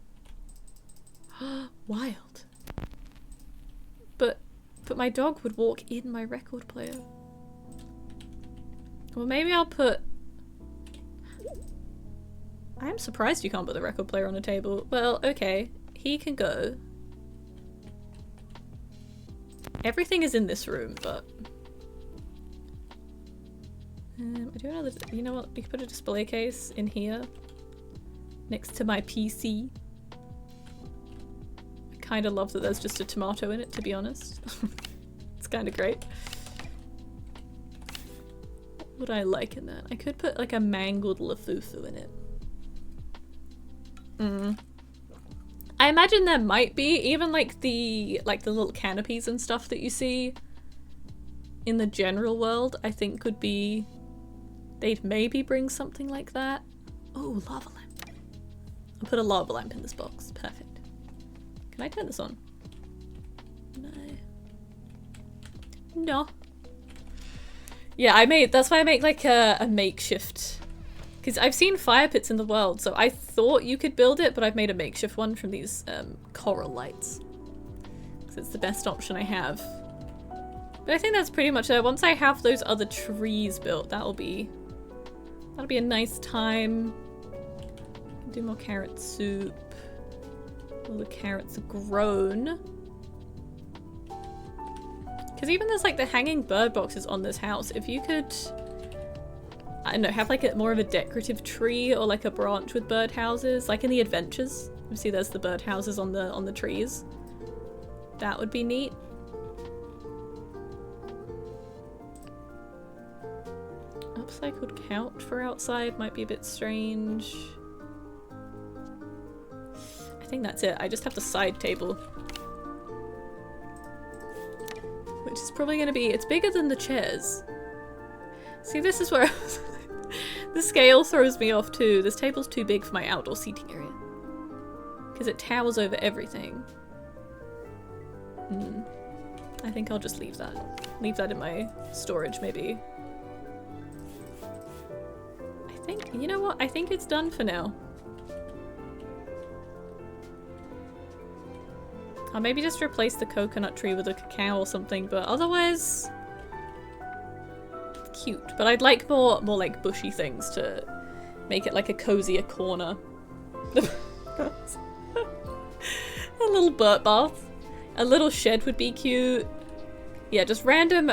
Wild. But my dog would walk in my record player. Well, maybe I'll put... I'm surprised you can't put the record player on a table. Well, okay. He can go. Everything is in this room, but... I do another... You know what? We could put a display case in here. Next to my PC. I kind of love that there's just a tomato in it, to be honest. It's kind of great. What would I like in that? I could put like a mangled lafufu in it. I imagine there might be even like the little canopies and stuff that you see in the general world. I think could be, they'd maybe bring something like that. Oh, lava lamp. I'll put a lava lamp in this box. Perfect. Can I turn this on? No. No. Yeah, that's why I make like a makeshift. Because I've seen fire pits in the world, so I thought you could build it, but I've made a makeshift one from these coral lights. Because it's the best option I have. But I think that's pretty much it. Once I have those other trees built, that'll be a nice time. Do more carrot soup. All the carrots are grown. Because even there's like the hanging bird boxes on this house. If you could, I don't know, have like more of a decorative tree or like a branch with bird houses, like in the adventures. You see there's the bird houses on the trees. That would be neat. Upcycled couch for outside might be a bit strange. I think that's it. I just have the side table. Which is probably going to be, it's bigger than the chairs. See, this is where the scale throws me off too. This table's too big for my outdoor seating area. Because it towers over everything. I think I'll just leave that. Leave that in my storage maybe. I think, you know what? I think it's done for now. I'll maybe just replace the coconut tree with a cacao or something, but otherwise cute. But I'd like more like bushy things to make it like a cozier corner. A little bird bath. A little shed would be cute. Yeah, just random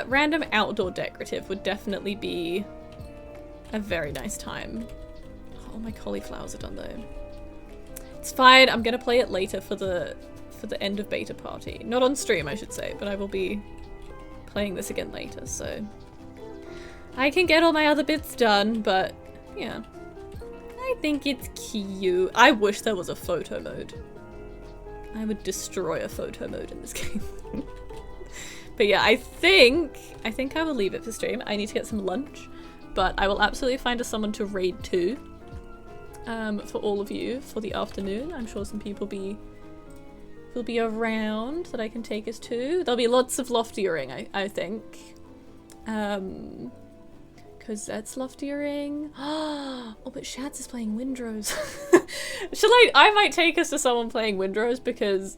outdoor decorative would definitely be a very nice time. Oh, my cauliflowers are done though. It's fine, I'm gonna play it later for the end of beta party. Not on stream, I should say, but I will be playing this again later, so I can get all my other bits done, but yeah. I think it's cute. I wish there was a photo mode. I would destroy a photo mode in this game. But yeah, I think I will leave it for stream. I need to get some lunch, but I will absolutely find someone to raid to for all of you for the afternoon. I'm sure some people will be around that I can take us to. There'll be lots of Loftia-ing, I think. Because that's Loftia-ing. Oh, but Shads is playing Windrose. I might take us to someone playing Windrose because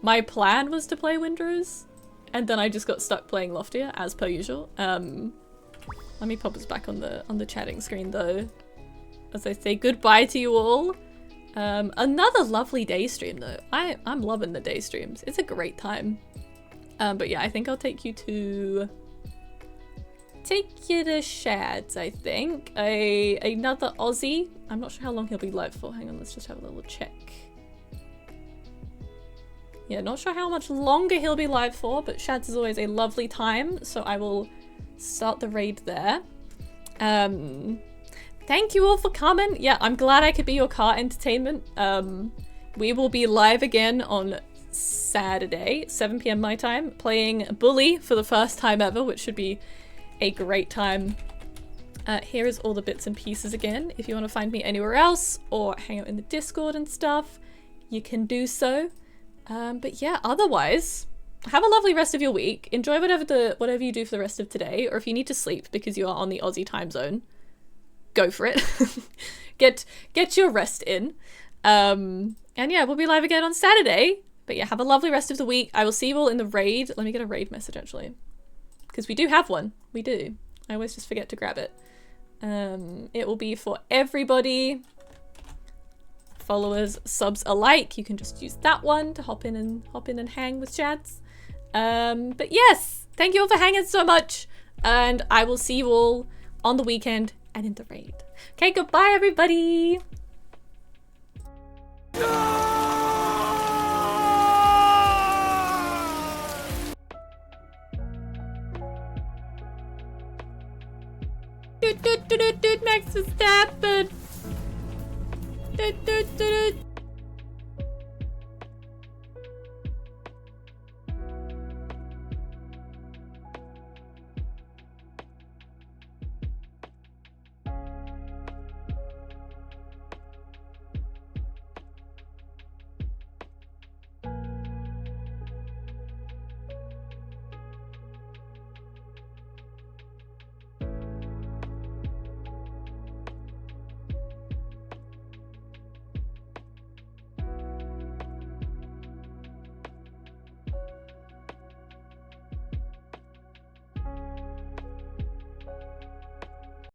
my plan was to play Windrose and then I just got stuck playing Loftia as per usual. Let me pop us back on the chatting screen though, as I say goodbye to you all. Another lovely day stream though. I'm loving the day streams. It's a great time. But yeah, I think I'll take you to Shads, I think. Another Aussie. I'm not sure how long he'll be live for. Hang on, let's just have a little check. Yeah, not sure how much longer he'll be live for, but Shads is always a lovely time, so I will start the raid there. Thank you all for coming. Yeah, I'm glad I could be your car entertainment. We will be live again on Saturday, 7 PM my time, playing Bully for the first time ever, which should be a great time. Here is all the bits and pieces again. If you want to find me anywhere else or hang out in the Discord and stuff, you can do so. But yeah, otherwise, have a lovely rest of your week. Enjoy whatever you do for the rest of today, or if you need to sleep because you are on the Aussie time zone, go for it. get your rest in. And yeah, we'll be live again on Saturday. But yeah, have a lovely rest of the week. I will see you all in the raid. Let me get a raid message actually, because we do have one. We do. I always just forget to grab it. It will be for everybody. Followers, subs alike. You can just use that one to hop in and hang with Shads. But yes, thank you all for hanging so much, and I will see you all on the weekend and in the raid. Okay, goodbye everybody. Max Verstappen.